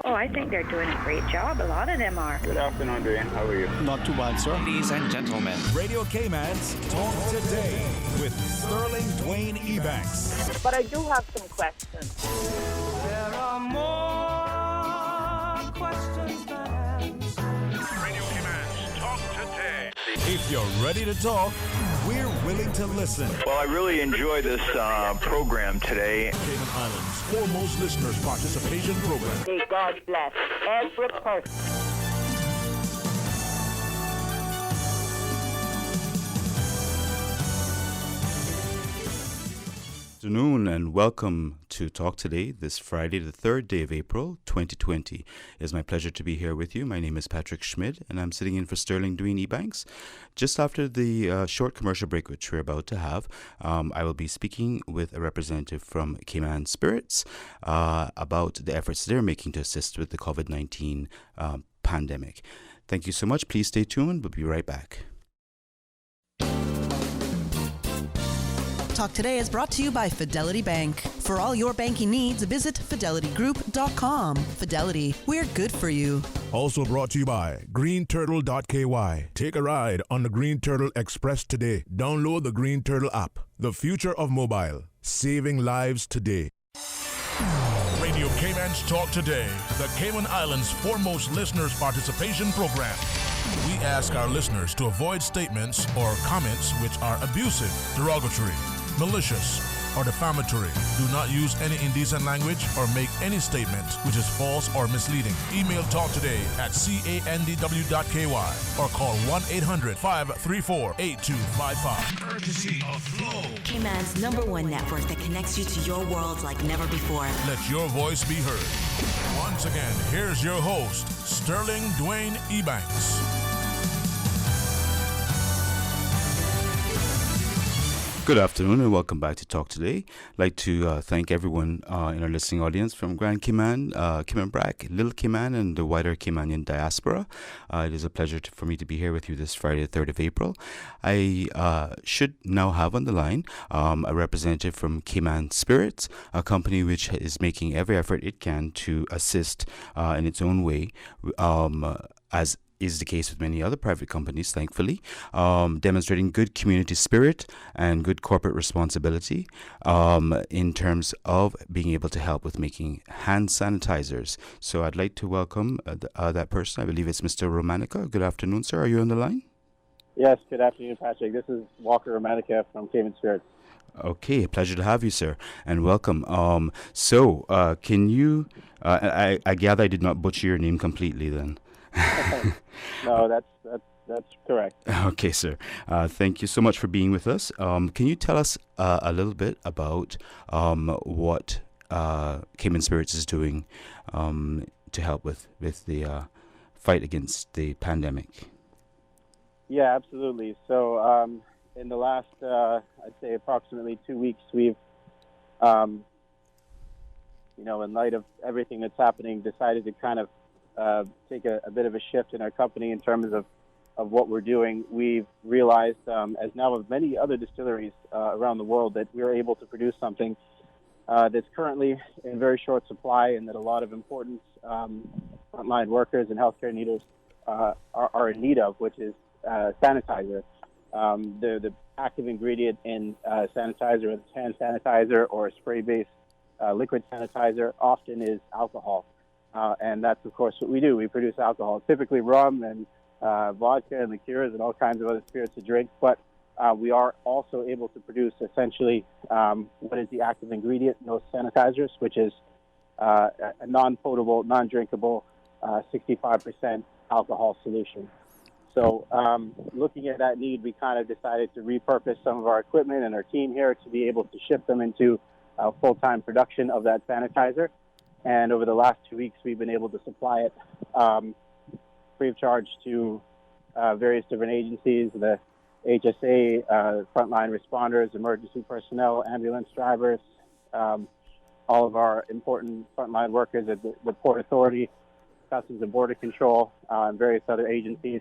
Oh, I think they're doing a great job. A lot of them are. Good afternoon, Dwayne. How are you? Not too bad, sir. Ladies and gentlemen, Radio Cayman's Talk Today with Sterling Dwayne Ebanks. But I do have some questions. There are more questions than answers. Radio Cayman's Talk Today. If you're ready to talk, we're willing to listen. Well, I really enjoy this program today. Cayman Islands' foremost listeners participation program. May God bless every person. Good afternoon and welcome to Talk Today, this Friday, the 3rd day of April, 2020. It is my pleasure to be here with you. My name is Patrick Schmid and I'm sitting in for Sterling Dwayne Ebanks. Just after the short commercial break, which we're about to have, I will be speaking with a representative from Cayman Spirits about the efforts they're making to assist with the COVID-19 pandemic. Thank you so much. Please stay tuned. We'll be right back. Talk Today is brought to you by Fidelity Bank. For all your banking needs, visit fidelitygroup.com. Fidelity, we're good for you. Also brought to you by greenturtle.ky. Take a ride on the Green Turtle Express today. Download the Green Turtle app. The future of mobile. Saving lives today. Radio Cayman's Talk Today, the Cayman Islands' foremost listeners participation program. We ask our listeners to avoid statements or comments which are abusive, derogatory, malicious, or defamatory. Do not use any indecent language or make any statement which is false or misleading. Email talktoday@candw.ky or call 1-800-534-8255. Courtesy of Flow. Cayman's #1 network that connects you to your world like never before. Let your voice be heard. Once again, here's your host, Sterling Dwayne Ebanks. Good afternoon and welcome back to Talk Today. I'd like to thank everyone in our listening audience from Grand Cayman, Cayman Brac, Little Cayman, and the wider Caymanian diaspora. It is a pleasure for me to be here with you this Friday, the 3rd of April. I should now have on the line a representative from Cayman Spirits, a company which is making every effort it can to assist in its own way, as is the case with many other private companies, thankfully, demonstrating good community spirit and good corporate responsibility in terms of being able to help with making hand sanitizers. So I'd like to welcome that person. I believe it's Mr. Romanica. Good afternoon, sir. Are you on the line? Yes, good afternoon, Patrick. This is Walker Romanica from Cayman Spirits. Okay, pleasure to have you, sir, and welcome. Can you, I gather I did not butcher your name completely then. No, that's correct. Okay, sir. Thank you so much for being with us. Can you tell us a little bit about what Cayman Spirits is doing to help with the fight against the pandemic? Yeah, absolutely. So in the last, I'd say approximately 2 weeks, we've, in light of everything that's happening, decided to kind of take a bit of a shift in our company in terms of what we're doing. We've realized, as now of many other distilleries around the world, that we're able to produce something that's currently in very short supply and that a lot of important frontline workers and healthcare needers are in need of, which is sanitizer. The active ingredient in sanitizer, whether it's hand sanitizer or a spray-based liquid sanitizer, often is alcohol. And that's, of course, what we do. We produce alcohol, typically rum and vodka and liqueurs and all kinds of other spirits to drink. But we are also able to produce essentially what is the active ingredient in those sanitizers, which is a non-potable, non-drinkable 65% alcohol solution. So looking at that need, we kind of decided to repurpose some of our equipment and our team here to be able to shift them into full-time production of that sanitizer. And over the last 2 weeks, we've been able to supply it free of charge to various different agencies, the HSA, frontline responders, emergency personnel, ambulance drivers, all of our important frontline workers at the Port Authority, Customs and Border Control, and various other agencies,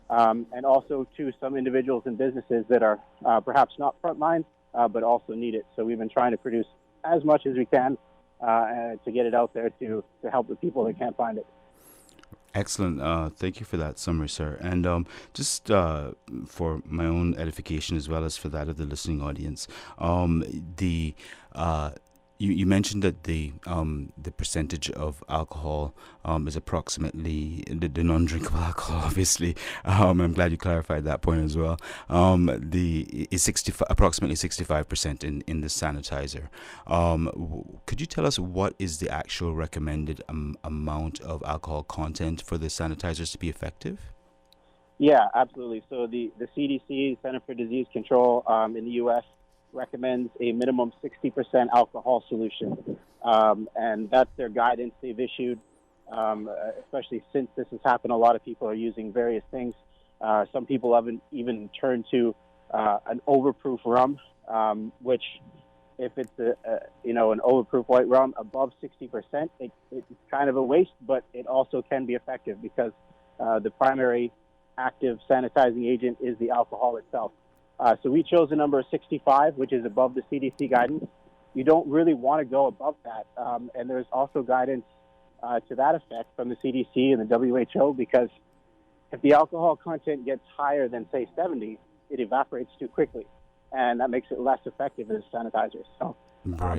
and also to some individuals and businesses that are perhaps not frontline, but also need it. So we've been trying to produce as much as we can to get it out there to help the people that can't find it. Excellent. Thank you for that summary, sir. And just for my own edification as well as for that of the listening audience, the you mentioned that the percentage of alcohol is approximately the non-drinkable alcohol. Obviously, I'm glad you clarified that point as well. The is approximately 65% in the sanitizer. Could you tell us what is the actual recommended amount of alcohol content for the sanitizers to be effective? Yeah, absolutely. So the CDC, Center for Disease Control in the U.S., recommends a minimum 60% alcohol solution. And that's their guidance they've issued, especially since this has happened. A lot of people are using various things. Some people haven't even turned to an overproof rum, which if it's an overproof white rum above 60%, it's kind of a waste, but it also can be effective because the primary active sanitizing agent is the alcohol itself. So we chose a number of 65, which is above the CDC guidance. You don't really want to go above that. And there's also guidance to that effect from the CDC and the WHO, because if the alcohol content gets higher than, say, 70, it evaporates too quickly. And that makes it less effective as sanitizers. So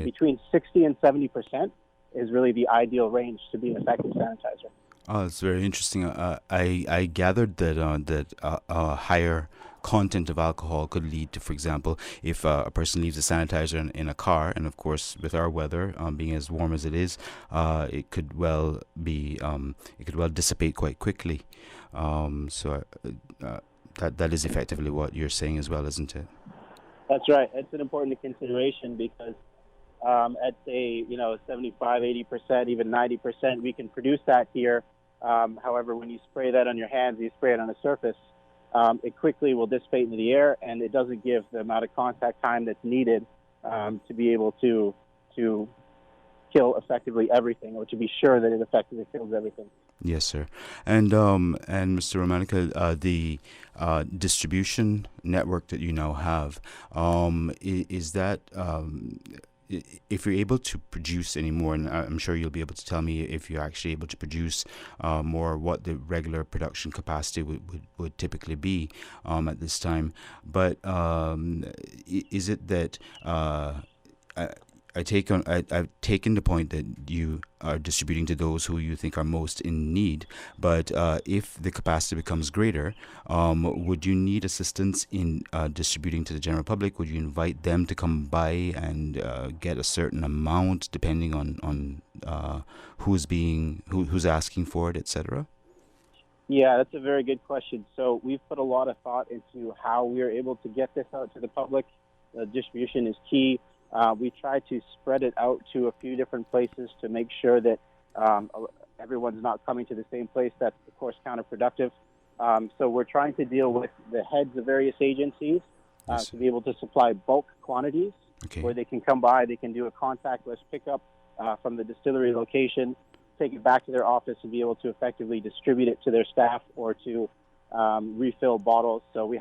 between 60 and 70% is really the ideal range to be an effective sanitizer. Oh, that's very interesting. I gathered that a higher content of alcohol could lead to, for example, if a person leaves a sanitizer in a car, and of course with our weather being as warm as it is, it could well dissipate quite quickly. So that is effectively what you're saying as well, isn't it? That's right. It's an important consideration because at say 75, 80%, even 90%, we can produce that here. However, when you spray that on your hands, you spray it on a surface, it quickly will dissipate into the air, and it doesn't give the amount of contact time that's needed to be able to kill effectively everything, or to be sure that it effectively kills everything. Yes, sir. And Mr. Romanica, the distribution network that you now have, is that if you're able to produce any more, and I'm sure you'll be able to tell me if you're actually able to produce more, what the regular production capacity would typically be at this time. But is it that I've taken the point that you are distributing to those who you think are most in need, but if the capacity becomes greater, would you need assistance in distributing to the general public? Would you invite them to come by and get a certain amount, depending on who's asking for it, etc.? Yeah, that's a very good question. So we've put a lot of thought into how we are able to get this out to the public. The distribution is key. We try to spread it out to a few different places to make sure that everyone's not coming to the same place. That's, of course, counterproductive. So we're trying to deal with the heads of various agencies to be able to supply bulk quantities where they can come by, they can do a contactless pickup from the distillery location, take it back to their office and be able to effectively distribute it to their staff or to refill bottles. So we've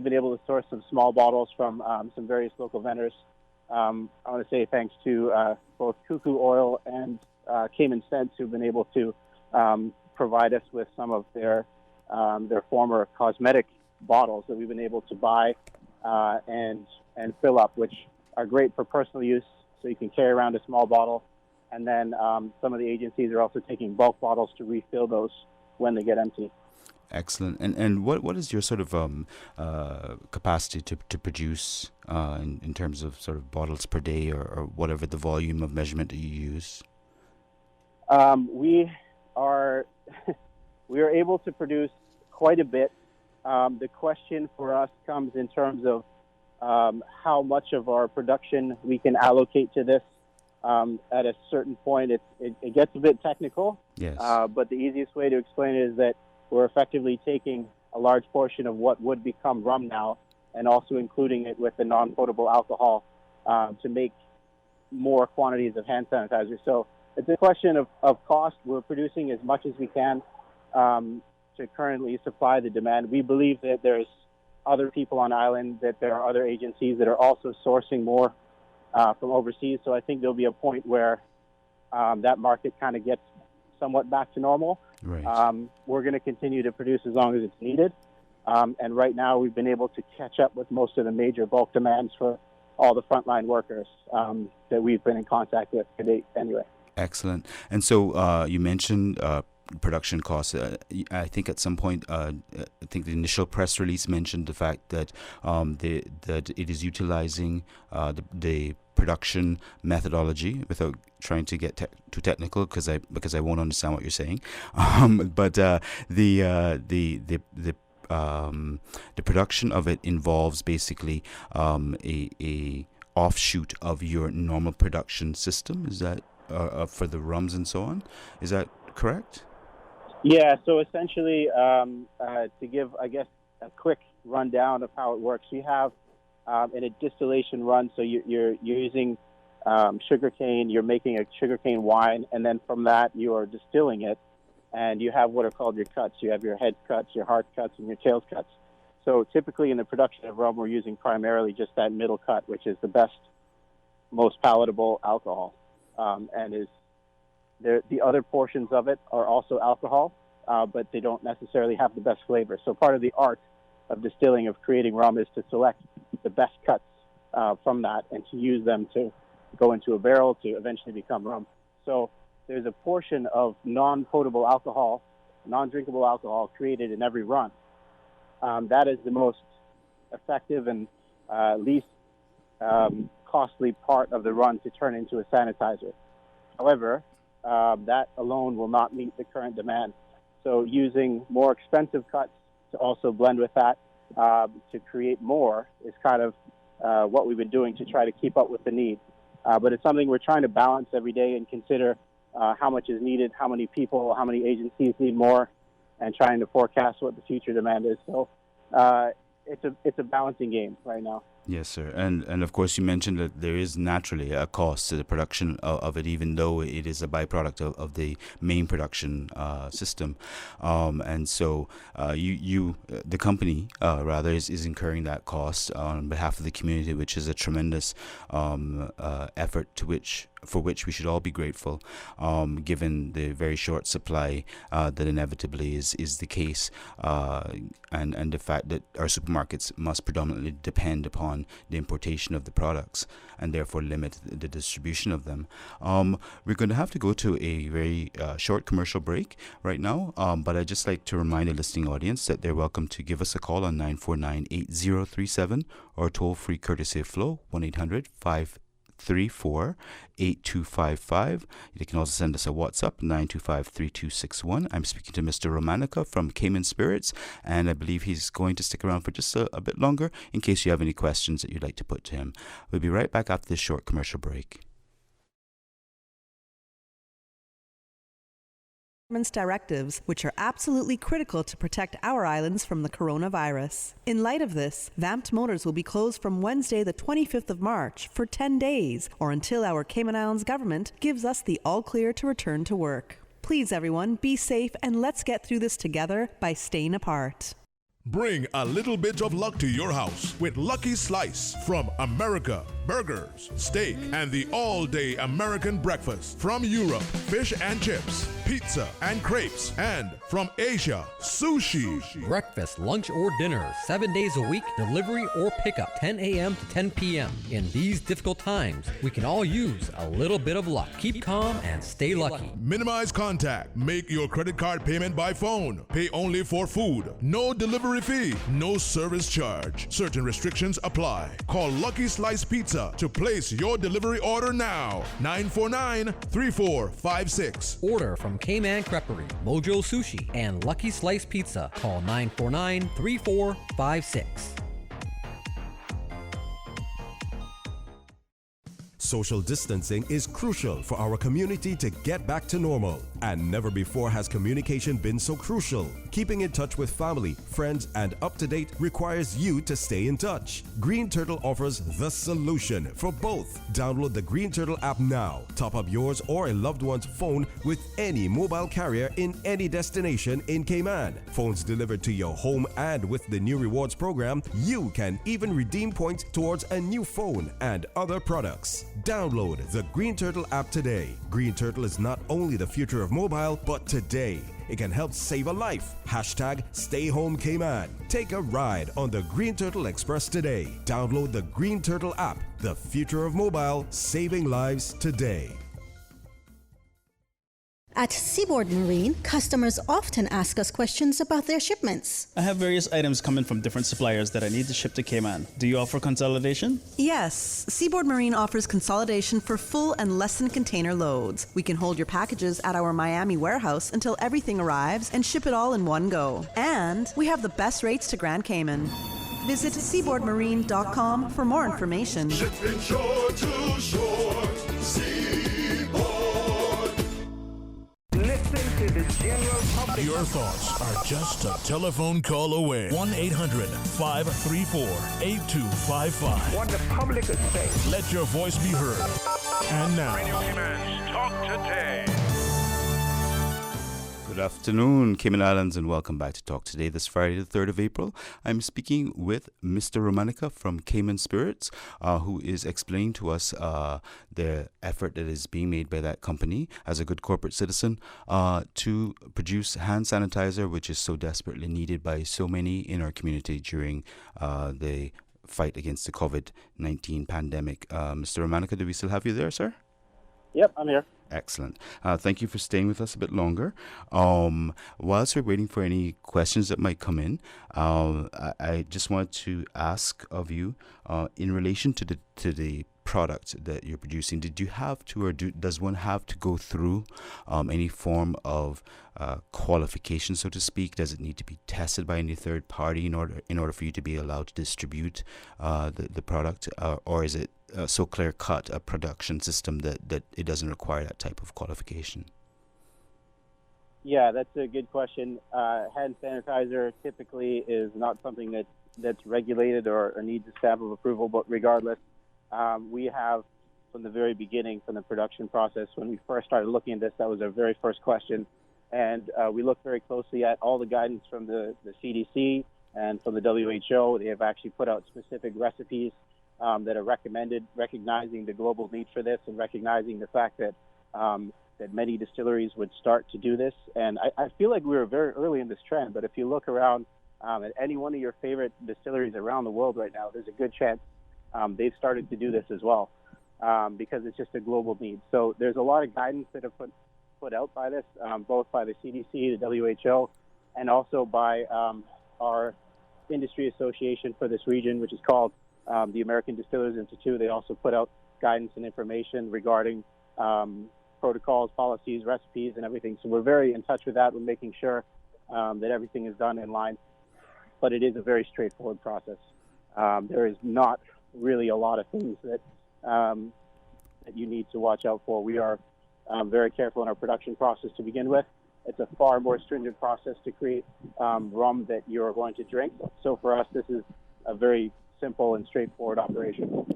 been able to source some small bottles from some various local vendors. I want to say thanks to both Cuckoo Oil and Cayman Scents, who've been able to provide us with some of their former cosmetic bottles that we've been able to buy and fill up, which are great for personal use, so you can carry around a small bottle. And then some of the agencies are also taking bulk bottles to refill those when they get empty. Excellent. And what is your sort of capacity to produce in terms of sort of bottles per day or whatever the volume of measurement that you use? We are able to produce quite a bit. The question for us comes in terms of how much of our production we can allocate to this. At a certain point, it gets a bit technical. Yes. But the easiest way to explain it is that we're effectively taking a large portion of what would become rum now and also including it with the non-potable alcohol to make more quantities of hand sanitizer. So it's a question of cost. We're producing as much as we can to currently supply the demand. We believe that there's other people on island, that there are other agencies that are also sourcing more from overseas. So I think there'll be a point where that market kind of gets somewhat back to normal. Right. We're going to continue to produce as long as it's needed. And right now we've been able to catch up with most of the major bulk demands for all the frontline workers that we've been in contact with to date anyway. Excellent. And so you mentioned production costs. I think at some point, I think the initial press release mentioned the fact that that it is utilizing the production methodology, without trying to get too technical, because I won't understand what you're saying. But the production of it involves basically a offshoot of your normal production system. Is that for the rums and so on? Is that correct? Yeah. So essentially, to give, I guess, a quick rundown of how it works, you have in a distillation run. So you're using sugarcane. You're making a sugarcane wine, and then from that you are distilling it. And you have what are called your cuts. You have your head cuts, your heart cuts, and your tails cuts. So typically in the production of rum, we're using primarily just that middle cut, which is the best, most palatable alcohol. And is the other portions of it are also alcohol, but they don't necessarily have the best flavor. So part of the art of distilling, of creating rum, is to select the best cuts from that and to use them to go into a barrel to eventually become rum. So there's a portion of non-potable alcohol, non-drinkable alcohol created in every run. That is the most effective and least costly part of the run to turn into a sanitizer. However, that alone will not meet the current demand. So using more expensive cuts to also blend with that to create more is kind of what we've been doing to try to keep up with the need. But it's something we're trying to balance every day and consider how much is needed, how many people, how many agencies need more, and trying to forecast what the future demand is. So it's a balancing game right now. Yes, sir. And of course, you mentioned that there is naturally a cost to the production of it, even though it is a byproduct of the main production system. And so the company, rather, is incurring that cost on behalf of the community, which is a tremendous effort for which we should all be grateful, given the very short supply that inevitably is the case, and the fact that our supermarkets must predominantly depend upon the importation of the products and therefore limit the distribution of them. We're going to have to go to a very short commercial break right now, but I'd just like to remind the listening audience that they're welcome to give us a call on 949-8037 or toll-free courtesy of Flow 1-800-534-8255. You can also send us a WhatsApp 925-3261. I'm speaking to Mr. Romanica from Cayman Spirits, and I believe he's going to stick around for just a bit longer in case you have any questions that you'd like to put to him. We'll be right back after this short commercial break. Government's directives, which are absolutely critical to protect our islands from the coronavirus. In light of this, Vamped Motors will be closed from Wednesday the 25th of March for 10 days, or until our Cayman Islands government gives us the all clear to return to work. Please everyone, be safe and let's get through this together by staying apart. Bring a little bit of luck to your house with Lucky Slice from America. Burgers, steak, and the all-day American breakfast. From Europe, fish and chips, pizza and crepes. And from Asia, sushi. Breakfast, lunch, or dinner, 7 days a week, delivery or pickup, 10 a.m. to 10 p.m. In these difficult times, we can all use a little bit of luck. Keep calm and stay lucky. Minimize contact. Make your credit card payment by phone. Pay only for food. No delivery fee. No service charge. Certain restrictions apply. Call Lucky Slice Pizza to place your delivery order now. 949-3456. Order from Cayman Creperie, Mojo Sushi, and Lucky Slice Pizza. Call 949-3456. Social distancing is crucial for our community to get back to normal. And never before has communication been so crucial. Keeping in touch with family, friends, and up to date requires you to stay in touch. Green Turtle offers the solution for both. Download the Green Turtle app now. Top up yours or a loved one's phone with any mobile carrier in any destination in Cayman. Phones delivered to your home, and with the new rewards program, you can even redeem points towards a new phone and other products. Download the Green Turtle app today. Green Turtle is not only the future of mobile, but today it can help save a life. Hashtag Stay Home Cayman. Take a ride on the Green Turtle Express today. Download the Green Turtle app. The future of mobile, saving lives today. At Seaboard Marine, customers often ask us questions about their shipments. I have various items coming from different suppliers that I need to ship to Cayman. Do you offer consolidation? Yes, Seaboard Marine offers consolidation for full and less than container loads. We can hold your packages at our Miami warehouse until everything arrives and ship it all in one go. And we have the best rates to Grand Cayman. Visit seaboardmarine.com for more information. Shipping shore to shore. Your thoughts are just a telephone call away. 1-800-534-8255. What the public is saying. Let your voice be heard. And now, Radio Cayman's Talk Today. Good afternoon, Cayman Islands, and welcome back to Talk Today. This Friday, the 3rd of April, I'm speaking with Mr. Romanica from Cayman Spirits, who is explaining to us the effort that is being made by that company as a good corporate citizen to produce hand sanitizer, which is so desperately needed by so many in our community during the fight against the COVID-19 pandemic. Mr. Romanica, do we still have you there, sir? Yep, I'm here. Excellent. Thank you for staying with us a bit longer. Whilst we're waiting for any questions that might come in, I just want to ask of you, in relation to the product that you're producing, did you have to, or does one have to go through any form of qualification, so to speak? Does it need to be tested by any third party in order for you to be allowed to distribute the product, or is it so clear-cut a production system that it doesn't require that type of qualification? Yeah, that's a good question. Hand sanitizer typically is not something that's regulated or needs a stamp of approval, but regardless, we have, from the very beginning, from the production process, when we first started looking at this, that was our very first question. And we looked very closely at all the guidance from the CDC and from the WHO. They have actually put out specific recipes that are recommended, recognizing the global need for this and recognizing the fact that that many distilleries would start to do this. And I feel like we were very early in this trend, but if you look around at any one of your favorite distilleries around the world right now, there's a good chance they've started to do this as well, because it's just a global need. So there's a lot of guidance that have put out by this, both by the CDC, the WHO, and also by our industry association for this region, which is called the American Distillers Institute. They also put out guidance and information regarding protocols, policies, recipes, and everything. So we're very in touch with that. We're making sure that everything is done in line. But it is a very straightforward process. There is not really a lot of things that you need to watch out for. We are very careful in our production process to begin with. It's a far more stringent process to create rum that you're going to drink. So for us, this is a very simple and straightforward operation.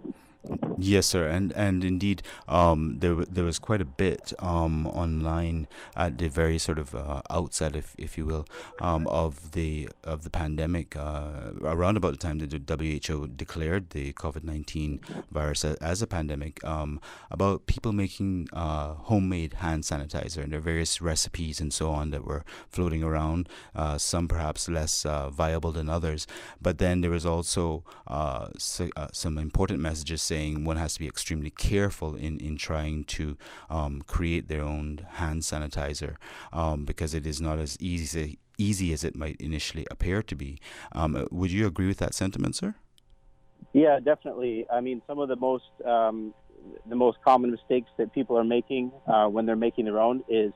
Yes, sir, and indeed, there was quite a bit online at the very sort of outset, if you will, of the pandemic, around about the time that the WHO declared the COVID-19 virus as a pandemic, about people making homemade hand sanitizer, and there are various recipes and so on that were floating around, some perhaps less viable than others. But then there was also some important messages saying one has to be extremely careful in trying to create their own hand sanitizer, because it is not as easy as it might initially appear to be. Would you agree with that sentiment, sir? Yeah, definitely. I mean, some of the most common mistakes that people are making when they're making their own is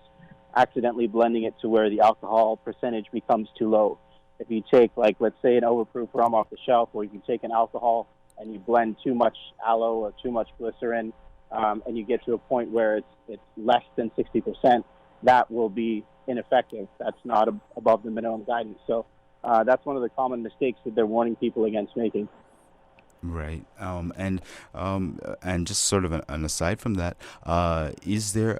accidentally blending it to where the alcohol percentage becomes too low. If you take, like, let's say an overproof rum off the shelf, or you can take an alcohol and you blend too much aloe or too much glycerin, and you get to a point where it's less than 60%, that will be ineffective. That's not above the minimum guidance. So that's one of the common mistakes that they're warning people against making. Right. And just sort of an aside from that, is there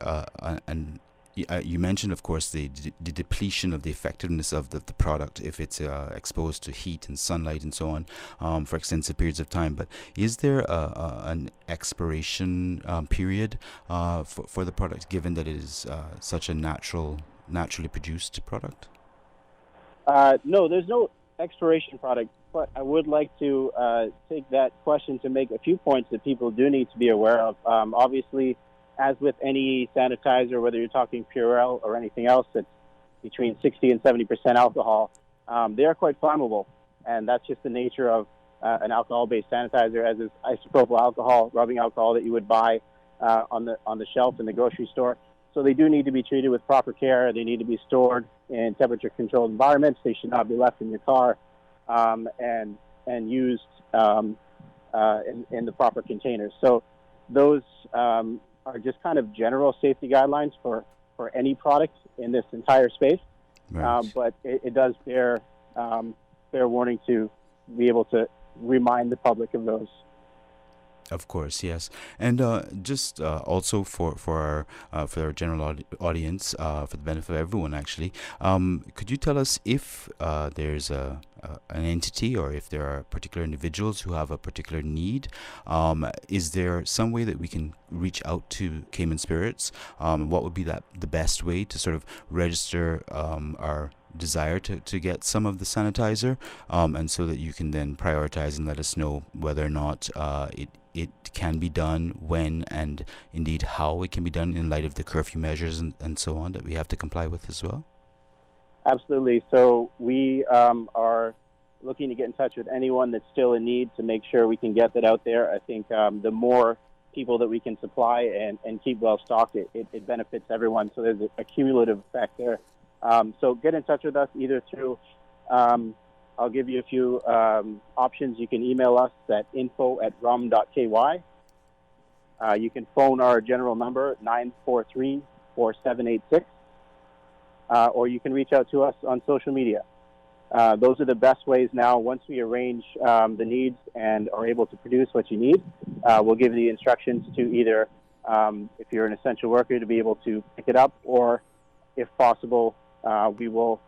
you mentioned, of course, the depletion of the effectiveness of the product if it's exposed to heat and sunlight and so on for extensive periods of time. But is there an expiration period for the product, given that it is such a naturally produced product? No, there's no expiration product, but I would like to take that question to make a few points that people do need to be aware of. Obviously, as with any sanitizer, whether you're talking Purell or anything else that's between 60 and 70% alcohol, they are quite flammable, and that's just the nature of an alcohol-based sanitizer, as is isopropyl alcohol, rubbing alcohol that you would buy on the shelf in the grocery store. So they do need to be treated with proper care. They need to be stored in temperature-controlled environments. They should not be left in your car and used in the proper containers. So those are just kind of general safety guidelines for any product in this entire space. Right. But it does bear warning to be able to remind the public of those. Of course, yes, and just also for our general audience, for the benefit of everyone, actually, could you tell us if there's an entity or if there are particular individuals who have a particular need? Is there some way that we can reach out to Cayman Spirits? What would be the best way to sort of register our desire to get some of the sanitizer, and so that you can then prioritize and let us know whether or not it can be done, when, and indeed how it can be done in light of the curfew measures and so on that we have to comply with as well? Absolutely. So we are looking to get in touch with anyone that's still in need to make sure we can get that out there. I think the more people that we can supply and keep well stocked, it benefits everyone. So there's a cumulative effect there. So get in touch with us either through, I'll give you a few options. You can email us at info@rum.ky. You can phone our general number, 943-4786, or you can reach out to us on social media. Those are the best ways now. Once we arrange the needs and are able to produce what you need, we'll give you the instructions to either, if you're an essential worker, to be able to pick it up, or if possible, we will,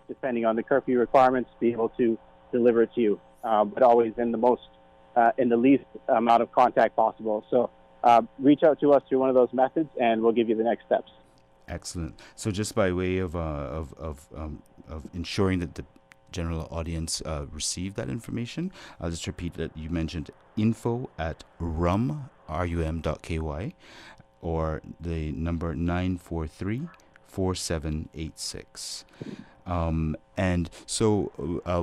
depending on the curfew requirements, be able to deliver it to you, but always in the least amount of contact possible. So reach out to us through one of those methods, and we'll give you the next steps. Excellent. So just by way of ensuring that the general audience receive that information, I'll just repeat that you mentioned info@rum.ky, or the number 943-4786. And so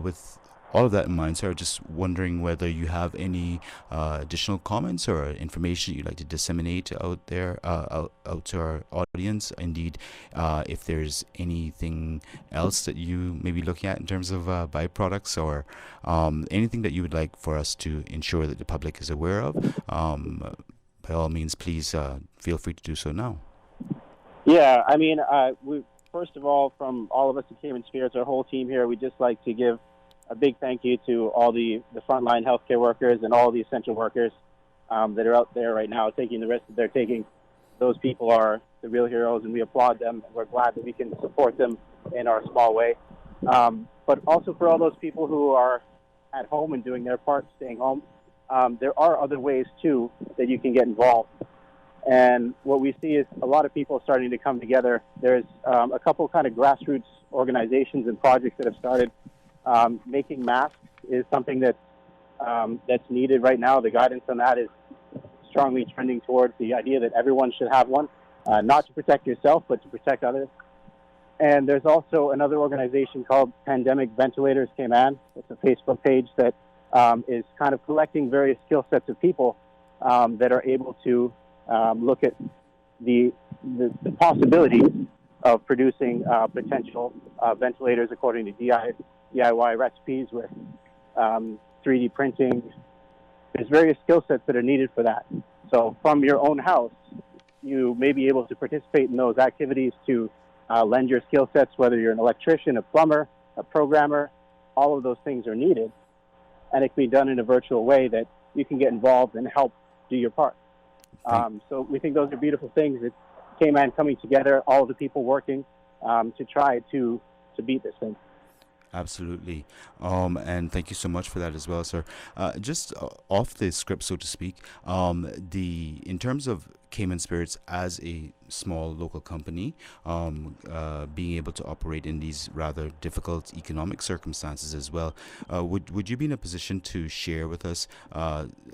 with all of that in mind, Sarah, just wondering whether you have any additional comments or information you'd like to disseminate out there, out to our audience. Indeed, if there's anything else that you may be looking at in terms of byproducts, or anything that you would like for us to ensure that the public is aware of, by all means, please feel free to do so now. Yeah, I mean, first of all, from all of us at Cayman Spirits, our whole team here, we'd just like to give a big thank you to all the frontline healthcare workers and all the essential workers that are out there right now taking the risk that they're taking. Those people are the real heroes, and we applaud them. We're glad that we can support them in our small way. But also for all those people who are at home and doing their part, staying home, there are other ways, too, that you can get involved. And what we see is a lot of people starting to come together. There's a couple kind of grassroots organizations and projects that have started. Making masks is something that's needed right now. The guidance on that is strongly trending towards the idea that everyone should have one, not to protect yourself, but to protect others. And there's also another organization called Pandemic Ventilators Cayman. It's a Facebook page that is kind of collecting various skill sets of people that are able to look at the possibilities of producing potential ventilators according to DIY recipes with 3D printing. There's various skill sets that are needed for that. So from your own house, you may be able to participate in those activities to lend your skill sets, whether you're an electrician, a plumber, a programmer. All of those things are needed, and it can be done in a virtual way that you can get involved and help do your part. So we think those are beautiful things. It's Cayman coming together, all of the people working to try to beat this thing. Absolutely. And thank you so much for that as well, sir. Just off the script, so to speak, in terms of Cayman Spirits as a small local company, being able to operate in these rather difficult economic circumstances as well, would you be in a position to share with us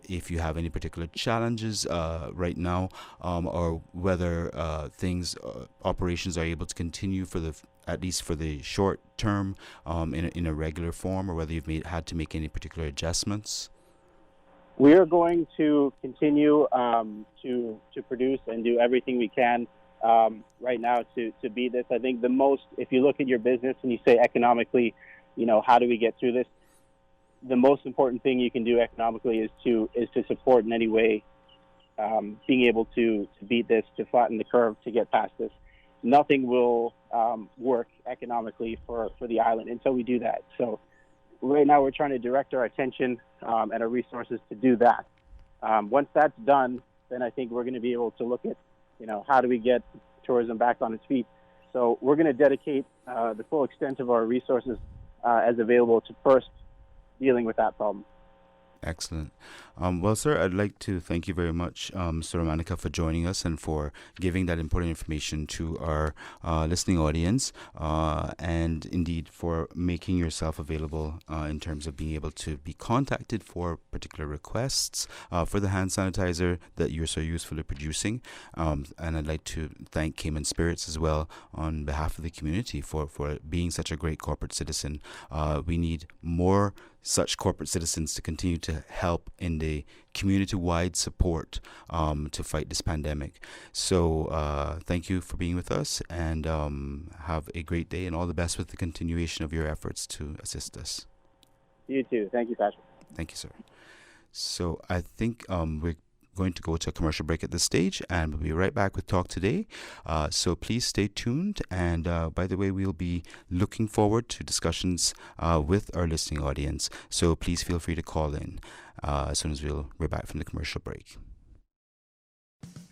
if you have any particular challenges right now, or whether operations are able to continue at least for the short term in a regular form, or whether you've had to make any particular adjustments? We are going to continue to produce and do everything we can right now to beat this. I think if you look at your business and you say economically, how do we get through this? The most important thing you can do economically is to support in any way being able to beat this, to flatten the curve, to get past this. Nothing will work economically for the island until we do that. So right now we're trying to direct our attention and our resources to do that. Once that's done, then I think we're going to be able to look at, how do we get tourism back on its feet. So we're going to dedicate the full extent of our resources as available to first dealing with that problem. Excellent. Well, sir, I'd like to thank you very much, Sir Manika, for joining us and for giving that important information to our listening audience, and indeed for making yourself available in terms of being able to be contacted for particular requests for the hand sanitizer that you're so usefully producing. And I'd like to thank Cayman Spirits as well on behalf of the community for being such a great corporate citizen. We need more such corporate citizens to continue to help in the community-wide support to fight this pandemic. So thank you for being with us, and have a great day, and all the best with the continuation of your efforts to assist us. You too. Thank you, Patrick. Thank you, sir. So I think we're going to go to a commercial break at this stage, and we'll be right back with Talk Today. So please stay tuned, and by the way, we'll be looking forward to discussions with our listening audience, so please feel free to call in as soon as we're back from the commercial break.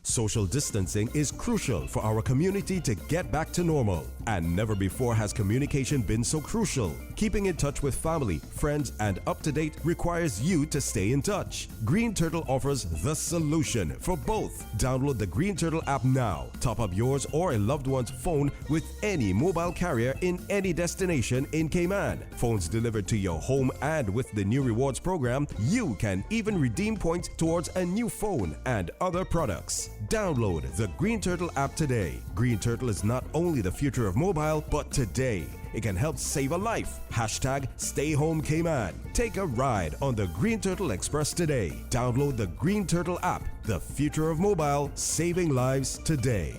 Social distancing is crucial for our community to get back to normal. And never before has communication been so crucial. Keeping in touch with family, friends, and up to date requires you to stay in touch. Green Turtle offers the solution for both. Download the Green Turtle app now. Top up yours or a loved one's phone with any mobile carrier in any destination in Cayman. Phones delivered to your home, and with the new rewards program, you can even redeem points towards a new phone and other products. Download the Green Turtle app today. Green Turtle is not only the future of mobile, but today it can help save a life. Hashtag Stay Home Cayman. Take a ride on the Green Turtle Express today. Download the Green Turtle app. The future of mobile, saving lives today.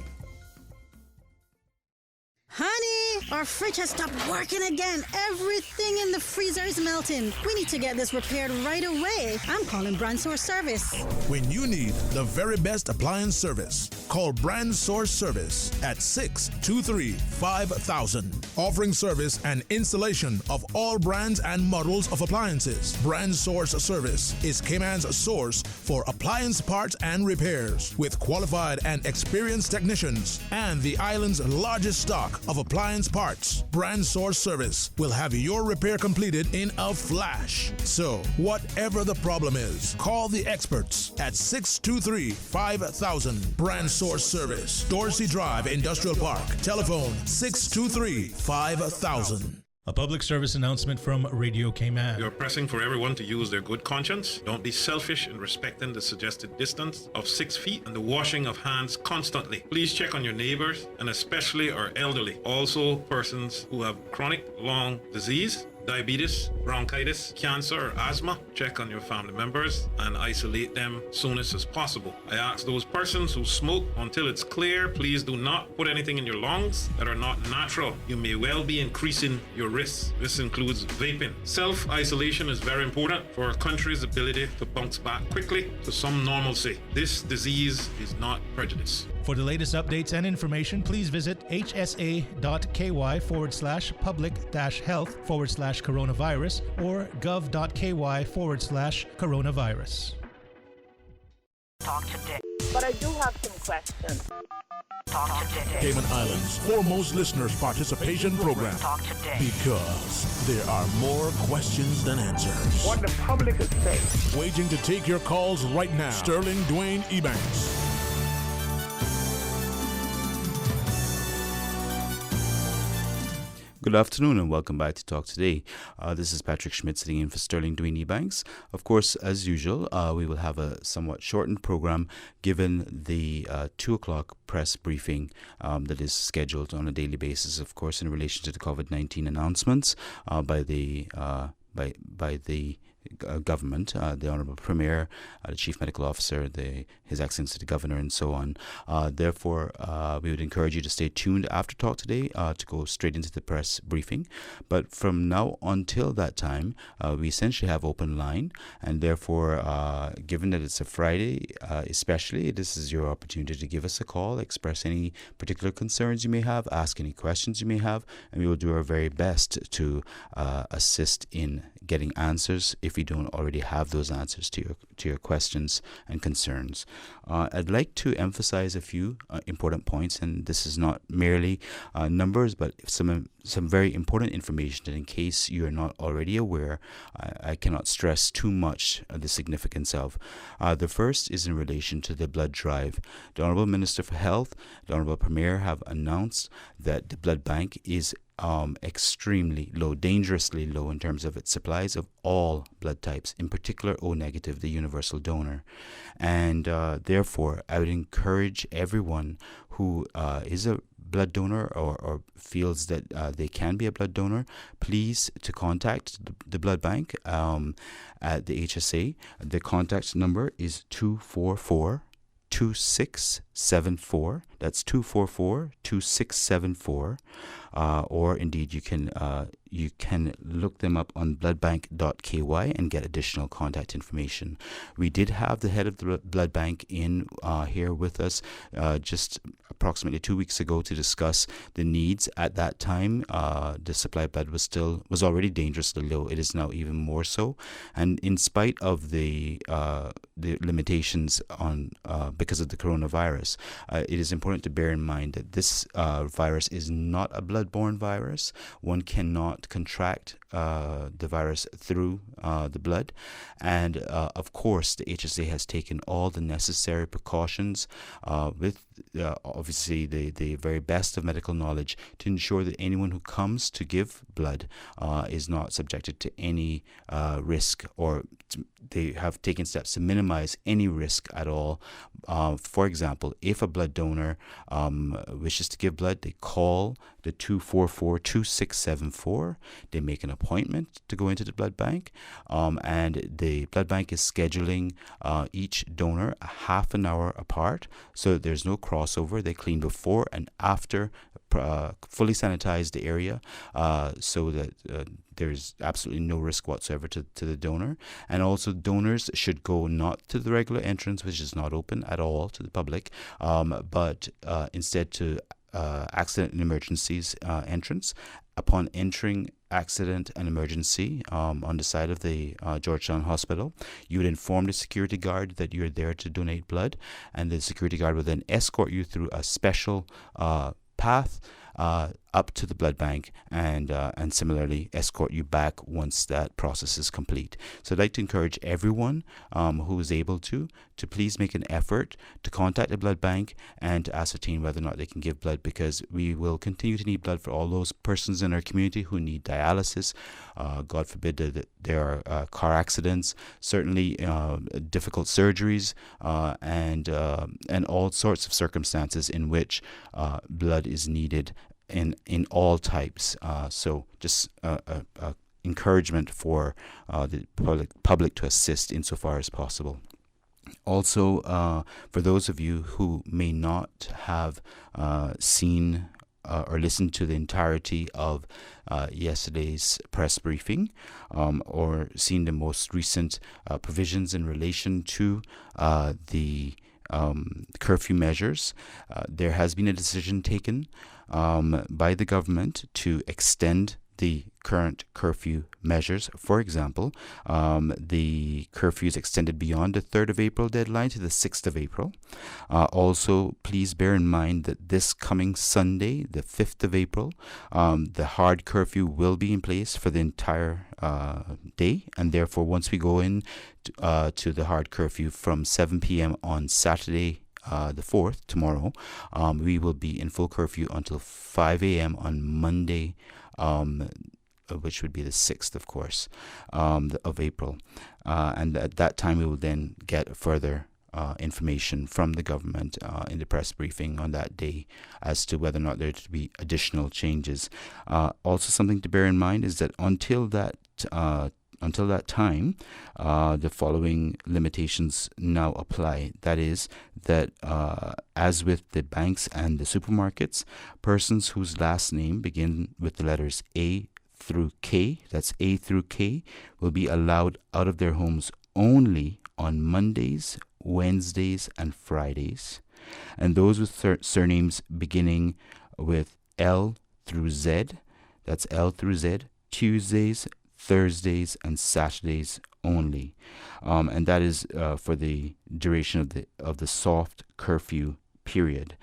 Honey, our fridge has stopped working again. Everything in the freezer is melting. We need to get this repaired right away. I'm calling Brand Source Service. When you need the very best appliance service, call Brand Source Service at 623-5000. Offering service and installation of all brands and models of appliances. Brand Source Service is Cayman's source for appliance parts and repairs, with qualified and experienced technicians and the island's largest stock of appliance parts. Brand Source Service will have your repair completed in a flash. So, whatever the problem is, call the experts at 623-5000. Brand Source Service, Dorsey Drive, Industrial Park. Telephone 623-5000. A public service announcement from Radio Cayman. We are pressing for everyone to use their good conscience. Don't be selfish in respecting the suggested distance of 6 feet and the washing of hands constantly. Please check on your neighbors and especially our elderly. Also, persons who have chronic lung disease, diabetes, bronchitis, cancer, or asthma, check on your family members and isolate them soonest as possible. I ask those persons who smoke until it's clear, please do not put anything in your lungs that are not natural. You may well be increasing your risks. This includes vaping. Self-isolation is very important for our country's ability to bounce back quickly to some normalcy. This disease is not prejudice. For the latest updates and information, please visit hsa.ky/public-health/coronavirus or gov.ky/coronavirus. Talk today. But I do have some questions. Talk today. Cayman Islands' foremost listeners participation program. Talk today. Because there are more questions than answers. What the public is saying. Waiting to take your calls right now. Sterling Dwayne Ebanks. Good afternoon and welcome back to Talk Today. This is Patrick Schmid sitting in for Sterling Dwayne Ebanks. Of course, as usual, we will have a somewhat shortened program given the 2 o'clock press briefing that is scheduled on a daily basis, of course, in relation to the COVID-19 announcements by the government, the Honourable Premier, the Chief Medical Officer, His Excellency the Governor, and so on. Therefore, we would encourage you to stay tuned after Talk Today to go straight into the press briefing. But from now until that time, we essentially have open line, and therefore, given that it's a Friday, especially, this is your opportunity to give us a call, express any particular concerns you may have, ask any questions you may have, and we will do our very best to assist in getting answers if we don't already have those answers to your questions and concerns. I'd like to emphasize a few important points, and this is not merely numbers, but some very important information that in case you are not already aware, I cannot stress too much the significance of. The first is in relation to the blood drive. The Honourable Minister for Health, the Honourable Premier have announced that the blood bank is extremely low, dangerously low in terms of its supplies of all blood types, in particular O negative, the universal donor. And therefore, I would encourage everyone who is a blood donor or feels that they can be a blood donor, please to contact the blood bank at the HSA. The contact number is 244-2674. That's 244-2674. Or indeed, you can look them up on bloodbank.ky and get additional contact information. We did have the head of the blood bank in here with us just approximately 2 weeks ago to discuss the needs. At that time, the supply of blood was already dangerously low. It is now even more so, and in spite of the limitations on because of the coronavirus, it is important to bear in mind that this virus is not a blood-borne virus. One cannot contract the virus through the blood, and of course the HSA has taken all the necessary precautions with obviously the very best of medical knowledge to ensure that anyone who comes to give blood is not subjected to any risk, or they have taken steps to minimize any risk at all. For example, if a blood donor wishes to give blood, they call the 244-2674. They make an appointment to go into the blood bank, and the blood bank is scheduling each donor a half an hour apart, so that there's no crossover. They clean before and after, fully sanitize the area, so that there's absolutely no risk whatsoever to the donor. And also, donors should go not to the regular entrance, which is not open at all to the public, but instead to accident and emergencies entrance. Upon entering accident and emergency on the side of the Georgetown Hospital, you would inform the security guard that you're there to donate blood, and the security guard will then escort you through a special path up to the blood bank, and similarly escort you back once that process is complete. So I'd like to encourage everyone who is able to please make an effort to contact the blood bank and to ascertain whether or not they can give blood, because we will continue to need blood for all those persons in our community who need dialysis. God forbid that there are car accidents, certainly difficult surgeries, and all sorts of circumstances in which blood is needed in all types. So just encouragement for the public to assist insofar as possible. Also, for those of you who may not have seen or listened to the entirety of yesterday's press briefing, or seen the most recent provisions in relation to the curfew measures, there has been a decision taken by the government to extend the current curfew measures. For example, the curfew is extended beyond the 3rd of April deadline to the 6th of April. Also, please bear in mind that this coming Sunday, the 5th of April, the hard curfew will be in place for the entire day, and therefore once we go in to the hard curfew from 7 p.m. on Saturday, the 4th, tomorrow, we will be in full curfew until 5 a.m. on Monday, which would be the 6th, of course, of April. And at that time, we will then get further information from the government in the press briefing on that day as to whether or not there to be additional changes. Also, something to bear in mind is that until that time, the following limitations now apply. That is, that as with the banks and the supermarkets, persons whose last name begin with the letters A through K, that's A through K, will be allowed out of their homes only on Mondays, Wednesdays, and Fridays. And those with surnames beginning with L through Z, that's L through Z, Tuesdays, Thursdays, and Saturdays only, and that is for the duration of the soft curfew period.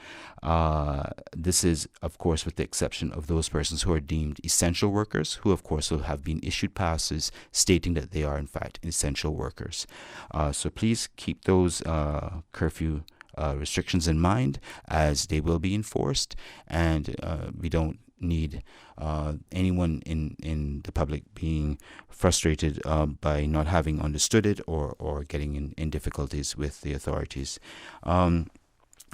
This is, of course, with the exception of those persons who are deemed essential workers, who, of course, will have been issued passes stating that they are, in fact, essential workers. So please keep those curfew restrictions in mind, as they will be enforced, and we don't need anyone in the public being frustrated by not having understood it or getting in difficulties with the authorities.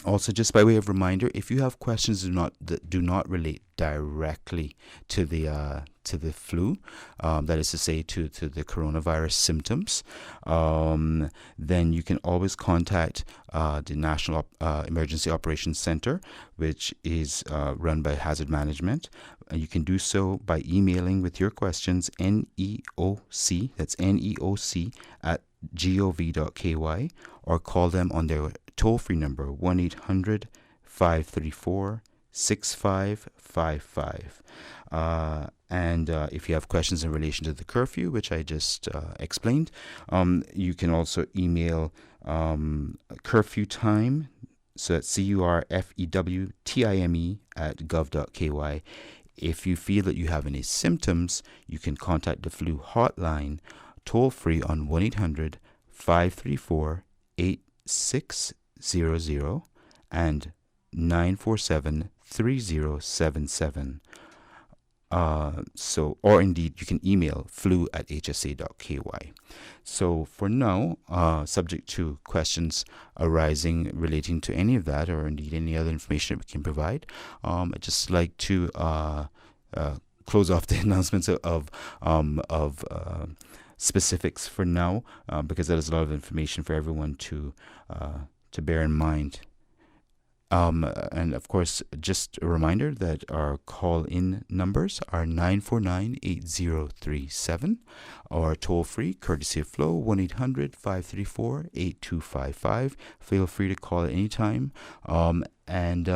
Also, just by way of reminder, if you have questions that do not relate directly to the flu, that is to say to the coronavirus symptoms, then you can always contact the National Emergency Operations Center, which is run by Hazard Management. You can do so by emailing with your questions NEOC, that's NEOC at gov.ky, or call them on their toll-free number 1-800-534-6555. And if you have questions in relation to the curfew, which I just explained, you can also email curfew time, so that's CURFEWTIME at gov.ky. If you feel that you have any symptoms, you can contact the flu hotline toll-free on 1-800-534-8600 and 947-3077. Or indeed, you can email flu@hsa.ky. So for now, subject to questions arising relating to any of that, or indeed any other information that we can provide, I'd just like to close off the announcements of specifics for now, because that is a lot of information for everyone to bear in mind. And of course, just a reminder that our call-in numbers are 949-8037, or toll-free, courtesy of Flow, 1-800-534-8255. Feel free to call at any time. And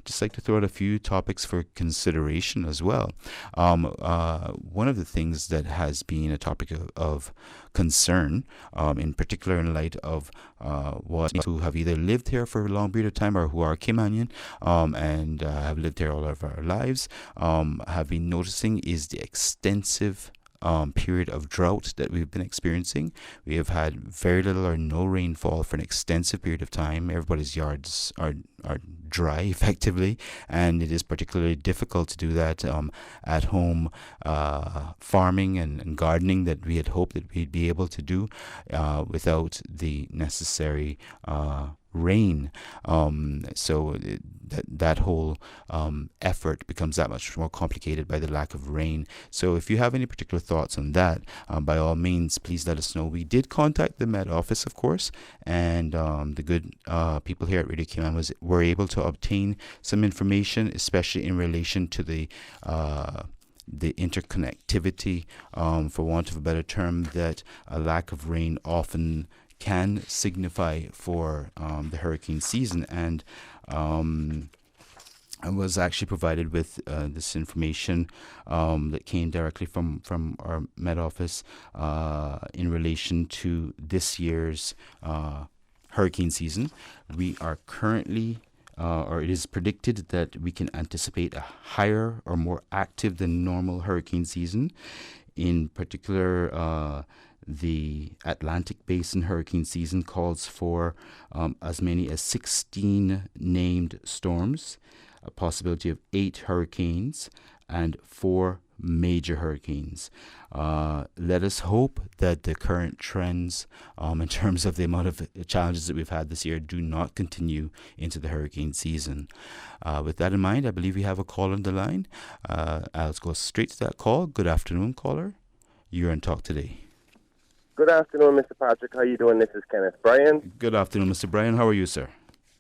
just like to throw out a few topics for consideration as well. One of the things that has been a topic of concern, in particular in light of what who have either lived here for a long period of time or who are Caymanian and have lived here all of our lives, have been noticing, is the extensive period of drought that we've been experiencing. We have had very little or no rainfall for an extensive period of time. Everybody's yards are dry effectively, and it is particularly difficult to do that at home farming and gardening that we had hoped that we'd be able to do without the necessary rain. That whole effort becomes that much more complicated by the lack of rain. So if you have any particular thoughts on that, by all means, please let us know. We did contact the Met Office, of course, and the good people here at Radio Cayman were able to obtain some information, especially in relation to the interconnectivity, for want of a better term, that a lack of rain often can signify for the hurricane season. And I was actually provided with this information that came directly from our Met Office in relation to this year's hurricane season. We are currently or it is predicted that we can anticipate a higher or more active than normal hurricane season. In particular, the Atlantic Basin hurricane season calls for as many as 16 named storms, a possibility of 8 hurricanes, and 4 major hurricanes. Let us hope that the current trends in terms of the amount of challenges that we've had this year do not continue into the hurricane season. With that in mind, I believe we have a call on the line. I'll go straight to that call. Good afternoon, caller. You're on Talk Today. Good afternoon, Mr. Patrick. How are you doing? This is Kenneth Bryan. Good afternoon, Mr. Bryan. How are you, sir?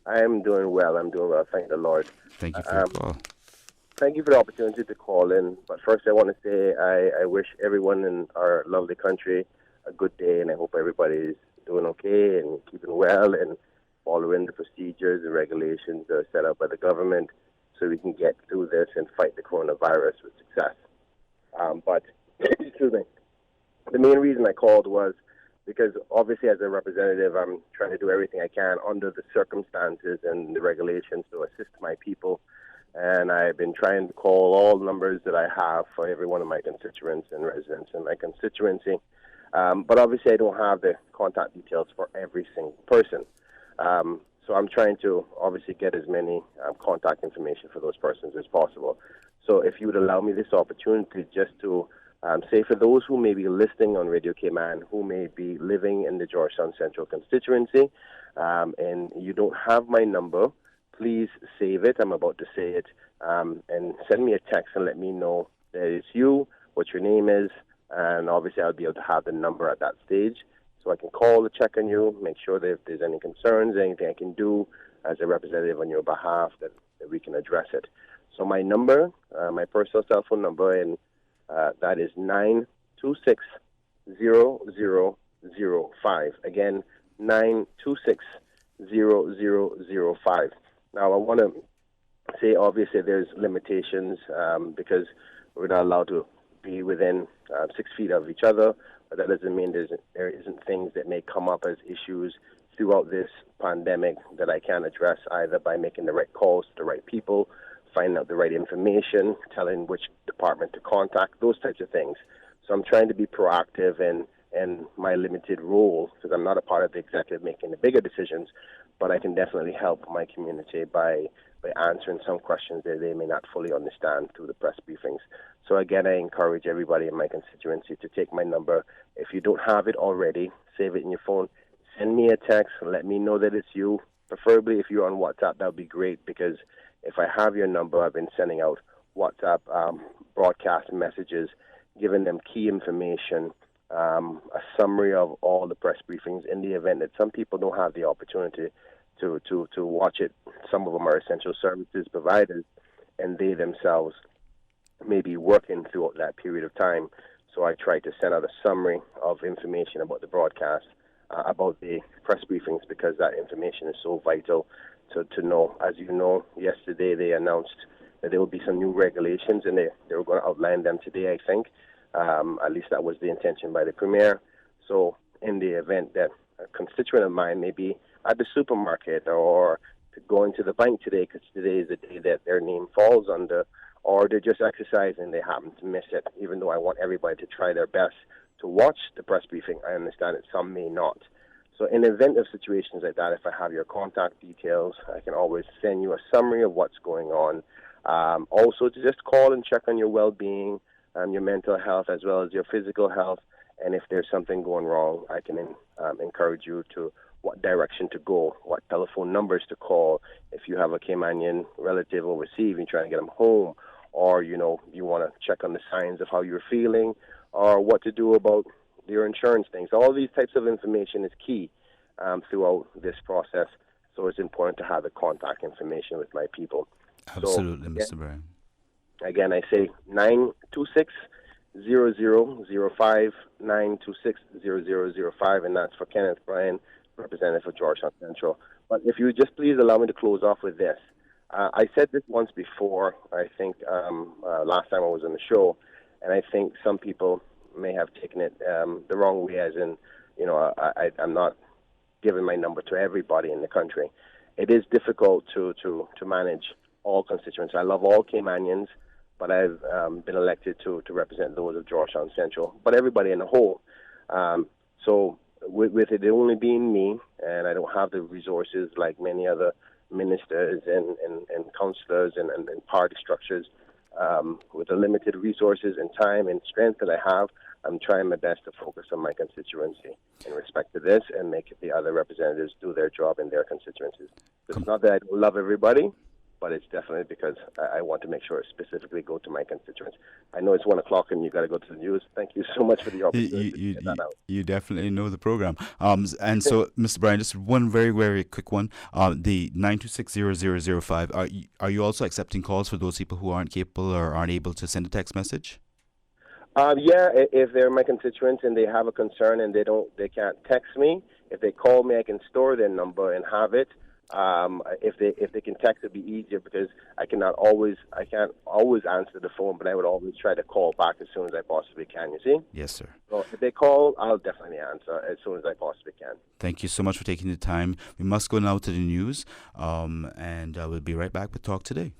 I am doing well. Thank the Lord. Thank you for your call. Thank you for the opportunity to call in. But first, I want to say I wish everyone in our lovely country a good day, and I hope everybody is doing okay and keeping well and following the procedures and regulations that are set up by the government so we can get through this and fight the coronavirus with success. But, excuse me, the main reason I called was because obviously as a representative, I'm trying to do everything I can under the circumstances and the regulations to assist my people. And I've been trying to call all numbers that I have for every one of my constituents and residents in my constituency. But obviously I don't have the contact details for every single person. So I'm trying to obviously get as many contact information for those persons as possible. So if you would allow me this opportunity just to say for those who may be listening on Radio Cayman, who may be living in the Georgetown Central constituency, and you don't have my number, please save it. I'm about to say it. And send me a text and let me know that it's you, what your name is, and obviously I'll be able to have the number at that stage so I can call to check on you, make sure that if there's any concerns, anything I can do as a representative on your behalf, that we can address it. So my number, my personal cell phone number, and that is 926-0005. Again, 926-0005. Now, I want to say, obviously, there's limitations because we're not allowed to be within 6 feet of each other, but that doesn't mean there isn't things that may come up as issues throughout this pandemic that I can address either by making the right calls to the right people, finding out the right information, telling which department to contact, those types of things. So I'm trying to be proactive in my limited role, because I'm not a part of the executive making the bigger decisions, but I can definitely help my community by answering some questions that they may not fully understand through the press briefings. So again, I encourage everybody in my constituency to take my number. If you don't have it already, save it in your phone. Send me a text and let me know that it's you. Preferably if you're on WhatsApp, that would be great, because if I have your number, I've been sending out WhatsApp broadcast messages, giving them key information, a summary of all the press briefings in the event that some people don't have the opportunity to watch it. Some of them are essential services providers, and they themselves may be working throughout that period of time. So I try to send out a summary of information about the broadcast, about the press briefings, because that information is so vital to know. As you know, yesterday they announced that there will be some new regulations, and they were going to outline them today, I think. At least that was the intention by the Premier. So in the event that a constituent of mine may be at the supermarket or going to the bank today, because today is the day that their name falls under, or they're just exercising and they happen to miss it, even though I want everybody to try their best to watch the press briefing, I understand that some may not. So in the event of situations like that, if I have your contact details, I can always send you a summary of what's going on. Also, to just call and check on your well-being, your mental health, as well as your physical health. And if there's something going wrong, I can encourage you to what direction to go, what telephone numbers to call. If you have a Caymanian relative overseas and you're trying to get them home, or, you want to check on the signs of how you're feeling, or what to do about your insurance things. All these types of information is key throughout this process. So it's important to have the contact information with my people. Absolutely, So, Mr. Bryan. Again, I say 926-0005, 926-0005, and that's for Kenneth Bryan, representative for Georgetown Central. But if you would just please allow me to close off with this. I said this once before, I think last time I was on the show, and I think some people may have taken it the wrong way, as in, I'm not giving my number to everybody in the country. It is difficult to manage all constituents. I love all Caymanians, but I've been elected to represent those of Georgetown Central, but everybody in the whole. So with it only being me, and I don't have the resources like many other ministers and councillors and party structures, with the limited resources and time and strength that I have, I'm trying my best to focus on my constituency in respect to this and make the other representatives do their job in their constituencies. It's not that I don't love everybody, but it's definitely because I want to make sure I specifically go to my constituents. I know it's 1 o'clock and you got to go to the news. Thank you so much for the opportunity to get that out. You definitely know the program. And so, Mr. Bryan, just one very, very quick one. The 926-0005, are you also accepting calls for those people who aren't capable or aren't able to send a text message? Yeah, if they're my constituents and they have a concern and they can't text me, if they call me, I can store their number and have it. If they can text, it'd be easier because I can't always answer the phone, but I would always try to call back as soon as I possibly can. You see? Yes, sir. So if they call, I'll definitely answer as soon as I possibly can. Thank you so much for taking the time. We must go now to the news, and we'll be right back with Talk Today.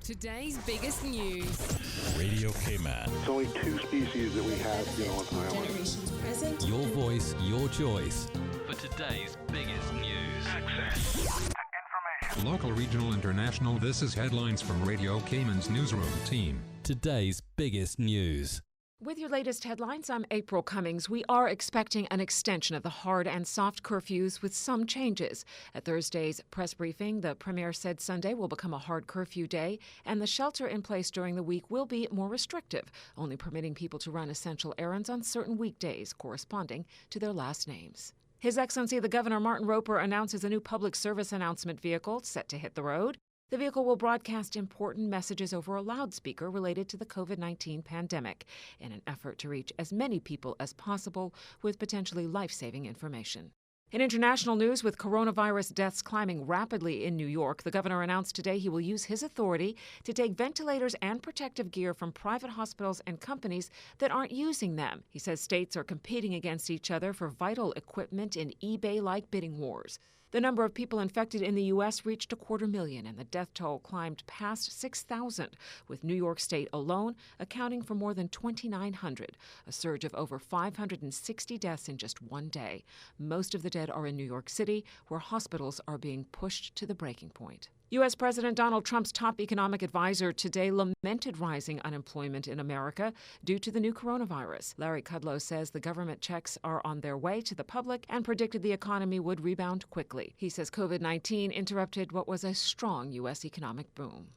Today's biggest news. Radio Cayman. It's only two species that we have, on the island. Generations present. Your voice, your choice. For today's biggest news. Access. Information. Local, regional, international. This is headlines from Radio Cayman's newsroom team. Today's biggest news. With your latest headlines, I'm April Cummings. We are expecting an extension of the hard and soft curfews with some changes. At Thursday's press briefing, the Premier said Sunday will become a hard curfew day, and the shelter in place during the week will be more restrictive, only permitting people to run essential errands on certain weekdays corresponding to their last names. His Excellency the Governor Martin Roper announces a new public service announcement vehicle set to hit the road. The vehicle will broadcast important messages over a loudspeaker related to the COVID-19 pandemic in an effort to reach as many people as possible with potentially life-saving information. In international news, with coronavirus deaths climbing rapidly in New York, the governor announced today he will use his authority to take ventilators and protective gear from private hospitals and companies that aren't using them. He says states are competing against each other for vital equipment in eBay-like bidding wars. The number of people infected in the U.S. reached 250,000, and the death toll climbed past 6,000, with New York State alone accounting for more than 2,900, a surge of over 560 deaths in just one day. Most of the dead are in New York City, where hospitals are being pushed to the breaking point. U.S. President Donald Trump's top economic advisor today lamented rising unemployment in America due to the new coronavirus. Larry Kudlow says the government checks are on their way to the public and predicted the economy would rebound quickly. He says COVID-19 interrupted what was a strong U.S. economic boom.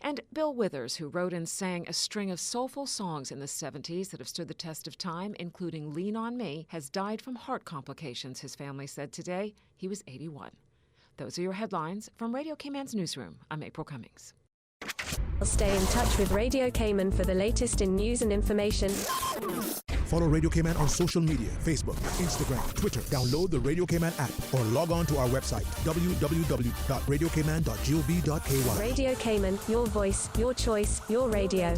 And Bill Withers, who wrote and sang a string of soulful songs in the 70s that have stood the test of time, including Lean on Me, has died from heart complications, his family said today. He was 81. Those are your headlines from Radio Cayman's newsroom. I'm April Cummings. Stay in touch with Radio Cayman for the latest in news and information. Follow Radio Cayman on social media, Facebook, Instagram, Twitter. Download the Radio Cayman app or log on to our website, www.radiocayman.gov.ky. Radio Cayman, your voice, your choice, your radio.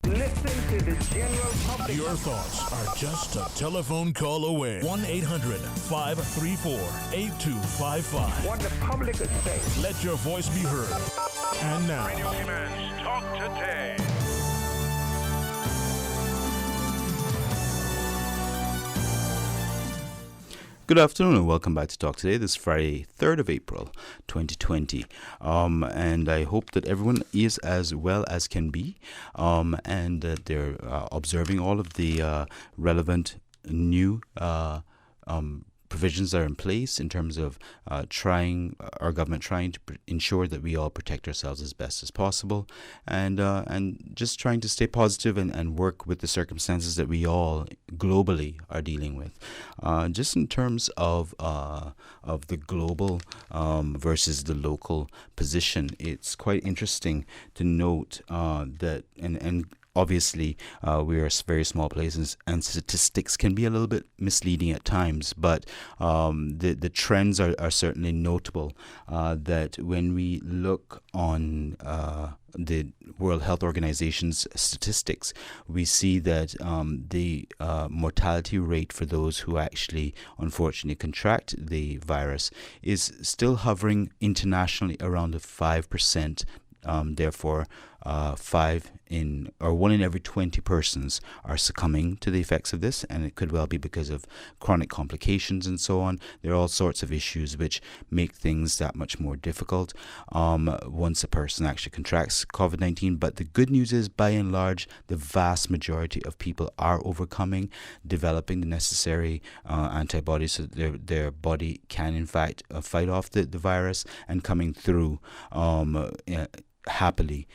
Listen to the general public. Your thoughts are just a telephone call away. 1-800-534-8255. What the public is saying. Let your voice be heard. And now, Radio Cayman's Talk Today. Good afternoon and welcome back to Talk Today. This Friday, 3rd of April, 2020. And I hope that everyone is as well as can be and that they're observing all of the relevant new provisions are in place in terms of our government trying to ensure that we all protect ourselves as best as possible, and just trying to stay positive and work with the circumstances that we all globally are dealing with. Just in terms of the global versus the local position, it's quite interesting to note that and obviously, we are a very small place, and statistics can be a little bit misleading at times, but the trends are certainly notable. That when we look on the World Health Organization's statistics, we see that the mortality rate for those who actually unfortunately contract the virus is still hovering internationally around the 5%. Therefore, 1 in every 20 persons are succumbing to the effects of this, and it could well be because of chronic complications and so on. There are all sorts of issues which make things that much more difficult once a person actually contracts COVID-19. But the good news is, by and large, the vast majority of people are overcoming, developing the necessary antibodies so that their body can in fact fight off the virus, and coming through happily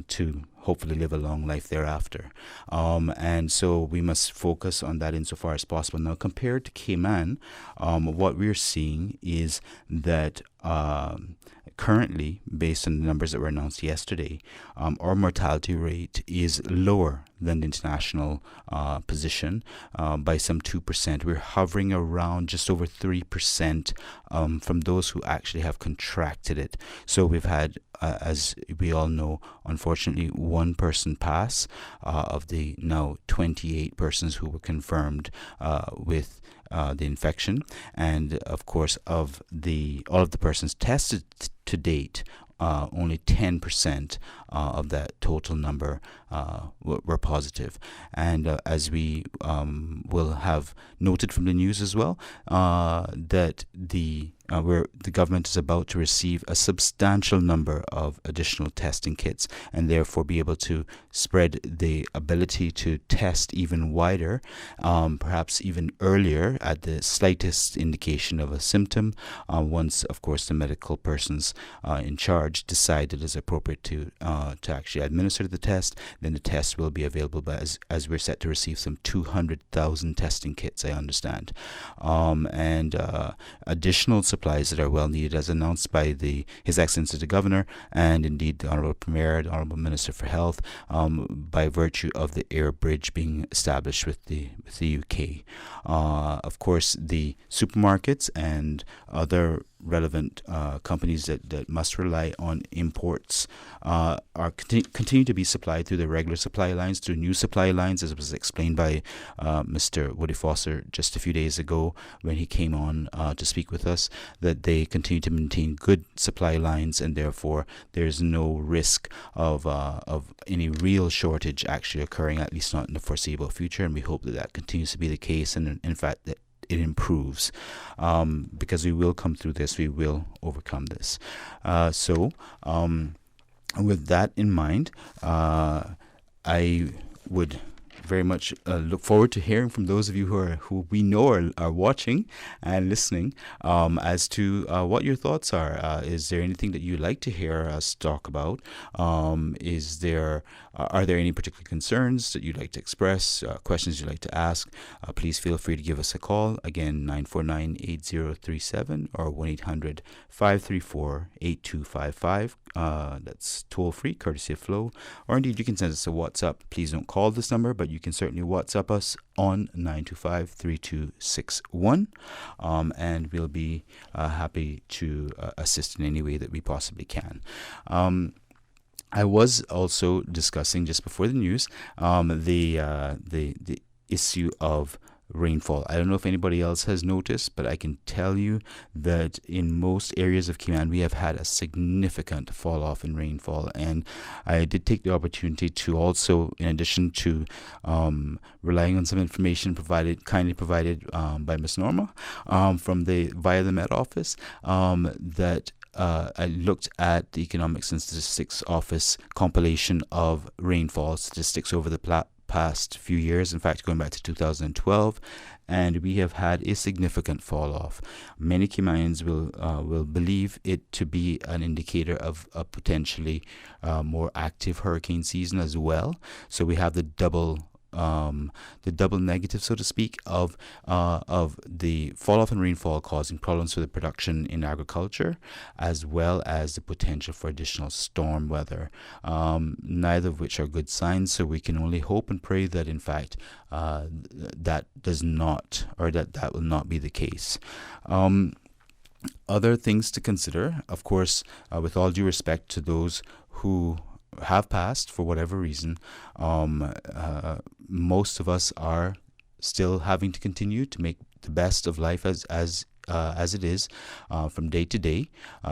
to hopefully live a long life thereafter. And so we must focus on that insofar as possible. Now, compared to Cayman, what we're seeing is that currently, based on the numbers that were announced yesterday, our mortality rate is lower than the international position by some 2%. We're hovering around just over 3% from those who actually have contracted it. So we've had, as we all know, unfortunately, one person pass of the now 28 persons who were confirmed with the infection, and of course all of the persons tested to date, only 10% of that total number were positive. And as we will have noted from the news as well, that the government is about to receive a substantial number of additional testing kits, and therefore be able to spread the ability to test even wider, perhaps even earlier at the slightest indication of a symptom, once, of course, the medical persons in charge decide it is appropriate to actually administer the test. Then the test will be available, but as we're set to receive some 200,000 testing kits, I understand, and additional supplies that are well needed, as announced by His Excellency the Governor, and indeed the Honourable Premier, the Honourable Minister for Health, by virtue of the air bridge being established with the UK. Of course, the supermarkets and other relevant companies that must rely on imports continue to be supplied through the regular supply lines, through new supply lines, as was explained by Mr. Woody Foster just a few days ago when he came on to speak with us, that they continue to maintain good supply lines, and therefore there's no risk of any real shortage actually occurring, at least not in the foreseeable future. And we hope that continues to be the case, and in fact that it improves, because we will come through this, we will overcome this. So with that in mind, I would very much look forward to hearing from those of you who we know are watching and listening, as to what your thoughts are. Is there anything that you'd like to hear us talk about? Are there any particular concerns that you'd like to express, questions you'd like to ask? Please feel free to give us a call. Again, 949-8037 or 1-800-534-8255. That's toll free, courtesy of Flow. Or indeed, you can send us a WhatsApp. Please don't call this number, but you can certainly WhatsApp us on 925-3261, and we'll be happy to assist in any way that we possibly can. I was also discussing just before the news the issue of rainfall. I don't know if anybody else has noticed, but I can tell you that in most areas of Cayman we have had a significant fall off in rainfall, and I did take the opportunity to also, in addition to relying on some information kindly provided by Ms. Norma via the Met Office, that I looked at the Economics and Statistics Office compilation of rainfall statistics over the past few years, in fact, going back to 2012, and we have had a significant fall off. Many Caymanians will believe it to be an indicator of a potentially more active hurricane season as well. So we have the double negative, so to speak, of the fall off in rainfall causing problems for the production in agriculture, as well as the potential for additional storm weather, neither of which are good signs. So we can only hope and pray that, in fact, that does not, or that will not be the case. Other things to consider, of course, with all due respect to those who have passed for whatever reason, most of us are still having to continue to make the best of life as it is, from day to day,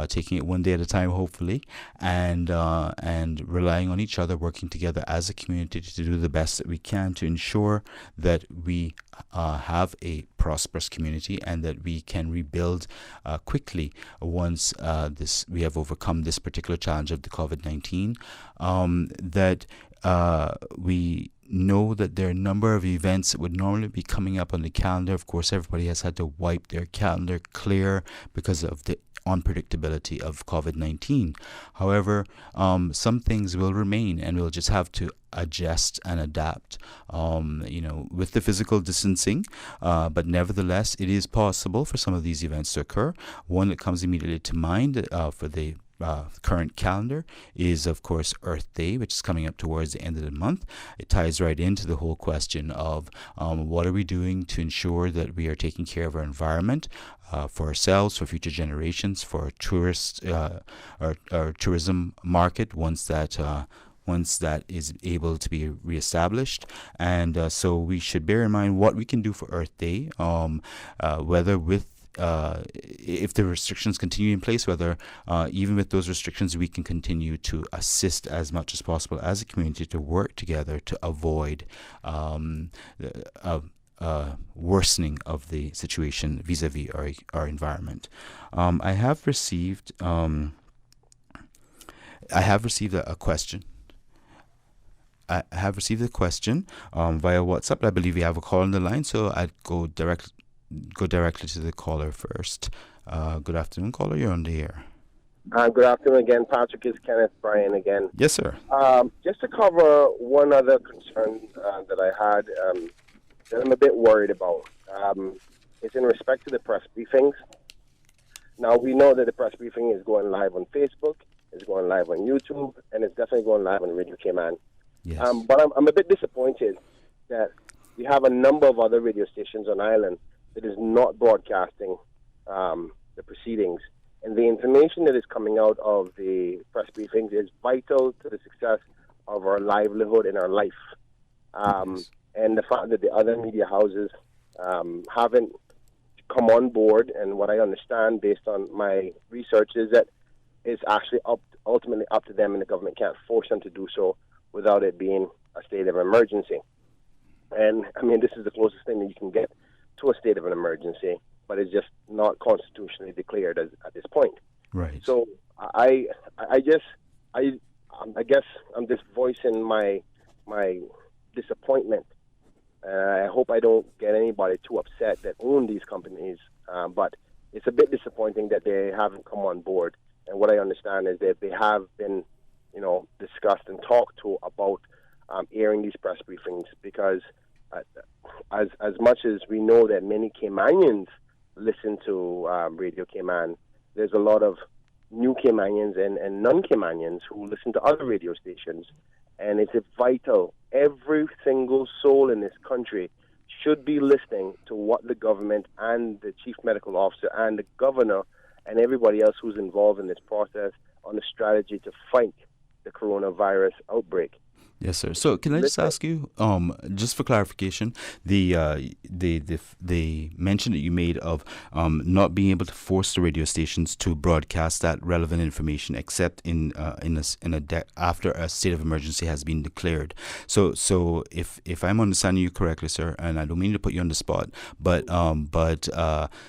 taking it one day at a time, hopefully, and relying on each other, working together as a community to do the best that we can to ensure that we have a prosperous community and that we can rebuild quickly once we have overcome this particular challenge of the COVID-19. That we know that there are a number of events that would normally be coming up on the calendar. Of course, everybody has had to wipe their calendar clear because of the unpredictability of COVID-19. However, some things will remain, and we'll just have to adjust and adapt, with the physical distancing. But nevertheless, it is possible for some of these events to occur. One that comes immediately to mind for the current calendar is, of course, Earth Day, which is coming up towards the end of the month. It ties right into the whole question of what are we doing to ensure that we are taking care of our environment, for ourselves, for future generations, for tourists, our tourism market once that is able to be reestablished. And so we should bear in mind what we can do for Earth Day, whether with if the restrictions continue in place, whether even with those restrictions we can continue to assist as much as possible as a community to work together to avoid worsening of the situation vis-a-vis our environment. I have received a question. I have received a question via WhatsApp. I believe we have a call on the line, so I'd go directly to the caller first. Good afternoon, caller. You're on the air. Good afternoon again, Patrick. It's Kenneth Bryan again. Yes, sir. Just to cover one other concern that I had that I'm a bit worried about. It's in respect to the press briefings. Now, we know that the press briefing is going live on Facebook, it's going live on YouTube, and it's definitely going live on Radio Cayman. Yes. But I'm a bit disappointed that we have a number of other radio stations on island that is not broadcasting the proceedings. And the information that is coming out of the press briefings is vital to the success of our livelihood and our life. And the fact that the other media houses haven't come on board, and what I understand based on my research is that it's actually ultimately up to them, and the government can't force them to do so without it being a state of emergency. And, I mean, this is the closest thing that you can get to a state of an emergency, but it's just not constitutionally declared at this point. Right. So I guess I'm just voicing my disappointment. I hope I don't get anybody too upset that own these companies, but it's a bit disappointing that they haven't come on board. And what I understand is that they have been, discussed and talked to about airing these press briefings, because as much as we know that many Caymanians listen to Radio Cayman, there's a lot of new Caymanians and non-Caymanians who listen to other radio stations. And it's vital. Every single soul in this country should be listening to what the government and the chief medical officer and the governor and everybody else who's involved in this process on the strategy to fight the coronavirus outbreak. Yes, sir. So can I just ask you, just for clarification, the mention that you made of not being able to force the radio stations to broadcast that relevant information except after a state of emergency has been declared. So if I'm understanding you correctly, sir, and I don't mean to put you on the spot, but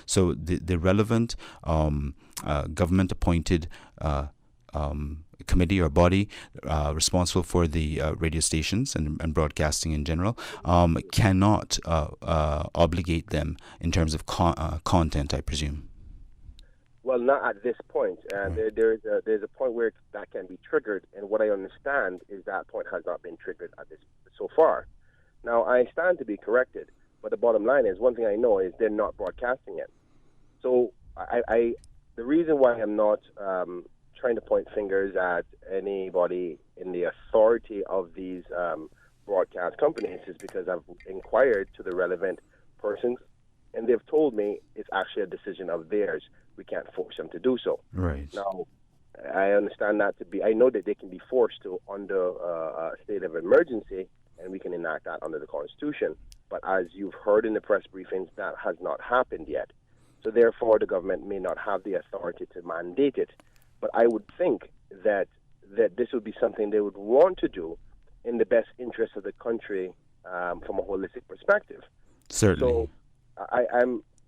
so the relevant government appointed committee or body responsible for the radio stations and broadcasting in general cannot obligate them in terms of content, I presume. Well, not at this point. There's a point where that can be triggered, and what I understand is that point has not been triggered at this so far. Now, I stand to be corrected, but the bottom line is, one thing I know is they're not broadcasting it. So the reason why I'm not trying to point fingers at anybody in the authority of these broadcast companies is because I've inquired to the relevant persons, and they've told me it's actually a decision of theirs. We can't force them to do so. Right. Now, I understand that to be, I know that they can be forced to under a state of emergency, and we can enact that under the Constitution. But as you've heard in the press briefings, that has not happened yet. So therefore, the government may not have the authority to mandate it. But I would think that this would be something they would want to do in the best interest of the country from a holistic perspective. Certainly. So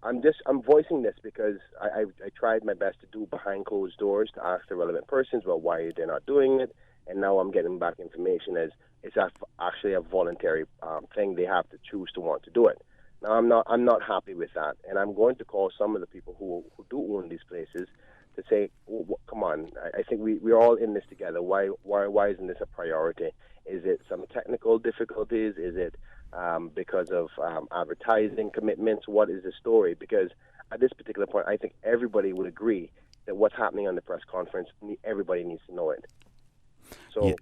I'm voicing this because I tried my best to do behind closed doors to ask the relevant persons about why they're not doing it, and now I'm getting back information as it's actually a voluntary thing. They have to choose to want to do it. Now I'm not happy with that, and I'm going to call some of the people who do own these places to say, come on, I think we're all in this together. Why isn't this a priority? Is it some technical difficulties? Is it because of advertising commitments? What is the story? Because at this particular point, I think everybody would agree that what's happening on the press conference, everybody needs to know it. So,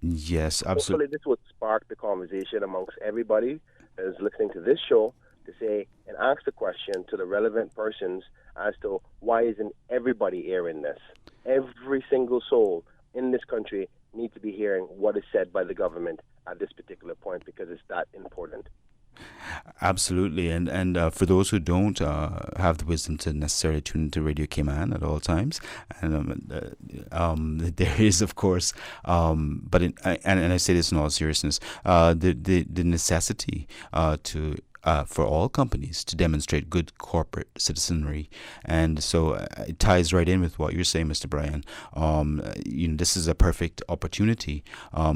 yes, absolutely. Hopefully this would spark the conversation amongst everybody that is listening to this show to say and ask the question to the relevant persons as to why isn't everybody airing this? Every single soul in this country needs to be hearing what is said by the government at this particular point because it's that important. Absolutely, and for those who don't have the wisdom to necessarily tune into Radio Cayman at all times, and there is, of course, but and I say this in all seriousness, the necessity to for all companies to demonstrate good corporate citizenry, and so it ties right in with what you're saying, Mr. Brian. This is a perfect opportunity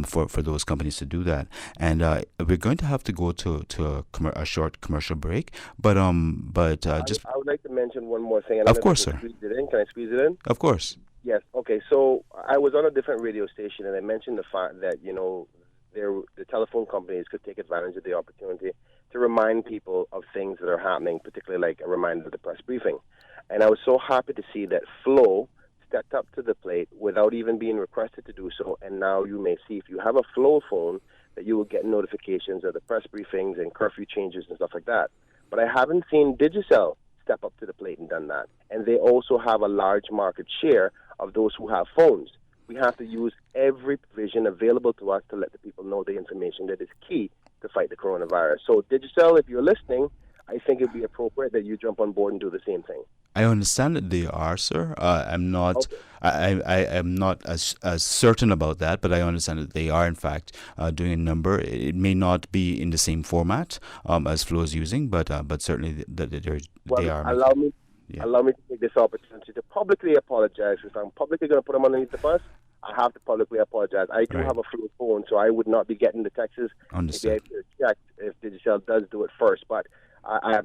for those companies to do that, and we're going to have to go to a short commercial break. But I would like to mention one more thing. Of course, sir. Can I squeeze it in? Of course. Yes. Okay. So I was on a different radio station, and I mentioned the fact that the telephone companies could take advantage of the opportunity to remind people of things that are happening, particularly like a reminder of the press briefing. And I was so happy to see that Flow stepped up to the plate without even being requested to do so. And now you may see, if you have a Flow phone, that you will get notifications of the press briefings and curfew changes and stuff like that. But I haven't seen Digicel step up to the plate and done that. And they also have a large market share of those who have phones. We have to use every provision available to us to let the people know the information that is key to fight the coronavirus. So, Digicel, if you're listening, I think it would be appropriate that you jump on board and do the same thing. I understand that they are, sir. I'm not. Okay. I am not as certain about that, but I understand that they are, in fact, doing a number. It may not be in the same format as Flow is using, but certainly they are. Allow me to take this opportunity to publicly apologize. If I'm publicly going to put them underneath the bus, I have to publicly apologize. I do have a Flow phone, so I would not be getting the texts. Understood. Maybe I should check if Digicel does do it first. But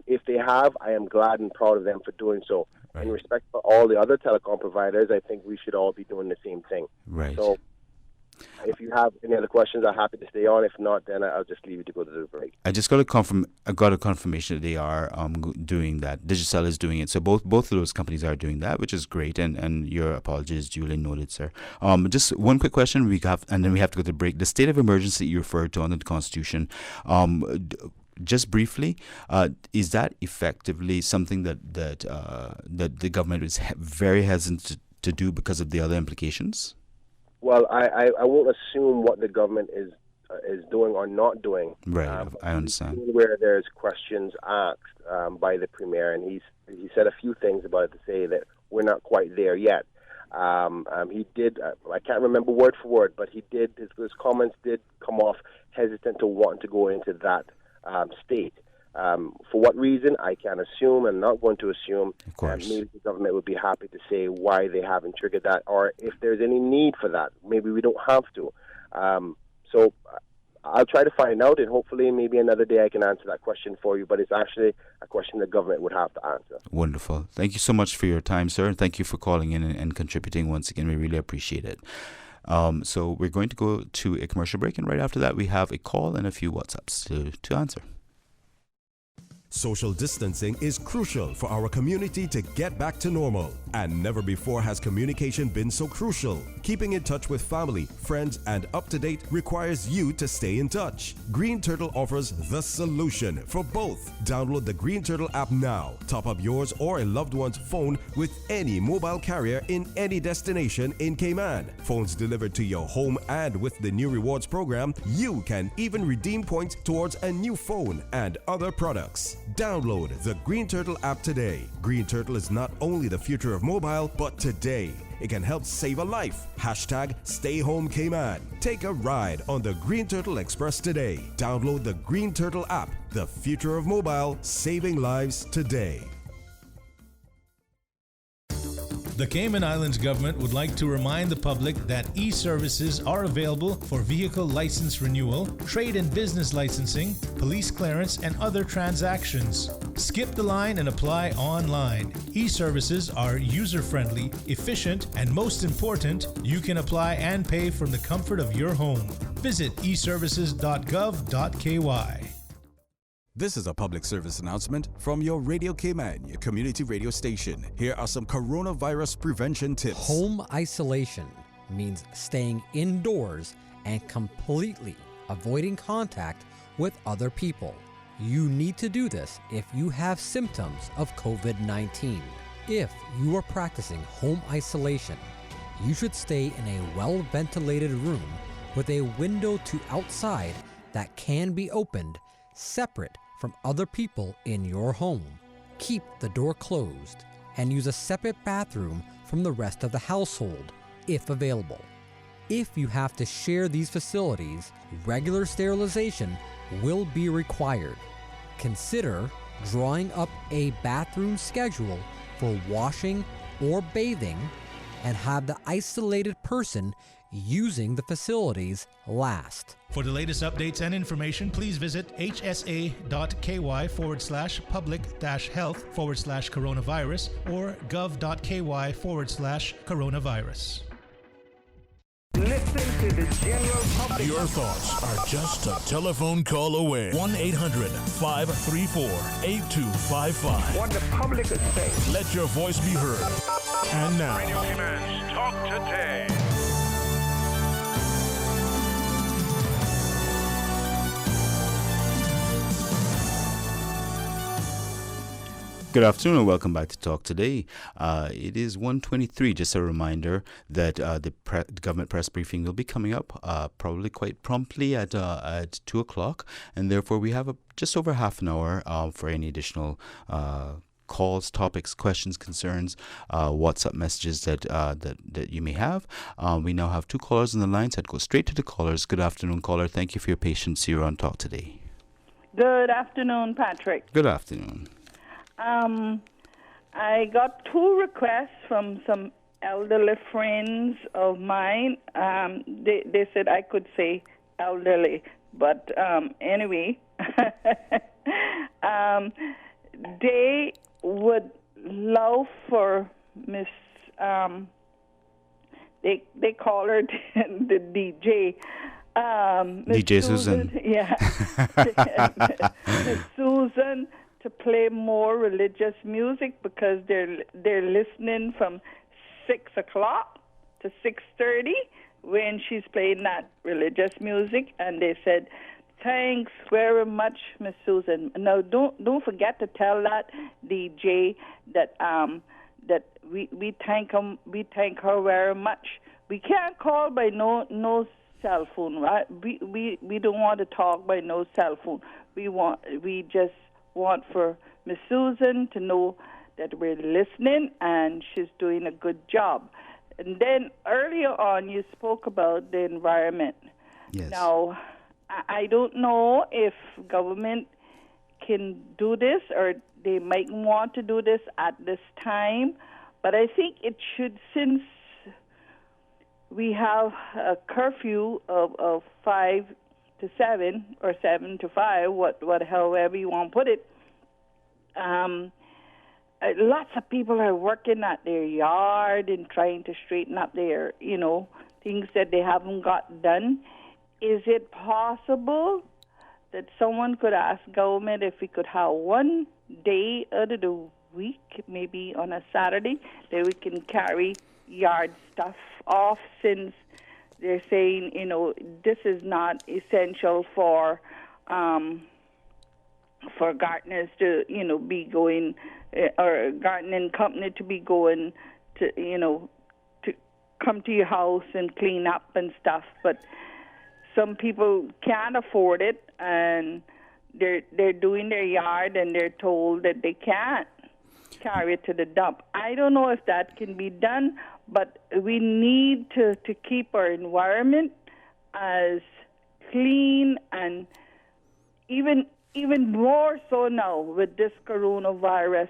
if they have, I am glad and proud of them for doing so. Right. In respect for all the other telecom providers, I think we should all be doing the same thing. Right. So if you have any other questions, I'm happy to stay on. If not, then I'll just leave you to go to the break. I just got a confirmation that they are doing that. Digicel is doing it. So both of those companies are doing that, which is great. And your apology is duly noted, sir. Just one quick question and then we have to go to the break. The state of emergency you referred to under the Constitution, just briefly, is that effectively something that the government is very hesitant to do because of the other implications? Well, I won't assume what the government is doing or not doing. Right, I understand. Where there's questions asked by the Premier, and he said a few things about it to say that we're not quite there yet. He did, I can't remember word for word, but his comments did come off hesitant to want to go into that state. For what reason, I can't assume. I'm not going to assume. Of course. Maybe the government would be happy to say why they haven't triggered that, or if there's any need for that. Maybe we don't have to. So I'll try to find out, and hopefully maybe another day I can answer that question for you, but it's actually a question the government would have to answer. Wonderful. Thank you so much for your time, sir, and thank you for calling in and contributing once again. We really appreciate it. So we're going to go to a commercial break, and right after that we have a call and a few WhatsApps to answer. Social distancing is crucial for our community to get back to normal. And never before has communication been so crucial. Keeping in touch with family, friends, and up to date requires you to stay in touch. Green Turtle offers the solution for both. Download the Green Turtle app now. Top up yours or a loved one's phone with any mobile carrier in any destination in Cayman. Phones delivered to your home, and with the new rewards program, you can even redeem points towards a new phone and other products. Download the Green Turtle app today. Green Turtle is not only the future of mobile, but today it can help save a life. Hashtag Stay Home Cayman. Take a ride on the Green Turtle Express today. Download the Green Turtle app. The future of mobile, saving lives today. The Cayman Islands government would like to remind the public that e-services are available for vehicle license renewal, trade and business licensing, police clearance, and other transactions. Skip the line and apply online. E-services are user-friendly, efficient, and most important, you can apply and pay from the comfort of your home. Visit eservices.gov.ky. This is a public service announcement from your Radio Cayman, your community radio station. Here are some coronavirus prevention tips. Home isolation means staying indoors and completely avoiding contact with other people. You need to do this if you have symptoms of COVID-19. If you are practicing home isolation, you should stay in a well-ventilated room with a window to outside that can be opened separate from other people in your home. Keep the door closed and use a separate bathroom from the rest of the household, if available. If you have to share these facilities, regular sterilization will be required. Consider drawing up a bathroom schedule for washing or bathing, and have the isolated person using the facilities last. For the latest updates and information, please visit hsa.ky/public-health/coronavirus or gov.ky/coronavirus. Listen to the general public. Your thoughts are just a telephone call away. 1-800-534-8255. What the public is saying. Let your voice be heard. And now, Radio Cayman's Talk Today. Good afternoon and welcome back to Talk Today. It is 1:23. Just a reminder that the government press briefing will be coming up probably quite promptly at 2 o'clock, and therefore we have just over half an hour for any additional calls, topics, questions, concerns, WhatsApp messages that you may have. We now have two callers on the line, so I'd go straight to the callers. Good afternoon, caller. Thank you for your patience here on Talk Today. Good afternoon, Patrick. Good afternoon. I got two requests from some elderly friends of mine. They said I could say elderly, but anyway, they would love for Miss. They call her the DJ. DJ Susan. Yeah, Miss Susan, to play more religious music, because they're listening from 6 o'clock to 6:30 when she's playing that religious music, and they said, "Thanks very much, Miss Susan." Now don't forget to tell that DJ that that we thank him, we thank her very much. We can't call by no cell phone, right? We don't want to talk by no cell phone. We just want for Miss Susan to know that we're listening and she's doing a good job. And then earlier on, you spoke about the environment. Yes. Now, I don't know if government can do this, or they might want to do this at this time. But I think it should, since we have a curfew of 5 to 7 or 7 to 5, however you want to put it. Lots of people are working at their yard and trying to straighten up their, things that they haven't got done. Is it possible that someone could ask government if we could have one day out of the week, maybe on a Saturday, that we can carry yard stuff off, since they're saying, this is not essential for gardeners to, be going, or gardening company to be going to, to come to your house and clean up and stuff. But some people can't afford it, and they're doing their yard, and they're told that they can't carry it to the dump. I don't know if that can be done, but we need to keep our environment as clean, and even more so now with this coronavirus,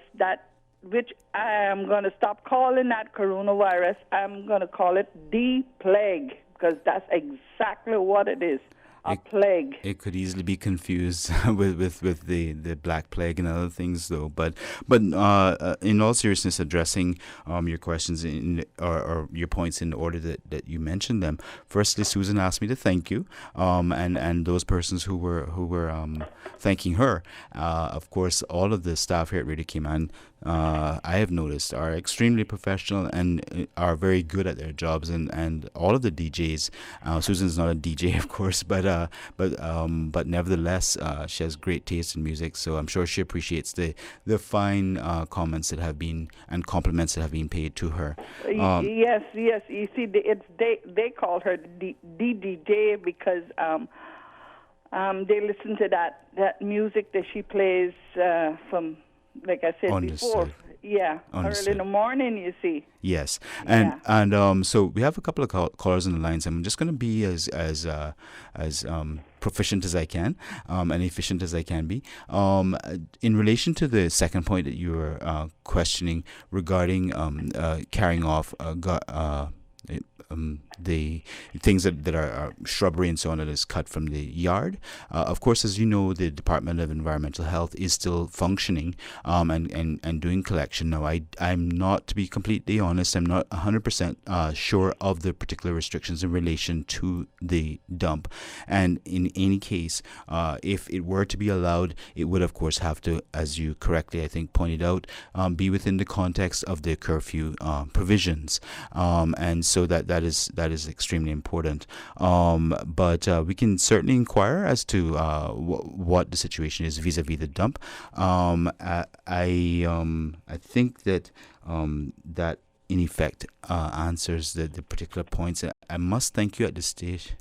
which I am going to stop calling that coronavirus. I'm going to call it the plague, because that's exactly what it is. A plague. It could easily be confused with the Black Plague and other things, though. But in all seriousness, addressing your questions or your points in the order that you mentioned them. Firstly, Susan asked me to thank you, and those persons who were thanking her. Of course, all of the staff here at Radio Cayman, I have noticed, are extremely professional and are very good at their jobs, and all of the DJs. Susan's not a DJ, of course, but nevertheless, she has great taste in music, so I'm sure she appreciates the fine comments that have been, and compliments that have been paid to her. Yes. You see, they call her the DJ because they listen to that music that she plays from, like I said before. Yeah, Understood. Early in the morning, you see. Yes, and so we have a couple of callers on the lines. I'm just going to be as proficient as I can and efficient as I can be. In relation to the second point that you were questioning regarding carrying off the things that are shrubbery and so on that is cut from the yard. Of course, as you know, the Department of Environmental Health is still functioning and doing collection. Now, I'm not, to be completely honest, I'm not 100% sure of the particular restrictions in relation to the dump. And in any case, if it were to be allowed, it would, of course, have to, as you correctly, I think, pointed out, be within the context of the curfew provisions. And so that is extremely important. But we can certainly inquire as to what the situation is vis-a-vis the dump. I think that that in effect answers the particular points. I must thank you at this stage.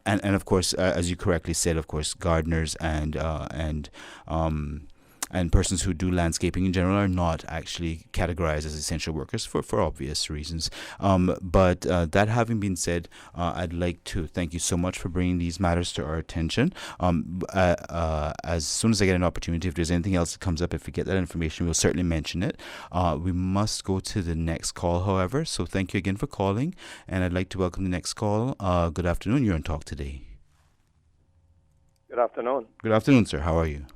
And of course, as you correctly said, of course, gardeners and persons who do landscaping in general are not actually categorized as essential workers for obvious reasons. But that having been said, I'd like to thank you so much for bringing these matters to our attention. As soon as I get an opportunity, if there's anything else that comes up, if we get that information, we'll certainly mention it. We must go to the next call, however, so thank you again for calling, and I'd like to welcome the next call. Good afternoon, you're on Talk Today. Good afternoon. Good afternoon, sir. How are you?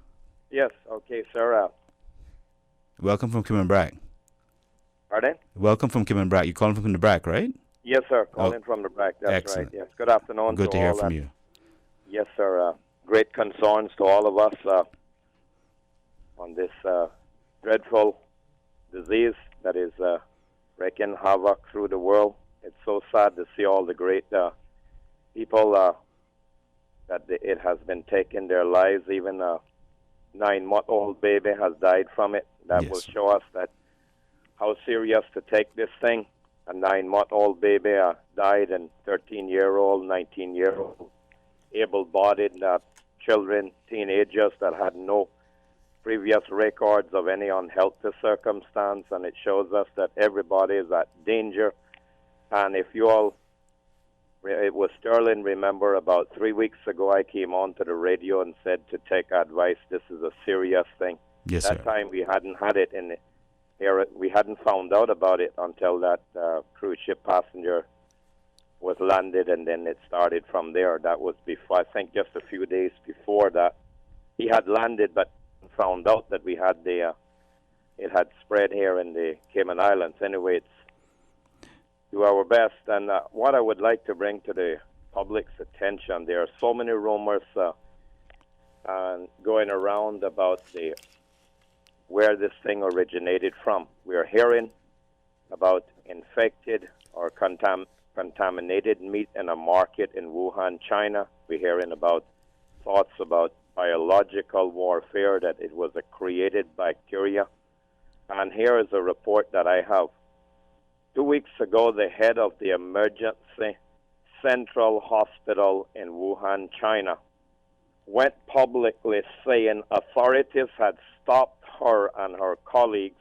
Yes, okay, sir. Welcome from Kim and Brack. Pardon? Welcome from Kim and Brack. You're calling from the Brack, right? Yes, sir. Calling from the Brack. That's excellent. right. Yes. Good afternoon. Good to hear from you. Yes, sir. Great concerns to all of us on this dreadful disease that is wreaking havoc through the world. It's so sad to see all the great people that it has been taking their lives. Even a 9-month-old baby has died from it. That will show us that how serious to take this thing. A 9-month-old baby died, and 13-year-old, 19-year-old, able-bodied children, teenagers that had no previous records of any unhealthy circumstance, and it shows us that everybody is at danger. And if you all It was Sterling, remember, about 3 weeks ago I came on to the radio and said to take advice. This is a serious thing. Yes, that sir. time we hadn't had it in here. We hadn't found out about it until that cruise ship passenger was landed, and then it started from there. That was before, I think, just a few days before that. He had landed, but found out that we had it had spread here in the Cayman Islands. Anyway, it's do our best. And what I would like to bring to the public's attention, there are so many rumors going around about where this thing originated from. We are hearing about infected or contaminated meat in a market in Wuhan, China. We're hearing about thoughts about biological warfare, that it was a created bacteria. And here is a report that I have. 2 weeks ago, the head of the emergency central hospital in Wuhan, China, went publicly saying authorities had stopped her and her colleagues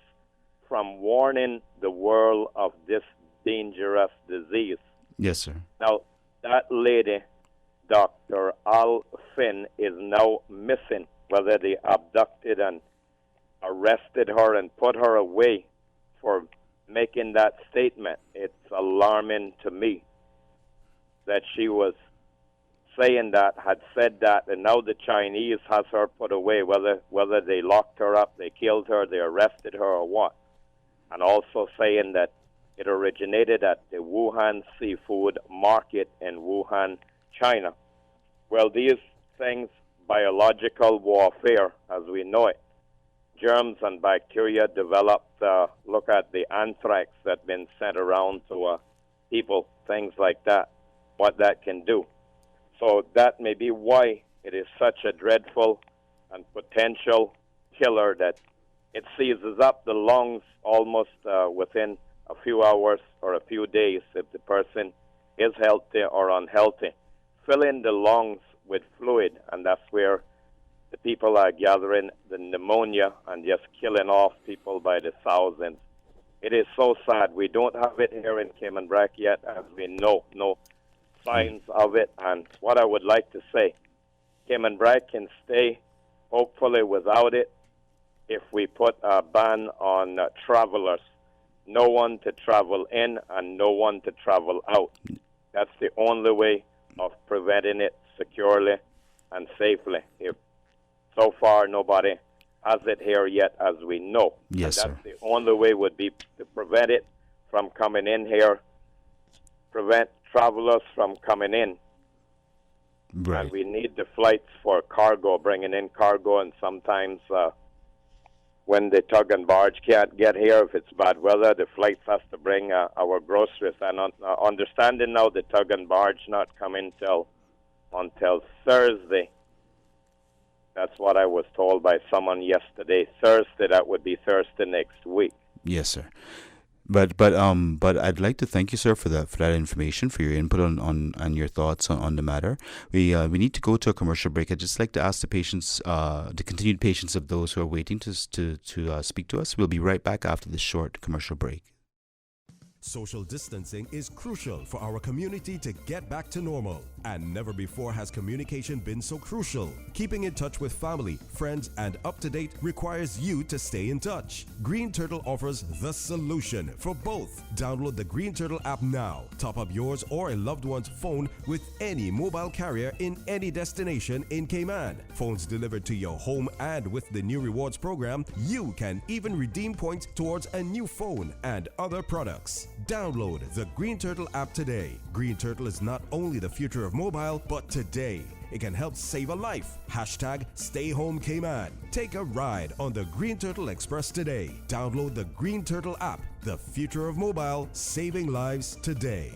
from warning the world of this dangerous disease. Yes, sir. Now, that lady, Dr. Al Finn, is now missing. Whether they abducted and arrested her and put her away for making that statement, it's alarming to me that she was saying that, had said that, and now the Chinese has her put away, whether they locked her up, they killed her, they arrested her, or what. And also saying that it originated at the Wuhan seafood market in Wuhan, China. Well, these things, biological warfare, as we know it, germs and bacteria developed, look at the anthrax that's been sent around to people, things like that, what that can do. So that may be why it is such a dreadful and potential killer, that it seizes up the lungs almost within a few hours or a few days if the person is healthy or unhealthy. Filling the lungs with fluid, and that's where the people are gathering the pneumonia and just killing off people by the thousands. It is so sad. We don't have it here in Cayman Brac yet, as we know. No signs of it. And what I would like to say, Cayman Brac can stay, hopefully, without it if we put a ban on travelers. No one to travel in and no one to travel out. That's the only way of preventing it securely and safely. If so far nobody has it here yet, as we know. Yes, and that's sir. the only way would be to prevent it from coming in here, prevent travelers from coming in. Right. And we need the flights for cargo, bringing in cargo, and sometimes when the tug and barge can't get here, if it's bad weather, the flights has to bring our groceries. And understanding now the tug and barge not coming until Thursday. That's what I was told by someone yesterday. Thursday, that would be Thursday next week. Yes, sir. But I'd like to thank you, sir, for that information, for your input on your thoughts on the matter. We need to go to a commercial break. I'd just like to ask the continued patience of those who are waiting to speak to us. We'll be right back after this short commercial break. Social distancing is crucial for our community to get back to normal. And never before has communication been so crucial. Keeping in touch with family, friends, and up to date requires you to stay in touch. Green Turtle offers the solution for both. Download the Green Turtle app now. Top up yours or a loved one's phone with any mobile carrier in any destination in Cayman. Phones delivered to your home, and with the new rewards program, you can even redeem points towards a new phone and other products. Download the Green Turtle app today. Green Turtle is not only the future of mobile, but today it can help save a life. Hashtag Stay Home Cayman. Take a ride on the Green Turtle Express today. Download the Green Turtle app. The future of mobile, saving lives today.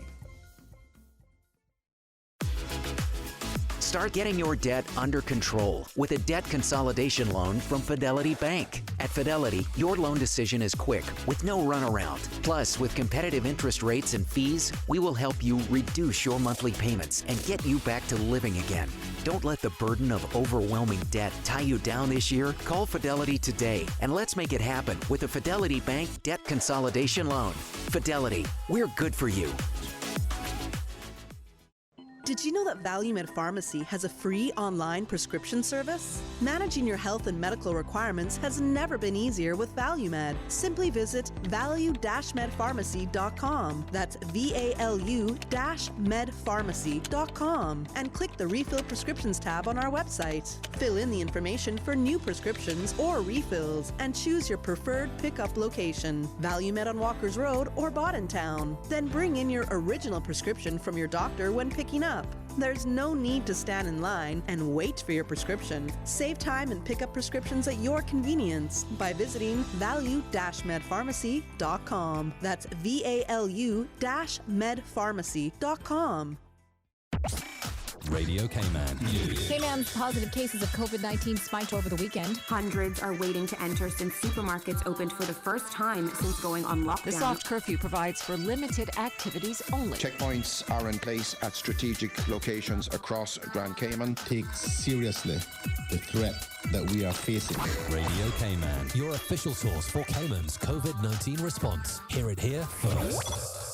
Start getting your debt under control with a debt consolidation loan from Fidelity Bank. At Fidelity, your loan decision is quick with no runaround. Plus, with competitive interest rates and fees, we will help you reduce your monthly payments and get you back to living again. Don't let the burden of overwhelming debt tie you down this year. Call Fidelity today and let's make it happen with a Fidelity Bank debt consolidation loan. Fidelity, we're good for you. Did you know that ValueMed Pharmacy has a free online prescription service? Managing your health and medical requirements has never been easier with ValueMed. Simply visit value-medpharmacy.com. That's VALU-medpharmacy.com and click the Refill Prescriptions tab on our website. Fill in the information for new prescriptions or refills and choose your preferred pickup location. ValueMed on Walker's Road or Town. Then bring in your original prescription from your doctor when picking up. There's no need to stand in line and wait for your prescription. Save time and pick up prescriptions at your convenience by visiting value-medpharmacy.com. That's VALU-medpharmacy.com. Radio K-Man News. K-Man's positive cases of COVID-19 spiked over the weekend. Hundreds are waiting to enter since supermarkets opened for the first time since going on lockdown. The soft curfew provides for limited activities only. Checkpoints are in place at strategic locations across Grand Cayman. Take seriously the threat that we are facing. Radio K-Man, your official source for Cayman's COVID-19 response. Hear it here first.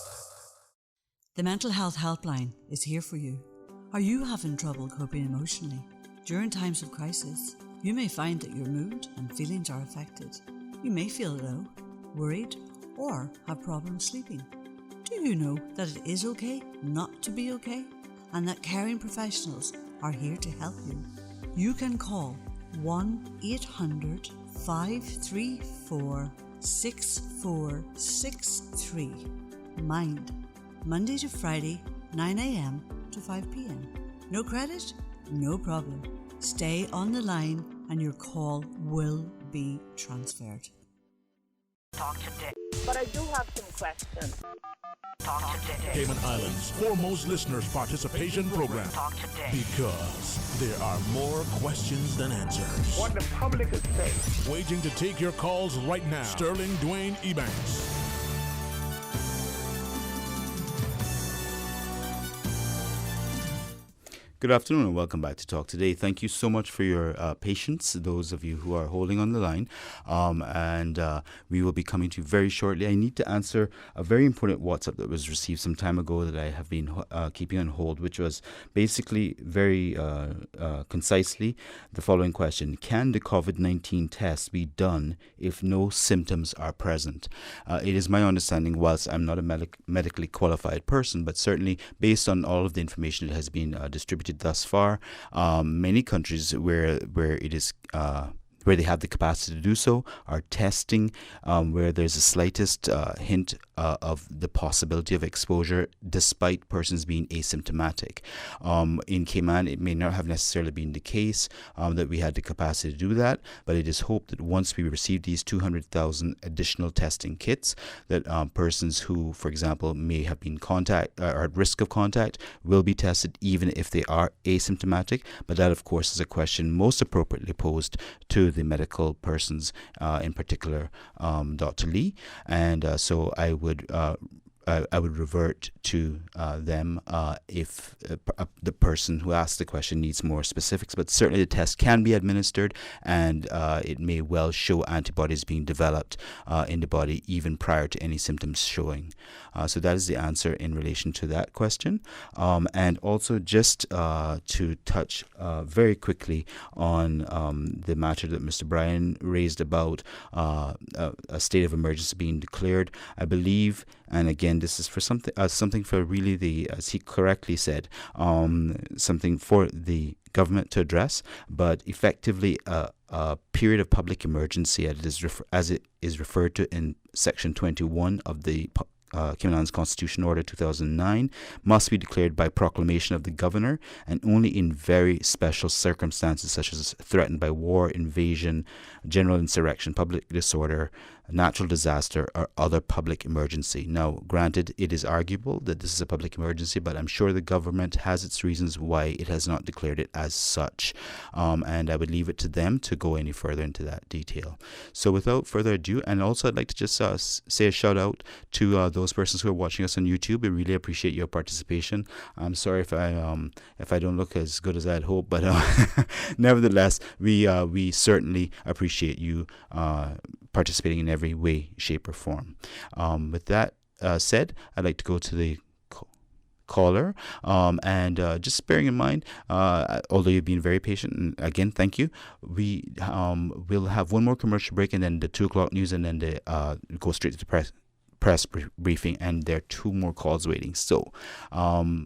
The Mental Health Helpline is here for you. Are you having trouble coping emotionally? During times of crisis, you may find that your mood and feelings are affected. You may feel low, worried, or have problems sleeping. Do you know that it is okay not to be okay? And that caring professionals are here to help you. You can call 1-800-534-6463. Mind, Monday to Friday, 9 a.m. to 5 p.m. No credit? No problem. Stay on the line and your call will be transferred. Talk today. But I do have some questions. Talk today. Cayman Islands' foremost listeners participation program. Talk today. Because there are more questions than answers. What the public is saying. Waiting to take your calls right now. Sterling Dwayne Ebanks. Good afternoon and welcome back to Talk Today. Thank you so much for your patience, those of you who are holding on the line. And we will be coming to you very shortly. I need to answer a very important WhatsApp that was received some time ago that I have been keeping on hold, which was basically very concisely the following question. Can the COVID-19 test be done if no symptoms are present? It is my understanding, whilst I'm not a medically qualified person, but certainly based on all of the information that has been distributed thus far, many countries where it is where they have the capacity to do so are testing where there's the slightest hint of the possibility of exposure despite persons being asymptomatic. In Cayman, it may not have necessarily been the case that we had the capacity to do that, but it is hoped that once we receive these 200,000 additional testing kits, that persons who, for example, may have been contact or at risk of contact will be tested even if they are asymptomatic. But that, of course, is a question most appropriately posed to the medical persons, in particular Dr. Lee, and so I would revert to them if the person who asked the question needs more specifics. But certainly the test can be administered, and it may well show antibodies being developed in the body even prior to any symptoms showing. So that is the answer in relation to that question. And also just to touch very quickly on the matter that Mr. Bryan raised about a state of emergency being declared. I believe, and again, this is for something for really the, as he correctly said, something for the government to address, but effectively a period of public emergency as it is referred to in Section 21 of the Cayman Islands Constitution Order 2009 must be declared by proclamation of the governor, and only in very special circumstances such as threatened by war, invasion, general insurrection, public disorder, natural disaster, or other public emergency. Now, granted, it is arguable that this is a public emergency, but I'm sure the government has its reasons why it has not declared it as such. And I would leave it to them to go any further into that detail. So without further ado, and also I'd like to just say a shout out to those persons who are watching us on YouTube. We really appreciate your participation. I'm sorry if I don't look as good as I'd hoped, but nevertheless, we certainly appreciate you participating in every way, shape, or form. With that said, I'd like to go to the call. caller. And just bearing in mind, although you've been very patient, and again, thank you. We will have one more commercial break, and then the 2 o'clock news, and then go straight to the press briefing, and there are 2 more calls waiting. So,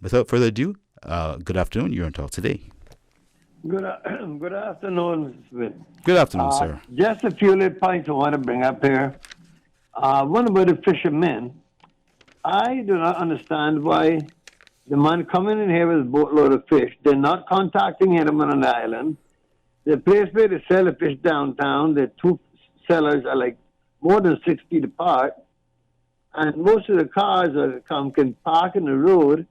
without further ado, good afternoon. You're on Talk Today. Good afternoon, Schmid. Good afternoon, sir. Just a few little points I want to bring up here. One about the fishermen. I do not understand why the man coming in here with a boatload of fish, they're not contacting anyone on the island. The place where they sell the fish downtown, the 2 sellers are like more than 6 feet apart. And most of the cars can park in the road,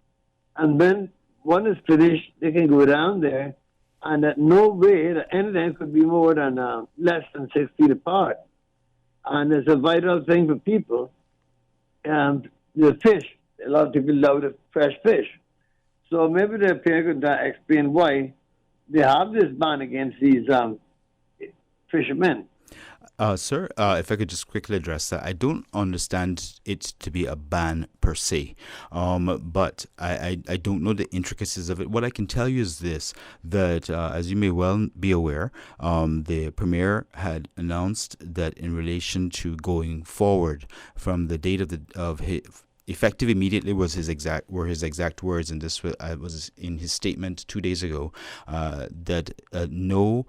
and when one is finished, they can go down there, and at no way that any of them could be more than less than 6 feet apart. And it's a vital thing for people. And the fish, a lot of people love the fresh fish. So maybe the pair could explain why they have this ban against these fishermen. Sir, if I could just quickly address that, I don't understand it to be a ban per se, but I don't know the intricacies of it. What I can tell you is this, that as you may well be aware, the Premier had announced that in relation to going forward from the date of his effective immediately were his exact words, and this was in his statement 2 days ago, that no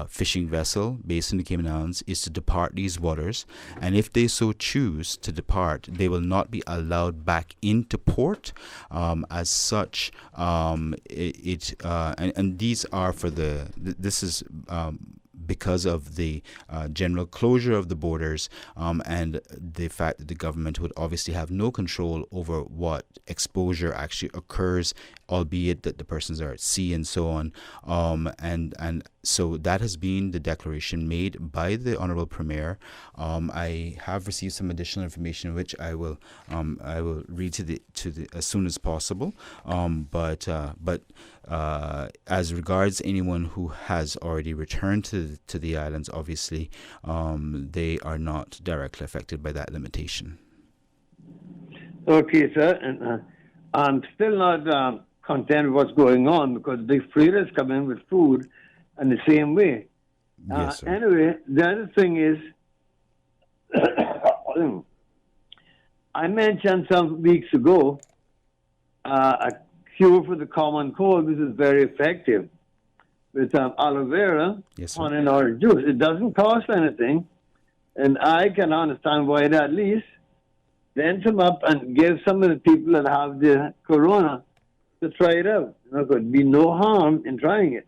fishing vessel based in the Cayman Islands is to depart these waters, and if they so choose to depart, they will not be allowed back into port. As such, and these are for this is because of the general closure of the borders, and the fact that the government would obviously have no control over what exposure actually occurs, albeit that the persons are at sea and so on. And so that has been the declaration made by the Honorable Premier. I have received some additional information, which I will read to the as soon as possible. But as regards anyone who has already returned to the islands, obviously, they are not directly affected by that limitation. Okay, sir. And I'm still not content with what's going on, because big freighters come in with food in the same way. Yes, sir. Anyway, the other thing is, I mentioned some weeks ago a cure for the common cold. This is very effective with aloe vera, honey and orange juice. It doesn't cost anything, and I can understand why it at least then them up and give some of the people that have the corona to try it out. There could be no harm in trying it.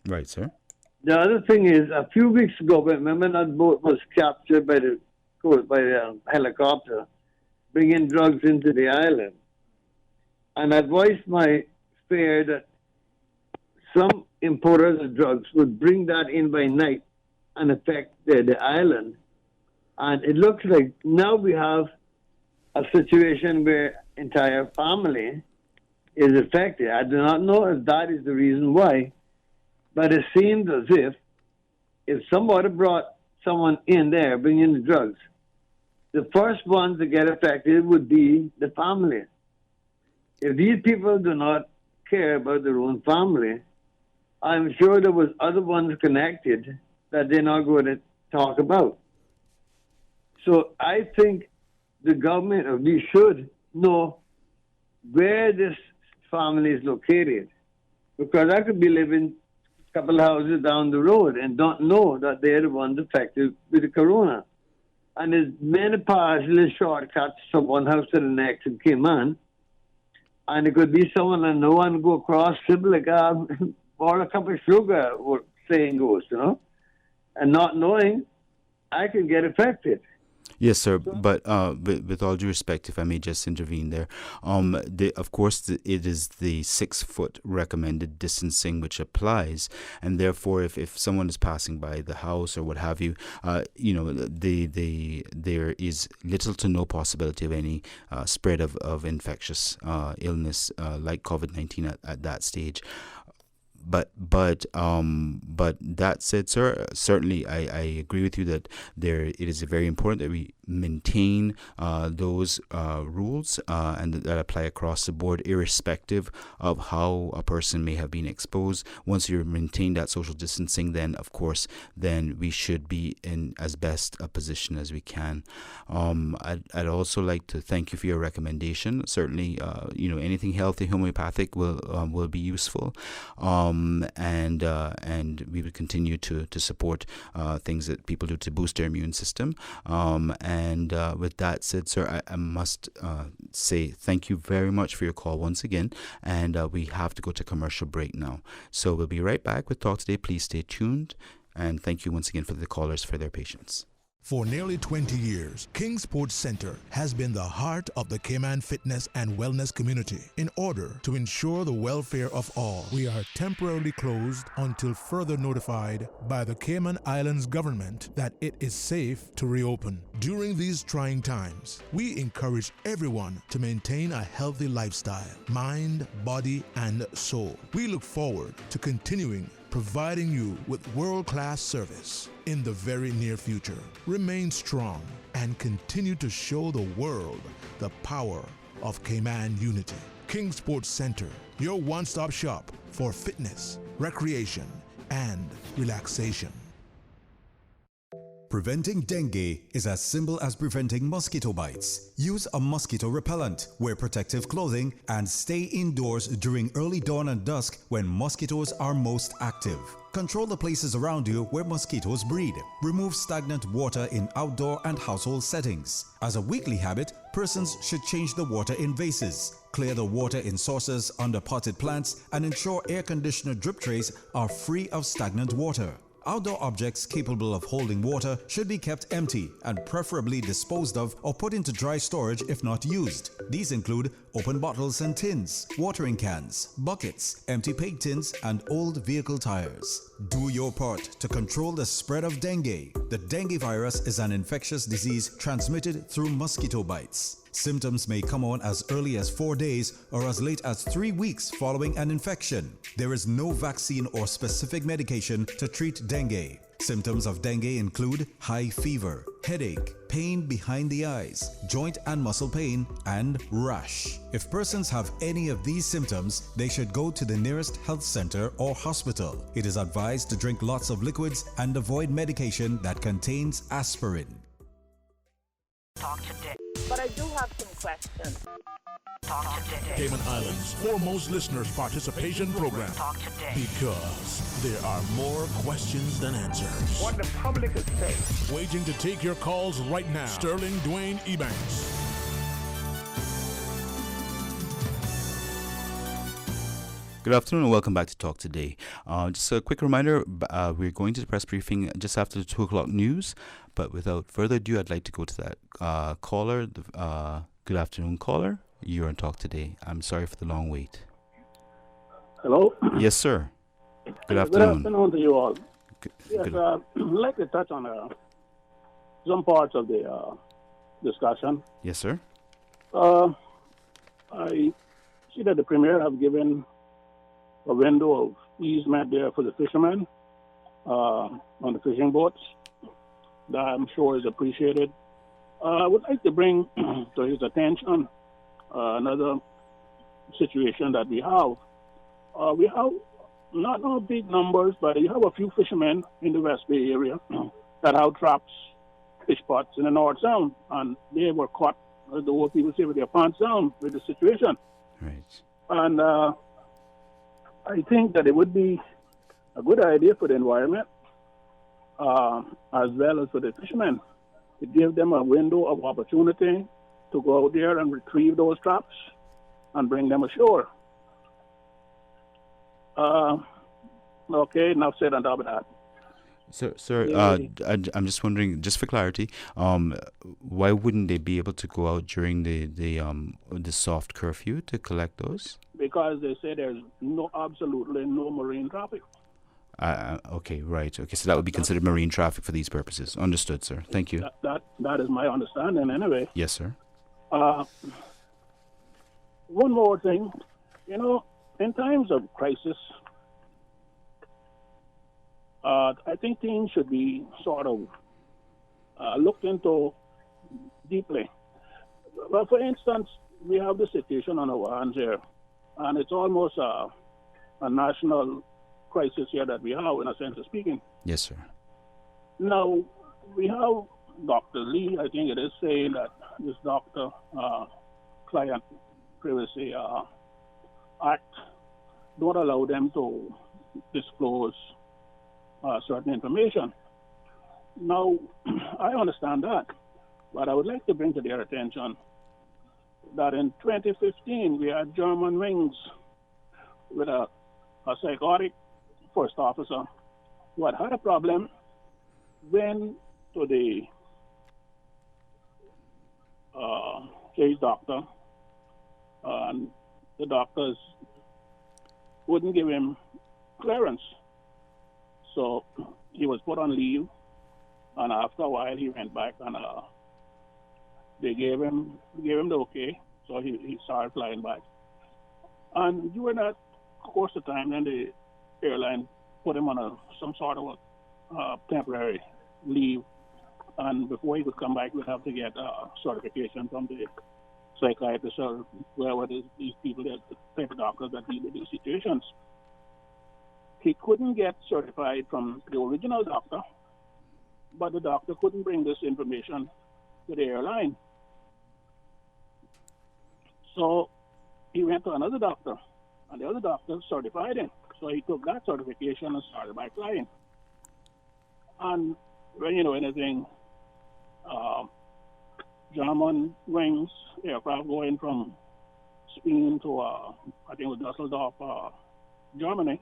Right, sir. The other thing is, a few weeks ago, remember that boat was captured by the helicopter, bringing drugs into the island. And I voiced my fear that some importers of drugs would bring that in by night and affect the island. And it looks like now we have a situation where entire family is affected. I do not know if that is the reason why, but it seems as if somebody brought someone in there bringing the drugs, the first ones to get affected would be the family. If these people do not care about their own family, I'm sure there was other ones connected that they're not going to talk about. So I think the government, or we should know where this family is located, because I could be living a couple of houses down the road and don't know that they're the ones affected with the corona. And there's many partial shortcuts from one house to the next in Cayman. And it could be someone I know and go across, like or a cup of sugar, or saying goes, and not knowing, I can get affected. Yes, sir. But with all due respect, if I may just intervene there, of course, it is the 6 foot recommended distancing which applies, and therefore, if someone is passing by the house or what have you, there is little to no possibility of any spread of infectious illness like COVID-19 at that stage. But that said, sir, certainly I agree with you that it is very important that we maintain those rules and that apply across the board, irrespective of how a person may have been exposed. Once you maintain that social distancing, then of course, then we should be in as best a position as we can. I'd also like to thank you for your recommendation. Certainly, anything healthy homeopathic will be useful, and we will continue to support things that people do to boost their immune system. And with that said, sir, I must say thank you very much for your call once again, and we have to go to commercial break now. So we'll be right back with Talk Today. Please stay tuned, and thank you once again for the callers for their patience. For nearly 20 years, King Sports Center has been the heart of the Cayman fitness and wellness community. In order to ensure the welfare of all, we are temporarily closed until further notified by the Cayman Islands government that it is safe to reopen. During these trying times, we encourage everyone to maintain a healthy lifestyle, mind, body, and soul. We look forward to continuing providing you with world-class service in the very near future. Remain strong and continue to show the world the power of Cayman unity. King Sports Center, your one-stop shop for fitness, recreation, and relaxation. Preventing dengue is as simple as preventing mosquito bites. Use a mosquito repellent, wear protective clothing, and stay indoors during early dawn and dusk when mosquitoes are most active. Control the places around you where mosquitoes breed. Remove stagnant water in outdoor and household settings. As a weekly habit, persons should change the water in vases, clear the water in saucers under potted plants, and ensure air conditioner drip trays are free of stagnant water. Outdoor objects capable of holding water should be kept empty and preferably disposed of or put into dry storage if not used. These include open bottles and tins, watering cans, buckets, empty paint tins, and old vehicle tires. Do your part to control the spread of dengue. The dengue virus is an infectious disease transmitted through mosquito bites. Symptoms may come on as early as 4 days or as late as 3 weeks following an infection. There is no vaccine or specific medication to treat dengue. Symptoms of dengue include high fever, headache, pain behind the eyes, joint and muscle pain, and rash. If persons have any of these symptoms, they should go to the nearest health center or hospital. It is advised to drink lots of liquids and avoid medication that contains aspirin. Talk today. But I do have some questions. Talk today. Cayman Islands' foremost listeners' participation program. Talk today. Because there are more questions than answers. What the public is saying. Waiting to take your calls right now. Sterling Dwayne Ebanks. Good afternoon and welcome back to Talk Today. Just a quick reminder, we're going to the press briefing just after the 2 o'clock news. But without further ado, I'd like to go to that caller. Good afternoon, caller. You're on Talk Today. I'm sorry for the long wait. Hello? Yes, sir. Good afternoon. Good afternoon to you all. Yes, I'd like to touch on some parts of the discussion. Yes, sir. I see that the Premier have given a window of easement there for the fishermen on the fishing boats. That I'm sure is appreciated. I would like to bring to his attention another situation that we have. We have not no big numbers, but you have a few fishermen in the West Bay area that have traps, fish pots in the North Sound, and they were caught, as the old people say, with their pants down with the situation. Right. And I think that it would be a good idea for the environment, as well as for the fishermen, to give them a window of opportunity to go out there and retrieve those traps and bring them ashore. Okay, enough said on top of that. Sir, I'm just wondering, just for clarity, why wouldn't they be able to go out during the soft curfew to collect those? Because they say there's absolutely no marine traffic. Okay, right. Okay, so that would be considered marine traffic for these purposes. Understood, sir. Thank you. That is my understanding, anyway. Yes, sir. One more thing, in times of crisis, I think things should be sort of looked into deeply. Well, for instance, we have the situation on our hands here, and it's almost a national crisis here that we have, in a sense of speaking. Yes, sir. Now, we have Dr. Lee, I think it is, saying that this doctor-client privacy act don't allow them to disclose certain information. Now, I understand that, but I would like to bring to their attention that in 2015 we had German wings with a psychotic first officer who had a problem, went to the case doctor, and the doctors wouldn't give him clearance. So he was put on leave, and after a while he went back, and they gave him the okay, so he started flying back. And during that course of time, then the airline put him on some sort of a temporary leave, and before he could come back, we'd have to get certification from the psychiatrist or whoever these people, the type of doctors that deal with these situations. He couldn't get certified from the original doctor, but the doctor couldn't bring this information to the airline. So he went to another doctor, and the other doctor certified him. So he took that certification and started by flying. And when you know anything, German wings aircraft going from Spain to, I think it was Dusseldorf, Germany,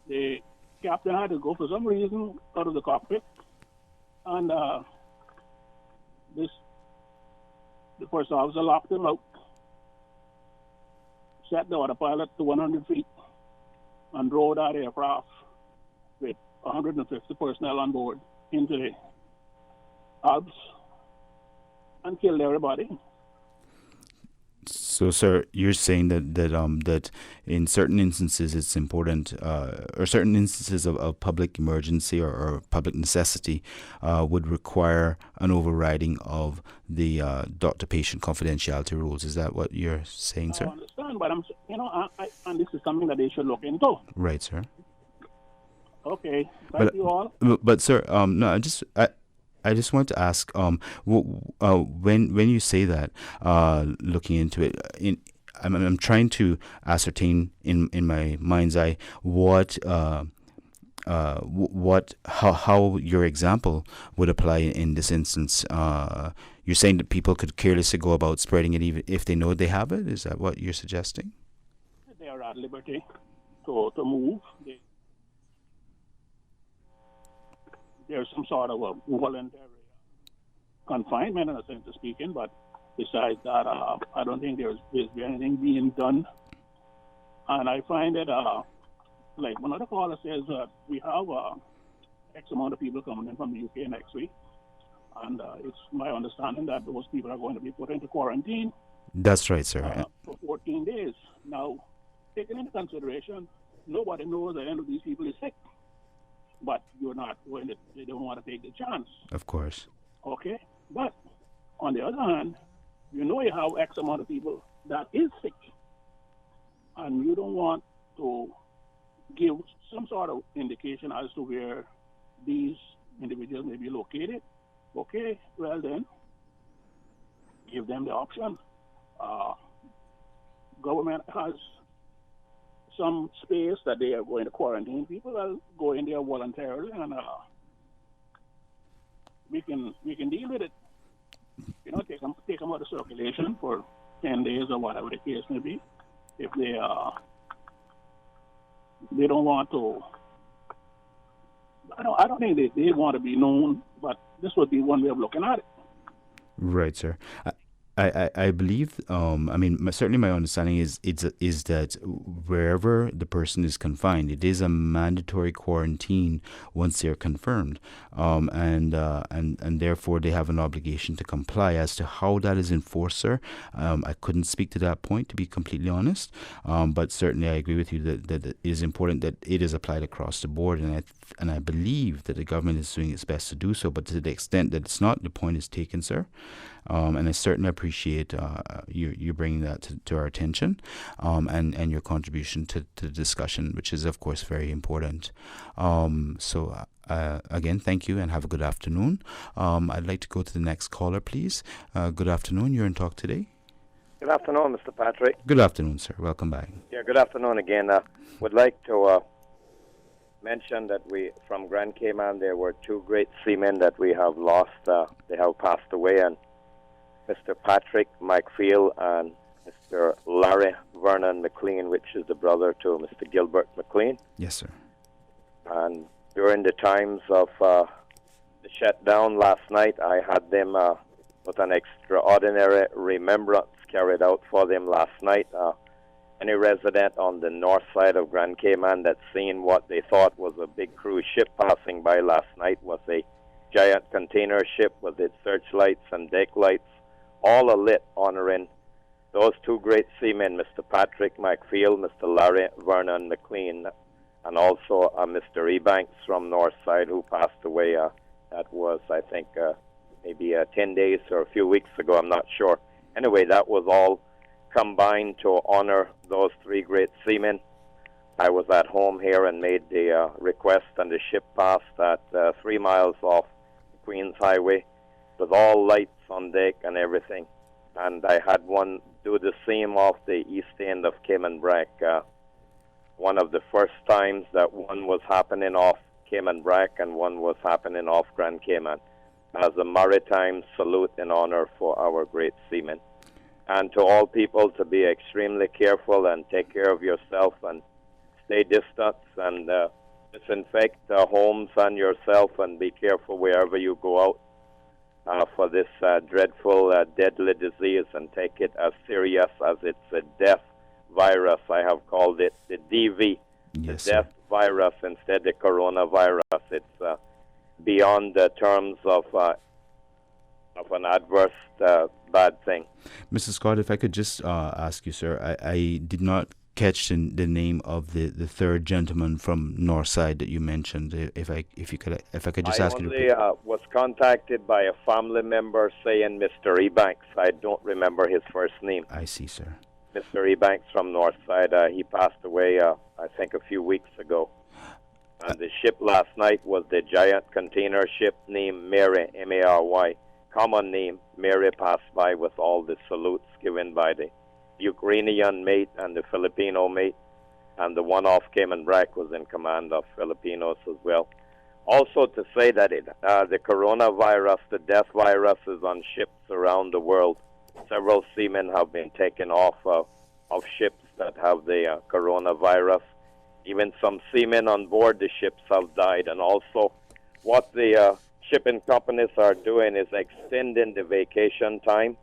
the captain had to go for some reason out of the cockpit, and the first officer locked him out, set the autopilot to 100 feet, and drove that aircraft with 150 personnel on board into the Alps and killed everybody. So, sir, you're saying that in certain instances it's important, or certain instances of public emergency or public necessity would require an overriding of the doctor-patient confidentiality rules. Is that what you're saying, sir? I understand, but and this is something that they should look into. Right, sir. Okay, thank you all. But sir, no, I just want to ask, when you say that, looking into it, I'm trying to ascertain in my mind's eye how your example would apply in this instance. You're saying that people could carelessly go about spreading it even if they know they have it. Is that what you're suggesting? They are at liberty to move. There's some sort of a voluntary confinement, in a sense of speaking, but besides that, I don't think there's anything being done. And I find that, like one of the callers says, we have X amount of people coming in from the UK next week, and it's my understanding that those people are going to be put into quarantine. That's right, sir. For 14 days. Now, taking into consideration, nobody knows that any of these people is sick. But you're not going to, they don't want to take the chance. Of course. Okay? But on the other hand, you know you have X amount of people that is sick. And you don't want to give some sort of indication as to where these individuals may be located. Okay? Well then, give them the option. Government has some space that they are going to quarantine people. Will go in there voluntarily, and we can deal with it. You know, take them out of circulation for 10 days or whatever the case may be. If they don't want to, I don't think they want to be known, but this would be one way of looking at it. Right, sir. I believe, certainly my understanding is that wherever the person is confined, it is a mandatory quarantine once they're confirmed, and therefore they have an obligation to comply. As to how that is enforced, sir, I couldn't speak to that point, to be completely honest, but certainly I agree with you that it is important that it is applied across the board, and I believe that the government is doing its best to do so, but to the extent that it's not, the point is taken, sir. And I certainly appreciate you bringing that to our attention, and your contribution to the discussion, which is, of course, very important. Again, thank you and have a good afternoon. I'd like to go to the next caller, please. Good afternoon. You're in Talk Today. Good afternoon, Mr. Patrick. Good afternoon, sir. Welcome back. Yeah, good afternoon again. Would like to mention that from Grand Cayman, there were two great seamen that we have lost. They have passed away, and Mr. Patrick McPhail and Mr. Larry Vernon McLean, which is the brother to Mr. Gilbert McLean. Yes, sir. And during the times of the shutdown last night, I had them with an extraordinary remembrance carried out for them last night. Any resident on the north side of Grand Cayman that seen what they thought was a big cruise ship passing by last night was a giant container ship with its searchlights and deck lights, all alit, honoring those two great seamen, Mr. Patrick McPhail, Mr. Larry Vernon McLean, and also Mr. Ebanks from Northside, who passed away. That was, I think, maybe 10 days or a few weeks ago, I'm not sure. Anyway, that was all combined to honor those three great seamen. I was at home here and made the request, and the ship passed at 3 miles off Queens Highway with all lights on deck and everything. And I had one do the same off the east end of Cayman Brac. One of the first times that one was happening off Cayman Brac and one was happening off Grand Cayman, as a maritime salute in honor for our great seamen. And to all people, to be extremely careful and take care of yourself and stay distant and disinfect homes and yourself, and be careful wherever you go out for this dreadful, deadly disease, and take it as serious as it's a death virus. I have called it the DV, yes, the death virus instead of coronavirus. It's beyond the terms of an adverse bad thing. Mr. Scott, if I could just ask you, sir, I did not catch the name of the third gentleman from Northside that you mentioned. If I could just ask you. I only was contacted by a family member saying Mr. Ebanks. I don't remember his first name. I see, sir. Mr. Ebanks from Northside. He passed away, I think, a few weeks ago. And the ship last night was the giant container ship named Mary, M-A-R-Y. Common name. Mary passed by with all the salutes given by the Ukrainian mate and the Filipino mate, and the one off Cayman Brac was in command of Filipinos as well. Also to say that the coronavirus, the death virus, is on ships around the world. Several seamen have been taken off of ships that have the coronavirus. Even some seamen on board the ships have died. And also what the shipping companies are doing is extending the vacation time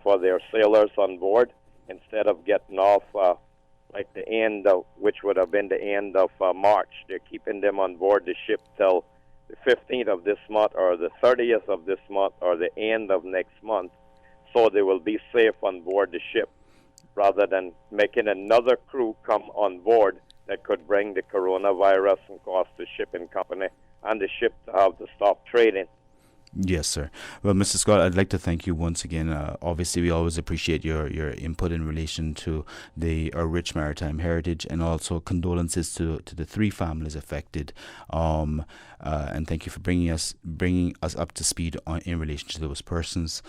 for their sailors on board. Instead of getting off like the end of, which would have been the end of March, they're keeping them on board the ship till the 15th of this month or the 30th of this month or the end of next month, so they will be safe on board the ship, rather than making another crew come on board that could bring the coronavirus and cause the shipping company and the ship to have to stop trading. Yes, sir. Well, Mr. Scott, I'd like to thank you once again. Obviously, we always appreciate your input in relation to our rich maritime heritage, and also condolences to the three families affected. And thank you for bringing us up to speed in relation to those persons.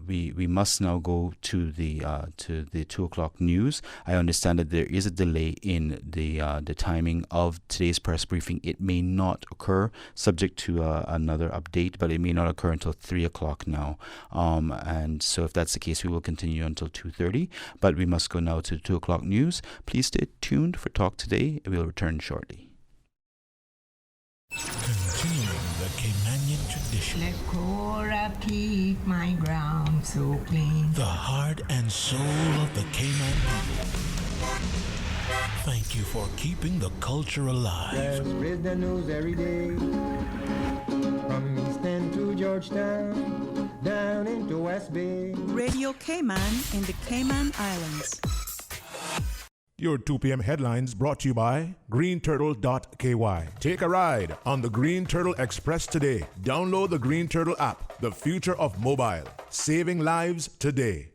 We must now go to the 2:00 news. I understand that there is a delay in the timing of today's press briefing. It may not occur, subject to another update, but it may not occur until 3:00 now. And so if that's the case, we will continue until 2:30. But we must go now to the 2:00 news. Please stay tuned for Talk Today. We'll return shortly. Continuing the Caymanian tradition. Let Cora keep my ground so clean. The heart and soul of the Cayman people. Thank you for keeping the culture alive. Spread the news every day. From East End to Georgetown, down into West Bay. Radio Cayman in the Cayman Islands. Your 2 p.m. headlines brought to you by greenturtle.ky. Take a ride on the Green Turtle Express today. Download the Green Turtle app, the future of mobile. Saving lives today.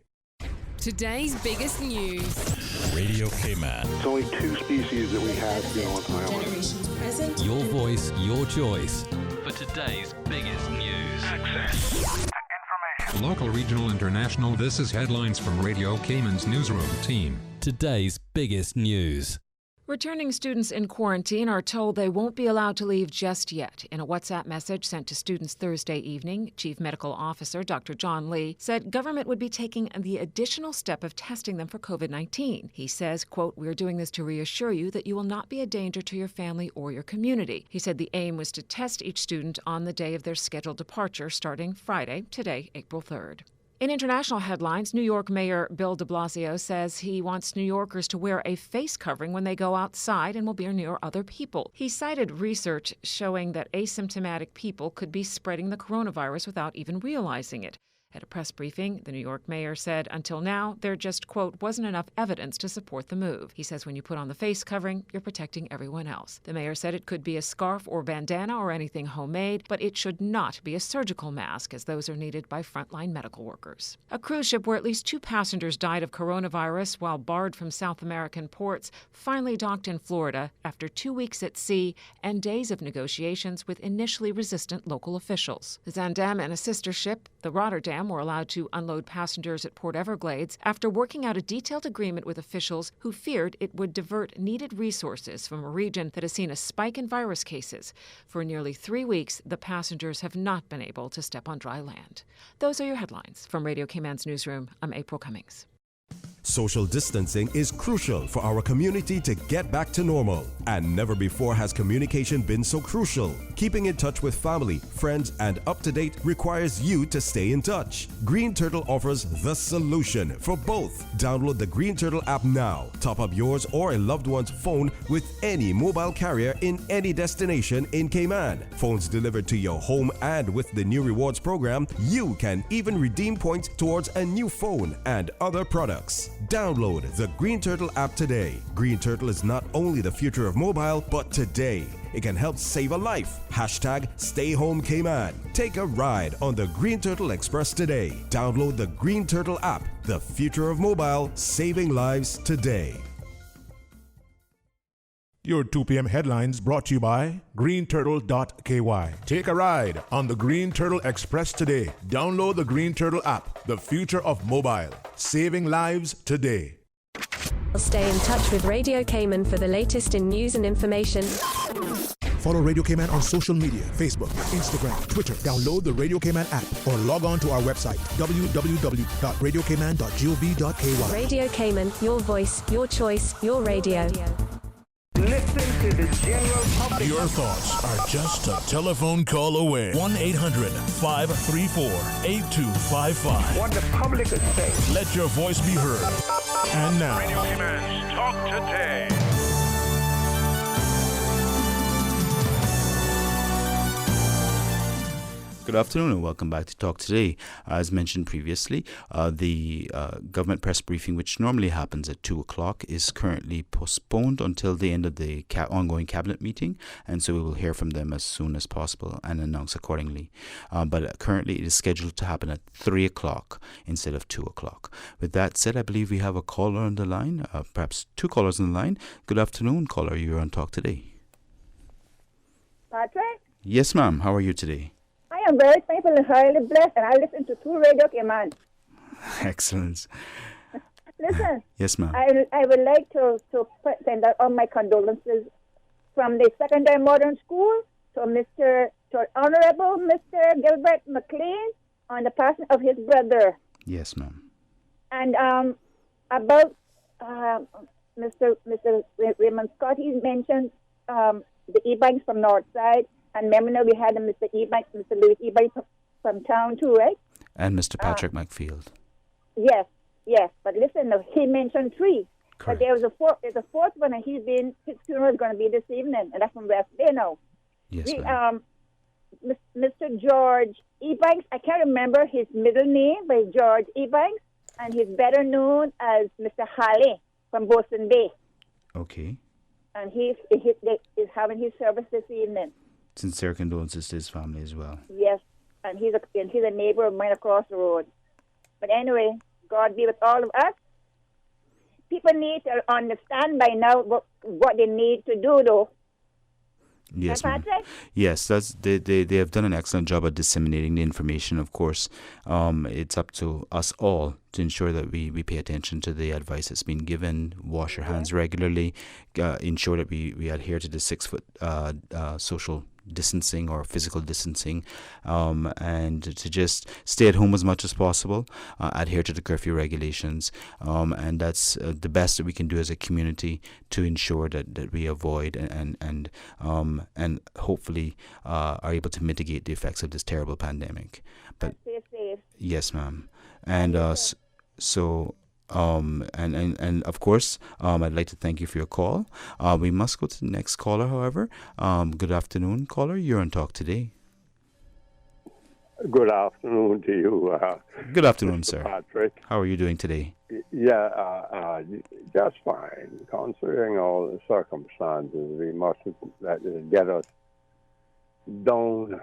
Today's biggest news. Radio Cayman. It's only 2 species that we have here on Island. Generations present. Your voice, your choice. For today's biggest news. Access to information. Local, regional, international. This is headlines from Radio Cayman's newsroom team. Today's biggest news. Returning students in quarantine are told they won't be allowed to leave just yet. In a WhatsApp message sent to students Thursday evening, Chief Medical Officer Dr. John Lee said government would be taking the additional step of testing them for COVID-19. He says, quote, "We're doing this to reassure you that you will not be a danger to your family or your community." He said the aim was to test each student on the day of their scheduled departure starting Friday, today, April 3rd. In international headlines, New York Mayor Bill de Blasio says he wants New Yorkers to wear a face covering when they go outside and will be near other people. He cited research showing that asymptomatic people could be spreading the coronavirus without even realizing it. At a press briefing, the New York mayor said until now, there just, quote, wasn't enough evidence to support the move. He says when you put on the face covering, you're protecting everyone else. The mayor said it could be a scarf or bandana or anything homemade, but it should not be a surgical mask, as those are needed by frontline medical workers. A cruise ship where at least 2 passengers died of coronavirus while barred from South American ports finally docked in Florida after 2 weeks at sea and days of negotiations with initially resistant local officials. The Zaandam and a sister ship, the Rotterdam, were allowed to unload passengers at Port Everglades after working out a detailed agreement with officials who feared it would divert needed resources from a region that has seen a spike in virus cases. For nearly 3 weeks, the passengers have not been able to step on dry land. Those are your headlines. From Radio Cayman's newsroom, I'm April Cummings. Social distancing is crucial for our community to get back to normal. And never before has communication been so crucial. Keeping in touch with family, friends, and up to date requires you to stay in touch. Green Turtle offers the solution for both. Download the Green Turtle app now. Top up yours or a loved one's phone with any mobile carrier in any destination in Cayman. Phones delivered to your home, and with the new rewards program, you can even redeem points towards a new phone and other products. Download the Green Turtle app today. Green Turtle is not only the future of mobile, but today it can help save a life. Hashtag Stay Home Cayman. Take a ride on the Green Turtle Express today. Download the Green Turtle app, the future of mobile, saving lives today. Your 2 p.m. headlines brought to you by greenturtle.ky. Take a ride on the Green Turtle Express today. Download the Green Turtle app, the future of mobile, saving lives today. Stay in touch with Radio Cayman for the latest in news and information. Follow Radio Cayman on social media, Facebook, Instagram, Twitter. Download the Radio Cayman app or log on to our website, www.radiocayman.gov.ky. Radio Cayman, your voice, your choice, your radio. Listen to the general public. Your thoughts are just a telephone call away. 1-800-534-8255. What the public is saying. Let your voice be heard. And now, Radio Cayman's Talk Today. Good afternoon and welcome back to Talk Today. As mentioned previously, the government press briefing, which normally happens at 2 o'clock, is currently postponed until the end of the ongoing cabinet meeting, and so we will hear from them as soon as possible and announce accordingly. But currently it is scheduled to happen at 3 o'clock instead of 2 o'clock. With that said, I believe we have a caller on the line, perhaps 2 callers on the line. Good afternoon, caller. You're on Talk Today. Patrick? Yes, ma'am. How are you today? I am very thankful and highly blessed, and I listen to 2 Radio Cayman. Excellent. Listen. Yes, ma'am. I would like to send out all my condolences from the secondary modern school to Honorable Mr. Gilbert McLean on the passing of his brother. Yes, ma'am. And about Mr. Raymond Scott, he mentioned the e-bikes from Northside. And remember now we had a Mr. Mr. Louis Ebanks from town too, right? And Mr. Patrick McField. Yes. But listen, now, he mentioned 3. Correct. But there's a fourth one, and his funeral is going to be this evening, and that's from West Bay now. Yes, ma'am. Mr. George Ebanks, I can't remember his middle name, but it's George Ebanks, and he's better known as Mr. Halley from Boston Bay. Okay. And he's having his service this evening. Sincere condolences to his family as well. Yes, and he's a neighbor of mine across the road. But anyway, God be with all of us. People need to understand by now what they need to do, though. Yes, ma'am. Yes, they have done an excellent job at disseminating the information. Of course, it's up to us all to ensure that we pay attention to the advice that's been given. Wash your hands regularly. Ensure that we adhere to the 6-foot social distancing or physical distancing, and to just stay at home as much as possible, adhere to the curfew regulations, and that's the best that we can do as a community to ensure that we avoid and hopefully are able to mitigate the effects of this terrible pandemic. But stay safe. Yes, ma'am. And and of course, I'd like to thank you for your call. We must go to the next caller, however. Good afternoon, caller. You're on Talk Today. Good afternoon to you. Good afternoon, sir. Patrick. How are you doing today? Yeah, just fine. Considering all the circumstances, we mustn't let it get us down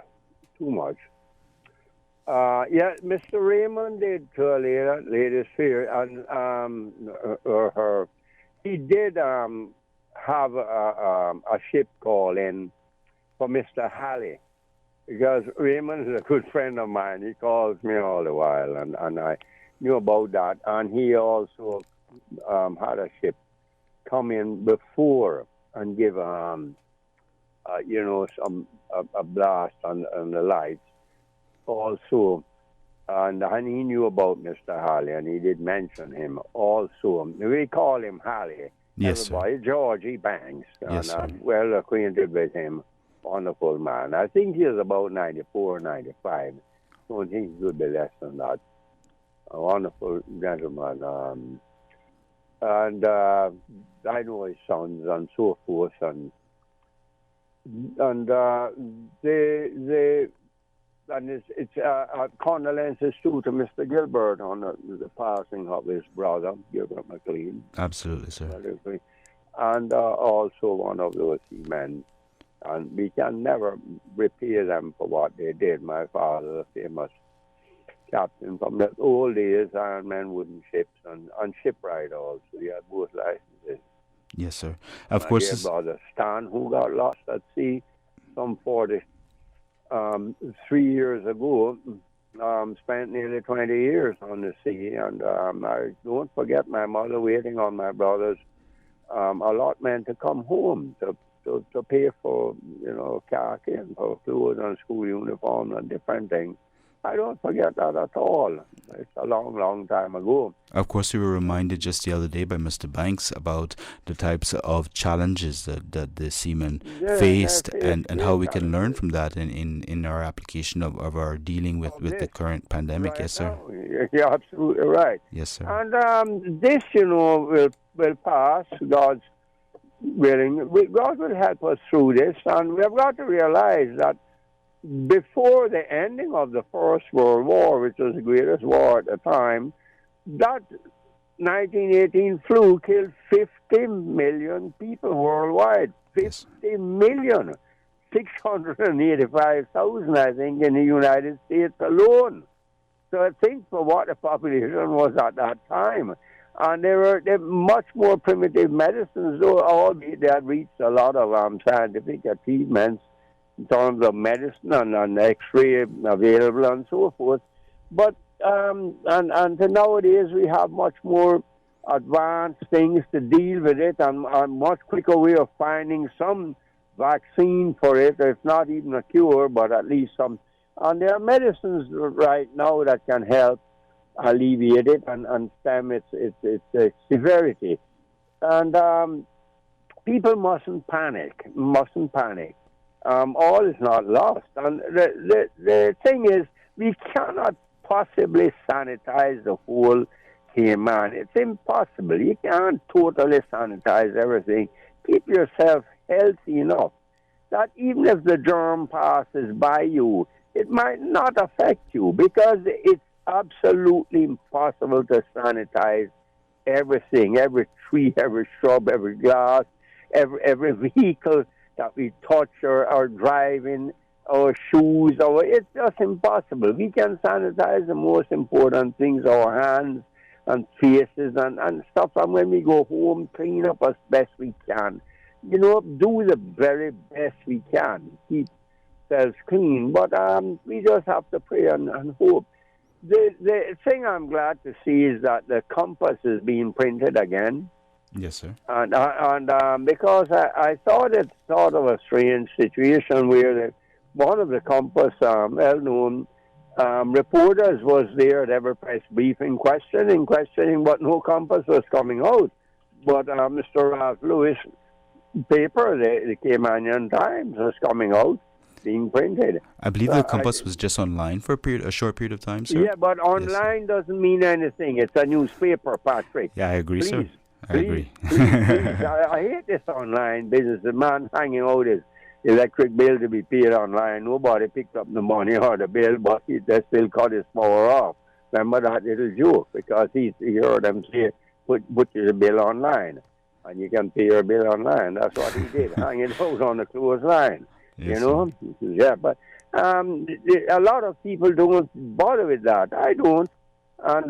too much. Mr. Raymond did to a lady's fear, and he did have a ship call in for Mr. Halley, because Raymond is a good friend of mine. He calls me all the while, and I knew about that. And he also had a ship come in before and give a blast on the lights. Also, and he knew about Mr. Halley, and he did mention him also. We call him Halley. Yes, everybody. Sir. George E. Banks. Yes, and I'm well acquainted with him. Wonderful man. I think he is about 94, 95. Don't think he could be less than that. A wonderful gentleman. And I know his sons and so forth. And it's condolences too to Mr. Gilbert on the passing of his brother, Gilbert McLean. Absolutely, sir. And also one of those men. And we can never repay them for what they did. My father, the famous captain from the old days, Iron Man wooden ships and shipwright also. He had both licenses. Yes, sir. Of course. My dear brother Stan, who got lost at sea some 3 years ago, spent nearly 20 years on the sea. And I don't forget my mother waiting on my brother's allotment to come home to pay for, khaki and for clothes and school uniform and different things. I don't forget that at all. It's a long, long time ago. Of course, we were reminded just the other day by Mr. Banks about the types of challenges that the seamen faced and how we can learn from that in our application of our dealing with the current pandemic. Right. Yes, sir. You're absolutely right. Yes, sir. And this, will pass, God's willing. God will help us through this, and we have got to realize that before the ending of the First World War, which was the greatest war at the time, that 1918 flu killed 50 million people worldwide. 50 million. 685,000, I think, in the United States alone. So I think for what the population was at that time. And they were much more primitive medicines, though albeit they had reached a lot of scientific achievements in terms of medicine and X-ray available and so forth. But and nowadays we have much more advanced things to deal with it, and a much quicker way of finding some vaccine for it. It's not even a cure, but at least some. And there are medicines right now that can help alleviate it and stem its severity. And people mustn't panic. all is not lost. And the thing is, we cannot possibly sanitize the whole Cayman. It's impossible. You can't totally sanitize everything. Keep yourself healthy enough that even if the germ passes by you, it might not affect you, because it's absolutely impossible to sanitize everything, every tree, every shrub, every glass, every vehicle that we touch or drive in, our shoes, it's just impossible. We can sanitize the most important things, our hands and faces and stuff, and when we go home, clean up as best we can. Do the very best we can. Keep ourselves clean, but we just have to pray and hope. The thing I'm glad to see is that the compass is being printed again. Yes, sir. And because I thought it's sort of a strange situation where one of the compass well-known reporters was there at every press briefing questioning, but no compass was coming out. But Mr. Ralph Lewis paper, the Caymanian Times, was coming out, being printed. I believe the compass was just online for a short period of time, sir. Yeah, but online doesn't mean anything. It's a newspaper, Patrick. Yeah, I agree, sir. I agree. Please. I hate this online business. The man hanging out his electric bill to be paid online. Nobody picked up the money or the bill, but they still cut his power off. Remember that little joke? Because he heard them say, put your bill online, and you can pay your bill online. That's what he did, hanging out on the clothesline. Yes, Yeah, but a lot of people don't bother with that. I don't. And,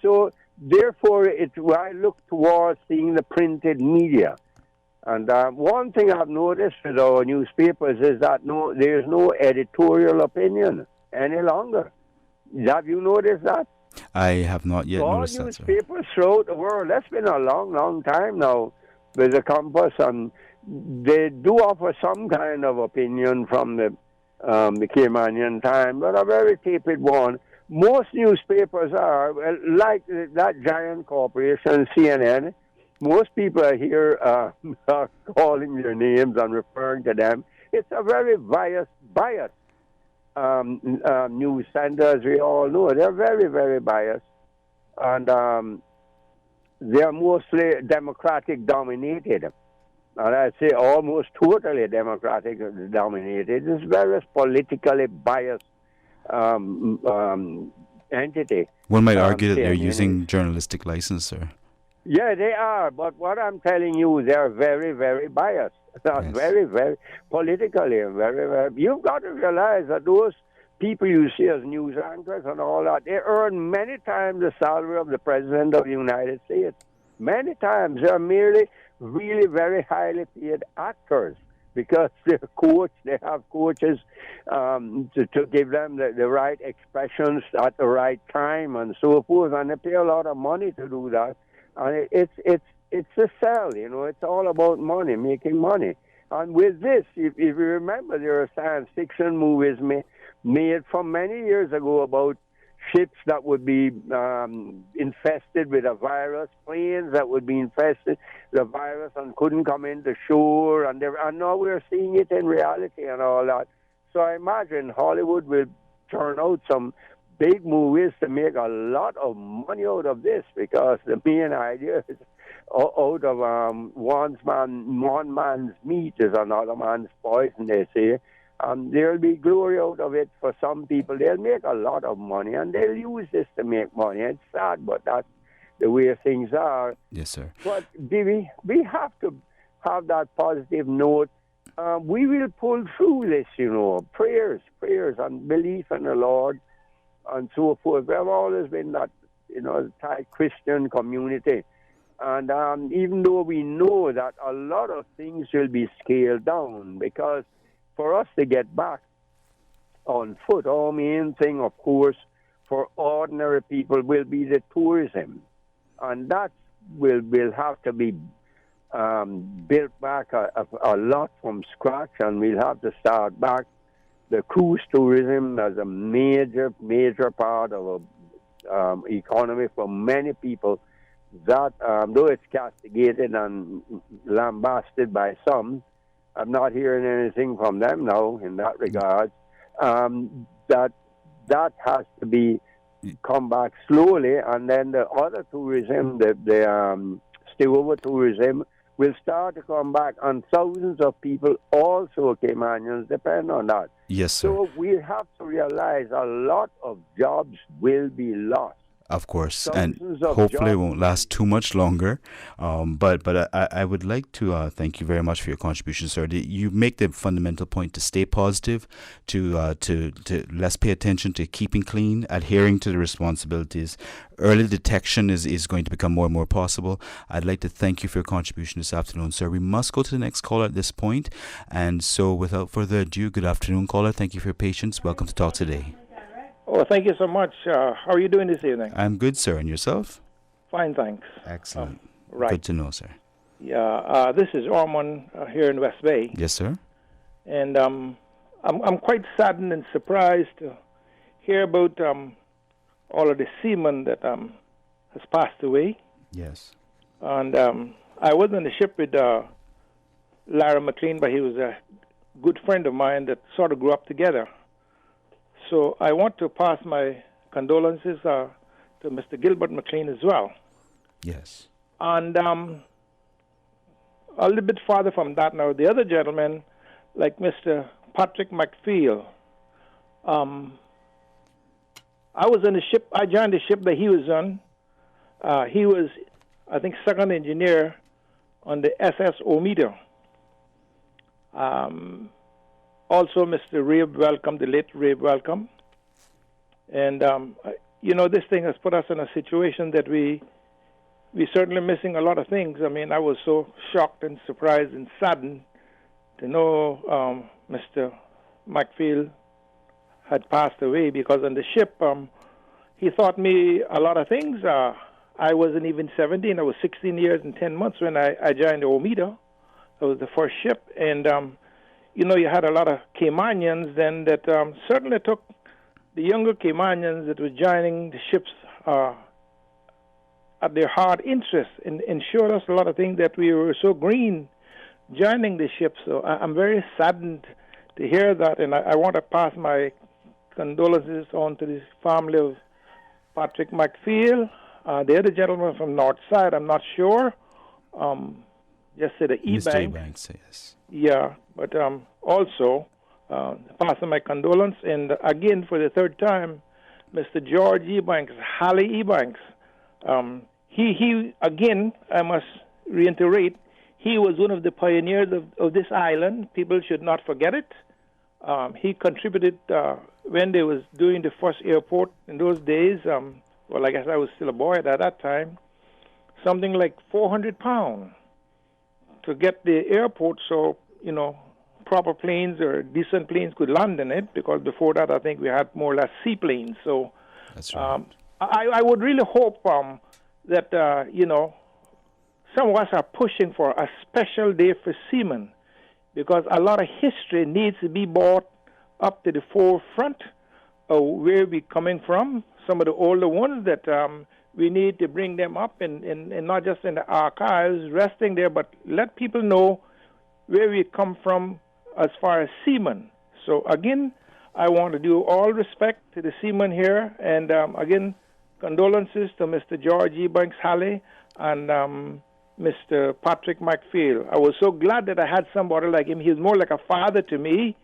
so therefore I look towards seeing the printed media. And one thing I've noticed with our newspapers is that there's no editorial opinion any longer. Have you noticed that? I have not yet noticed that, sir. All newspapers throughout the world, that's been a long, long time now with the compass, and they do offer some kind of opinion from the Caymanian Times, but a very tepid one. Most newspapers are, like that giant corporation, CNN, most people are here are calling their names and referring to them. It's a very biased news center, as we all know. They're very, very biased. And they're mostly Democratic dominated. And I'd say almost totally Democratic dominated. It's very politically biased entity. One might argue that they're using journalistic license, sir. Yeah, they are. But what I'm telling you, they're very, very biased. Yes. Very, very politically, very, very. You've got to realize that those people you see as news anchors and all that, they earn many times the salary of the President of the United States. Many times. They're merely really very highly paid actors because they're coached. They have coaches to give them the right expressions at the right time and so forth. And they pay a lot of money to do that. And it's a sell, it's all about money, making money. And with this, if you remember, there are science fiction movies made from many years ago about ships that would be infested with a virus, planes that would be infested with a virus and couldn't come into shore, and now we're seeing it in reality and all that. So I imagine Hollywood will turn out some big movies to make a lot of money out of this, because the main idea is out of one man's meat is another man's poison, they say. There'll be glory out of it for some people. They'll make a lot of money, and they'll use this to make money. It's sad, but that's the way things are. Yes, sir. But we have to have that positive note. We will pull through this, prayers, and belief in the Lord, and so forth. We've always been that, Thai Christian community. And even though we know that a lot of things will be scaled down, because for us to get back on foot, our main thing, of course, for ordinary people will be the tourism. And that will have to be built back a lot from scratch, and we'll have to start back the cruise tourism as a major part of our economy for many people. That, though it's castigated and lambasted by some, I'm not hearing anything from them now in that regard. That has to be come back slowly, and then the other tourism, the stopover tourism, will start to come back, and thousands of people also, Caymanians, depend on that. Yes, sir. So we have to realize a lot of jobs will be lost. Of course, Thousands and of hopefully it jobs. won't last too much longer. But I would like to thank you very much for your contribution, sir. You make the fundamental point to stay positive, to let's pay attention to keeping clean, adhering to the responsibilities. Early detection is going to become more and more possible. I'd like to thank you for your contribution this afternoon, sir. We must go to the next caller at this point, and so without further ado, good afternoon, caller. Thank you for your patience. Welcome to Talk Today. Oh, thank you so much. How are you doing this evening? I'm good, sir. And yourself? Fine, thanks. Excellent. Right. Good to know, sir. Yeah, this is Ormond here in West Bay. Yes, sir. And I'm quite saddened and surprised to hear about all of the seamen that has passed away. Yes. And I was on the ship with Larry McLean, but he was a good friend of mine that sort of grew up together. So I want to pass my condolences to Mr. Gilbert McLean as well. Yes. And a little bit farther from that now, the other gentleman, like Mr. Patrick McPhail, I was on the ship. I joined the ship that he was on. He was, I think, second engineer on the SS Omida. Also, Mr. Rabe Welcome, the late Rabe Welcome. And, this thing has put us in a situation that we're certainly missing a lot of things. I mean, I was so shocked and surprised and saddened to know Mr. McPhail had passed away, because on the ship, he taught me a lot of things. I wasn't even 17. I was 16 years and 10 months when I joined the Omida. That was the first ship. And, you had a lot of Caymanians then that certainly took the younger Caymanians that were joining the ships at their hard interest and showed us a lot of things that we were so green joining the ship. So I'm very saddened to hear that, and I want to pass my condolences on to the family of Patrick McPhail. The other gentleman from North Side, I'm not sure. Just said the Mr. E-Bank. Ebanks, yes. Yeah, but also passing my condolence, and again for the third time, Mr. George Ebanks, Halley Ebanks. He again, I must reiterate, he was one of the pioneers of this island. People should not forget it. He contributed when they was doing the first airport in those days. Well, I guess I was still a boy at that time. Something like 400 pounds to get the airport so, proper planes or decent planes could land in it, because before that I think we had more or less seaplanes. So that's right. I would really hope that, some of us are pushing for a special day for seamen, because a lot of history needs to be brought up to the forefront of where we're coming from. Some of the older ones that we need to bring them up and not just in the archives, resting there, but let people know where we come from as far as seamen. So again, I want to do all respect to the seamen here, and again, condolences to Mr. George Ebanks Halley and Mr. Patrick McPhail. I was so glad that I had somebody like him. He was more like a father to me,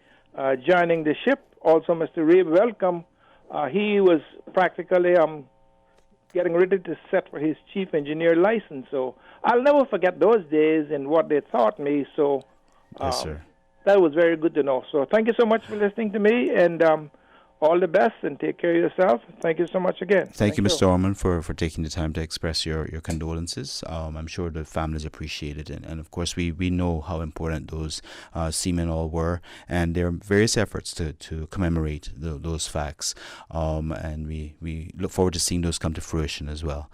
joining the ship. Also, Mr. Rabe Welcome. He was practically getting ready to set for his chief engineer license. So I'll never forget those days and what they taught me. So yes, sir. That was very good to know. So thank you so much for listening to me, and all the best, and take care of yourself. Thank you so much again. Thank you, Mr. Orman, for taking the time to express your condolences. I'm sure the families appreciate it. And of course, we know how important those seamen all were. And there are various efforts to commemorate those facts. And we look forward to seeing those come to fruition as well.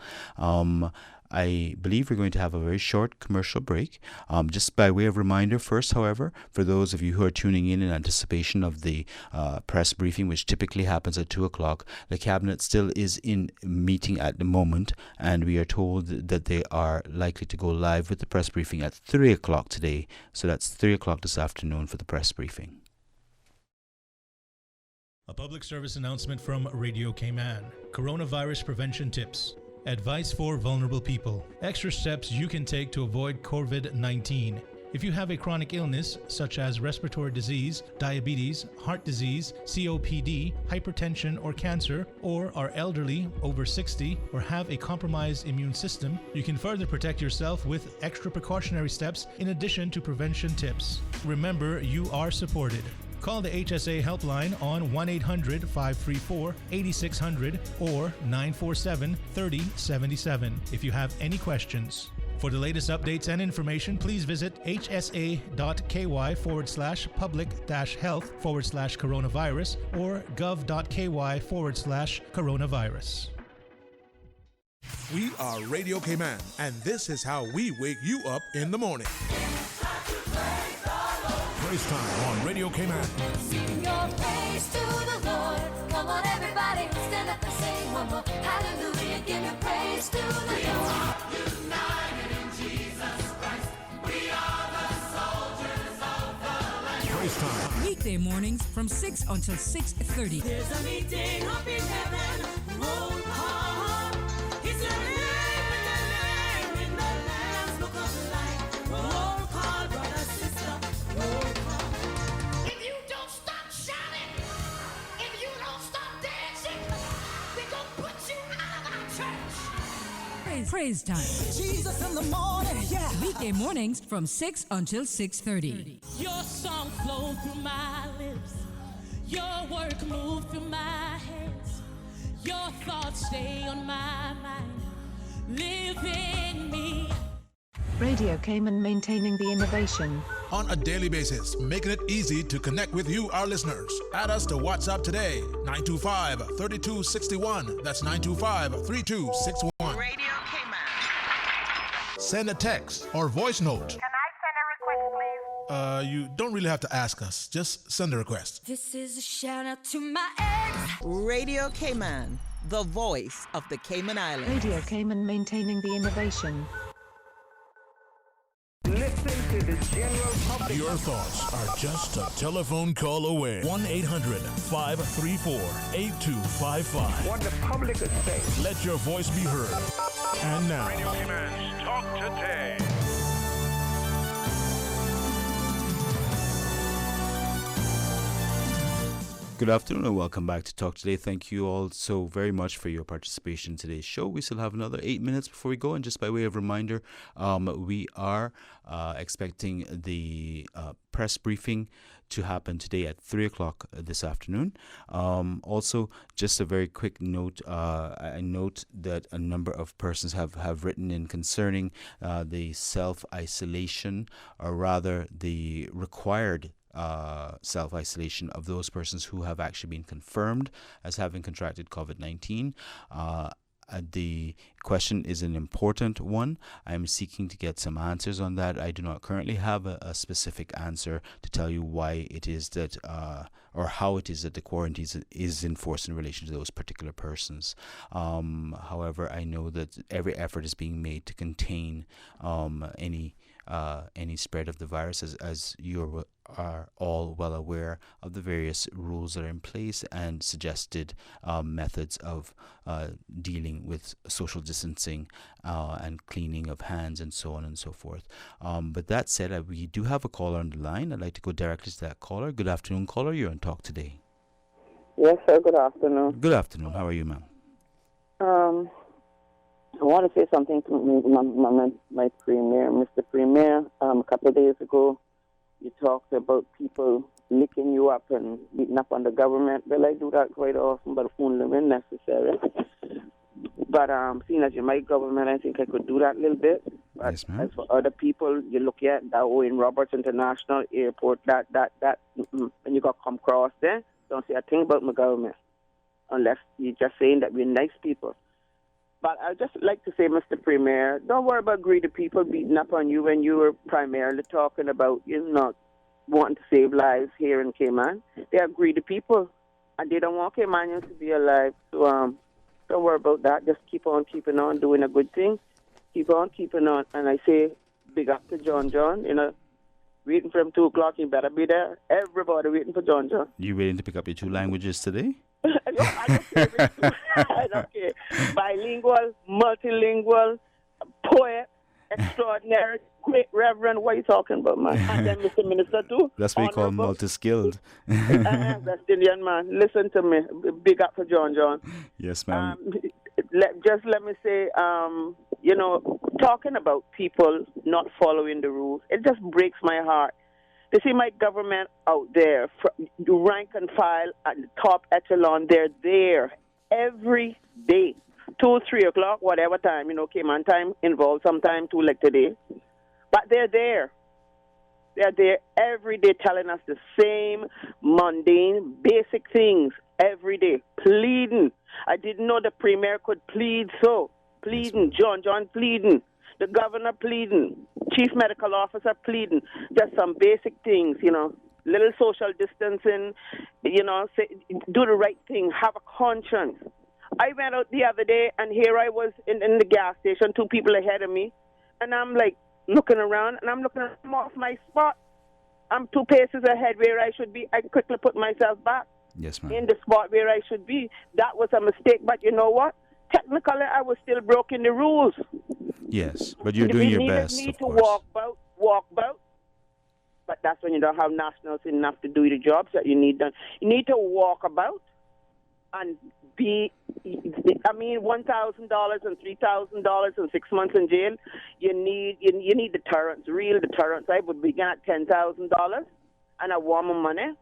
I believe we're going to have a very short commercial break. Just by way of reminder first, however, for those of you who are tuning in anticipation of the press briefing, which typically happens at 2 o'clock, the Cabinet still is in meeting at the moment, and we are told that they are likely to go live with the press briefing at 3 o'clock today. So that's 3 o'clock this afternoon for the press briefing. A public service announcement from Radio Cayman. Coronavirus prevention tips. Advice for vulnerable people. Extra steps you can take to avoid COVID-19. If you have a chronic illness such as respiratory disease, diabetes, heart disease, COPD, hypertension, or cancer, or are elderly, over 60, or have a compromised immune system, you can further protect yourself with extra precautionary steps in addition to prevention tips. Remember, you are supported. Call the HSA helpline on 1-800-534-8600 or 947-3077 if you have any questions. For the latest updates and information, please visit hsa.ky/public-health/coronavirus or gov.ky/coronavirus. We are Radio Cayman, and this is how we wake you up in the morning. Praise time on Radio Cayman. Sing your praise to the Lord. Come on, everybody, stand up and sing one more. Hallelujah, give your praise to the Lord. We are united in Jesus Christ. We are the soldiers of the land. Praise time. Weekday mornings from 6 until 6:30. There's a meeting up in heaven. Roll call. He's a name in the Lamb's book of life. Roll call, brother, sister. Roll call. If you don't stop shouting, if you don't stop dancing, we're going to put you out of our church. Praise time. Jesus in the morning, yeah. Weekday mornings from 6 until 6:30. Your song flowed through my lips. Your work moved through my hands. Your thoughts stay on my mind. Live in me. Radio Cayman, maintaining the innovation. On a daily basis, making it easy to connect with you, our listeners. Add us to WhatsApp today, 925-3261. That's 925-3261. Radio Cayman. Send a text or voice note. Can I send a request, please? You don't really have to ask us. Just send a request. This is a shout out to my ex. Radio Cayman, the voice of the Cayman Islands. Radio Cayman, maintaining the innovation. Listen to the general public. Your thoughts are just a telephone call away. 1-800-534-8255. What the public is saying. Let your voice be heard. And now, Radio Cayman's Talk Today. Good afternoon and welcome back to Talk Today. Thank you all so very much for your participation in today's show. We still have another 8 minutes before we go, and just by way of reminder, we are expecting the press briefing to happen today at 3 o'clock this afternoon. Also, just a very quick note, I note that a number of persons have written in concerning the self-isolation, or rather the required self-isolation of those persons who have actually been confirmed as having contracted COVID-19. The question is an important one. I am seeking to get some answers on that. I do not currently have a specific answer to tell you why it is that, or how it is that the quarantine is enforced in relation to those particular persons. However, I know that every effort is being made to contain any spread of the virus, as you are all well aware of the various rules that are in place and suggested methods of dealing with social distancing and cleaning of hands and so on and so forth. But that said, we do have a caller on the line. I'd like to go directly to that caller. Good afternoon, caller. You're on Talk Today. Yes, sir. Good afternoon. Good afternoon. How are you, ma'am? I want to say something to my Premier, Mr. Premier. A couple of days ago, you talked about people licking you up and beating up on the government. Well, I do that quite often, but only when necessary. But seeing as you're my government, I think I could do that a little bit. But yes, ma'am. As for other people, you look at that in Roberts International Airport, when you got to come across there, don't say a thing about my government. Unless you're just saying that we're nice people. But I'd just like to say, Mr. Premier, don't worry about greedy people beating up on you when you were primarily talking about wanting to save lives here in Cayman. They are greedy people, and they don't want Caymanians to be alive. So don't worry about that. Just keep on keeping on, doing a good thing. Keep on keeping on. And I say, big up to John. Waiting for him 2 o'clock, you better be there. Everybody waiting for John. You waiting to pick up your 2 languages today? I don't care. I don't care. Bilingual, multilingual, poet, extraordinary, great reverend. What are you talking about, man? And then Mr. Minister too. That's what you call multi-skilled. West Indian man. Listen to me. Big up for John. Yes, ma'am. Let me say, talking about people not following the rules, it just breaks my heart. You see my government out there, the rank and file at the top echelon, they're there every day, 2, 3 o'clock, whatever time, Cayman time involved, sometime too like today. But they're there. They're there every day telling us the same mundane, basic things every day, pleading. I didn't know the Premier could plead so. Pleading, John pleading. The governor pleading, chief medical officer pleading, just some basic things, little social distancing, say, do the right thing, have a conscience. I went out the other day, and here I was in the gas station, 2 people ahead of me, and I'm like looking around, and I'm off my spot. I'm 2 paces ahead where I should be. I quickly put myself back in the spot where I should be. That was a mistake, but you know what? Technically, I was still breaking the rules. Yes, but you're doing your best, need of to course. walk about. But that's when you don't have nationals enough to do the jobs that you need done. You need to walk about and be, $1,000 and $3,000 and 6 months in jail. You need deterrence, real deterrence. I would begin at $10,000 and a warm of money.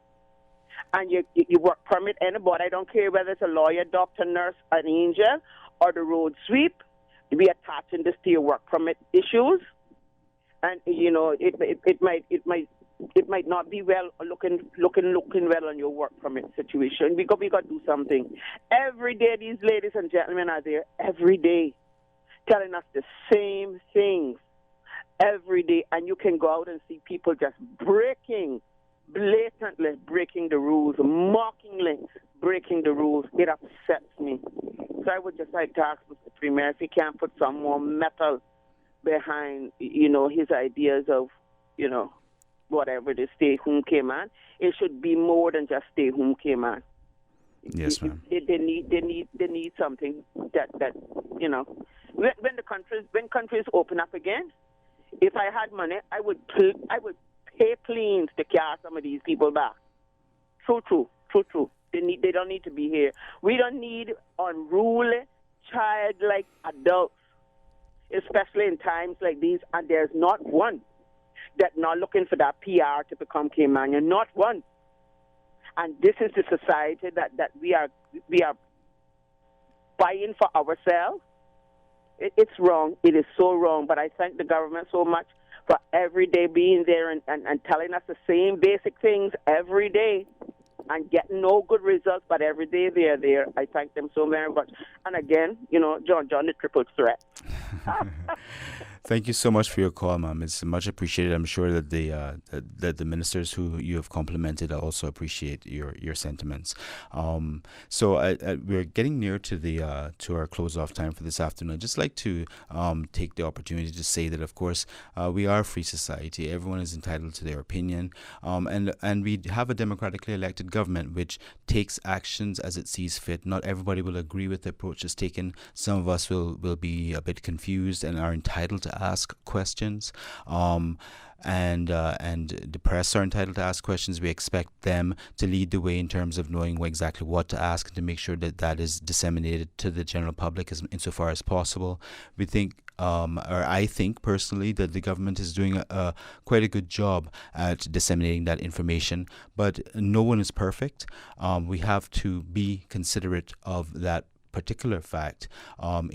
And you work permit anybody. I don't care whether it's a lawyer, doctor, nurse, an angel, or the road sweep. We attaching this to your work permit issues, and it might not be well looking well on your work permit situation. We got to do something. Every day these ladies and gentlemen are there every day telling us the same things every day, and you can go out and see people just blatantly breaking the rules, mockingly breaking the rules. It upsets me. So I would just like to ask Mr. Premier if he can put some more metal behind, his ideas of, whatever the stay home Cayman. It should be more than just stay home Cayman. Yes, ma'am. They need something that when countries open up again. If I had money, I would pay planes to carry some of these people back. True. They don't need to be here. We don't need unruly, childlike adults, especially in times like these. And there's not one that not looking for that PR to become Caymanian. Not one. And this is the society that we are buying for ourselves. It's wrong. It is so wrong. But I thank the government so much for every day being there and telling us the same basic things every day and getting no good results, but every day they are there. I thank them so very much. And again, John, the triple threat. Thank you so much for your call, ma'am. It's much appreciated. I'm sure that the ministers who you have complimented also appreciate your sentiments. So we're getting near to our close-off time for this afternoon. I'd just like to take the opportunity to say that, of course, we are a free society. Everyone is entitled to their opinion, and we have a democratically elected government which takes actions as it sees fit. Not everybody will agree with the approaches taken. Some of us will be a bit confused and are entitled to ask questions, and the press are entitled to ask questions. We expect them to lead the way in terms of knowing exactly what to ask and to make sure that is disseminated to the general public insofar as possible. We think, I think personally, that the government is doing quite a good job at disseminating that information, but no one is perfect. We have to be considerate of that particular fact,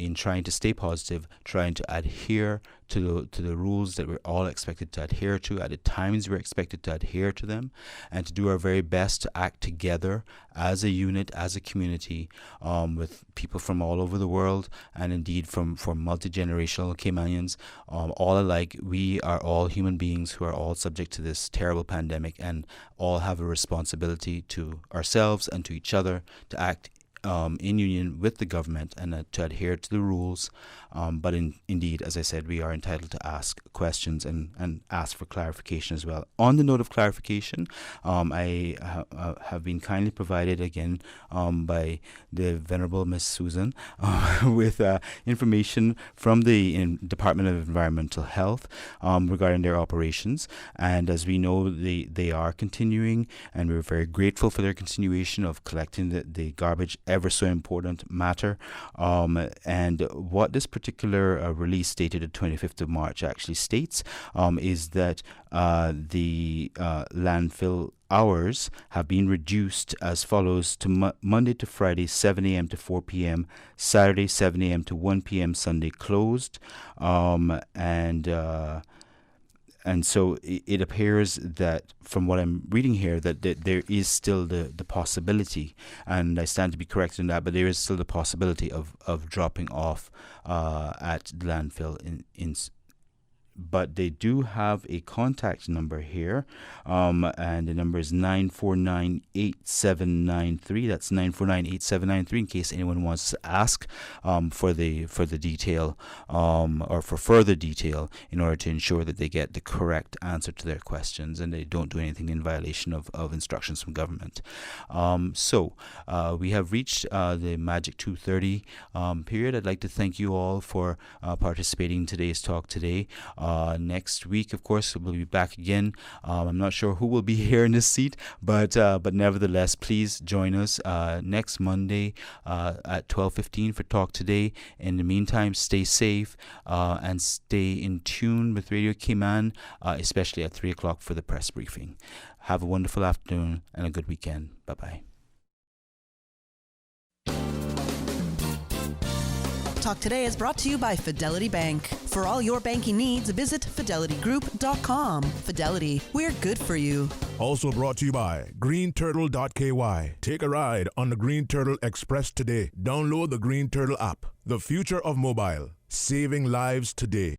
in trying to stay positive, trying to adhere to the rules that we're all expected to adhere to at the times we're expected to adhere to them, and to do our very best to act together as a unit, as a community, with people from all over the world, and indeed from multi-generational Caymanians, all alike. We are all human beings who are all subject to this terrible pandemic, and all have a responsibility to ourselves and to each other to act in union with the government and to adhere to the rules. But indeed, as I said, we are entitled to ask questions and ask for clarification as well. On the note of clarification, I have been kindly provided again by the Venerable Miss Susan with information from the Department of Environmental Health regarding their operations. And as we know, they are continuing, and we're very grateful for their continuation of collecting the garbage, ever so important matter. And what this particular release dated the 25th of March actually states is that the landfill hours have been reduced as follows: to Monday to Friday 7 a.m. to 4 p.m., Saturday 7 a.m. to 1 p.m., Sunday closed, and so it appears that, from what I'm reading here, that there is still the possibility, and I stand to be corrected in that, but there is still the possibility of dropping off at the landfill but they do have a contact number here, and the number is 949-8793. That's 949-8793, in case anyone wants to ask for the detail, or for further detail, in order to ensure that they get the correct answer to their questions and they don't do anything in violation of instructions from government. So we have reached the magic 2:30 period. I'd like to thank you all for participating in today's talk today. Next week, of course, we'll be back again. I'm not sure who will be here in this seat, but nevertheless, please join us next Monday at 12:15 for Talk Today. In the meantime, stay safe and stay in tune with Radio Cayman, especially at 3 o'clock for the press briefing. Have a wonderful afternoon and a good weekend. Bye-bye. Talk Today is brought to you by Fidelity Bank. For all your banking needs, visit fidelitygroup.com. Fidelity, we're good for you. Also brought to you by greenturtle.ky. Take a ride on the Green Turtle Express today. Download the Green Turtle app. The future of mobile, saving lives today.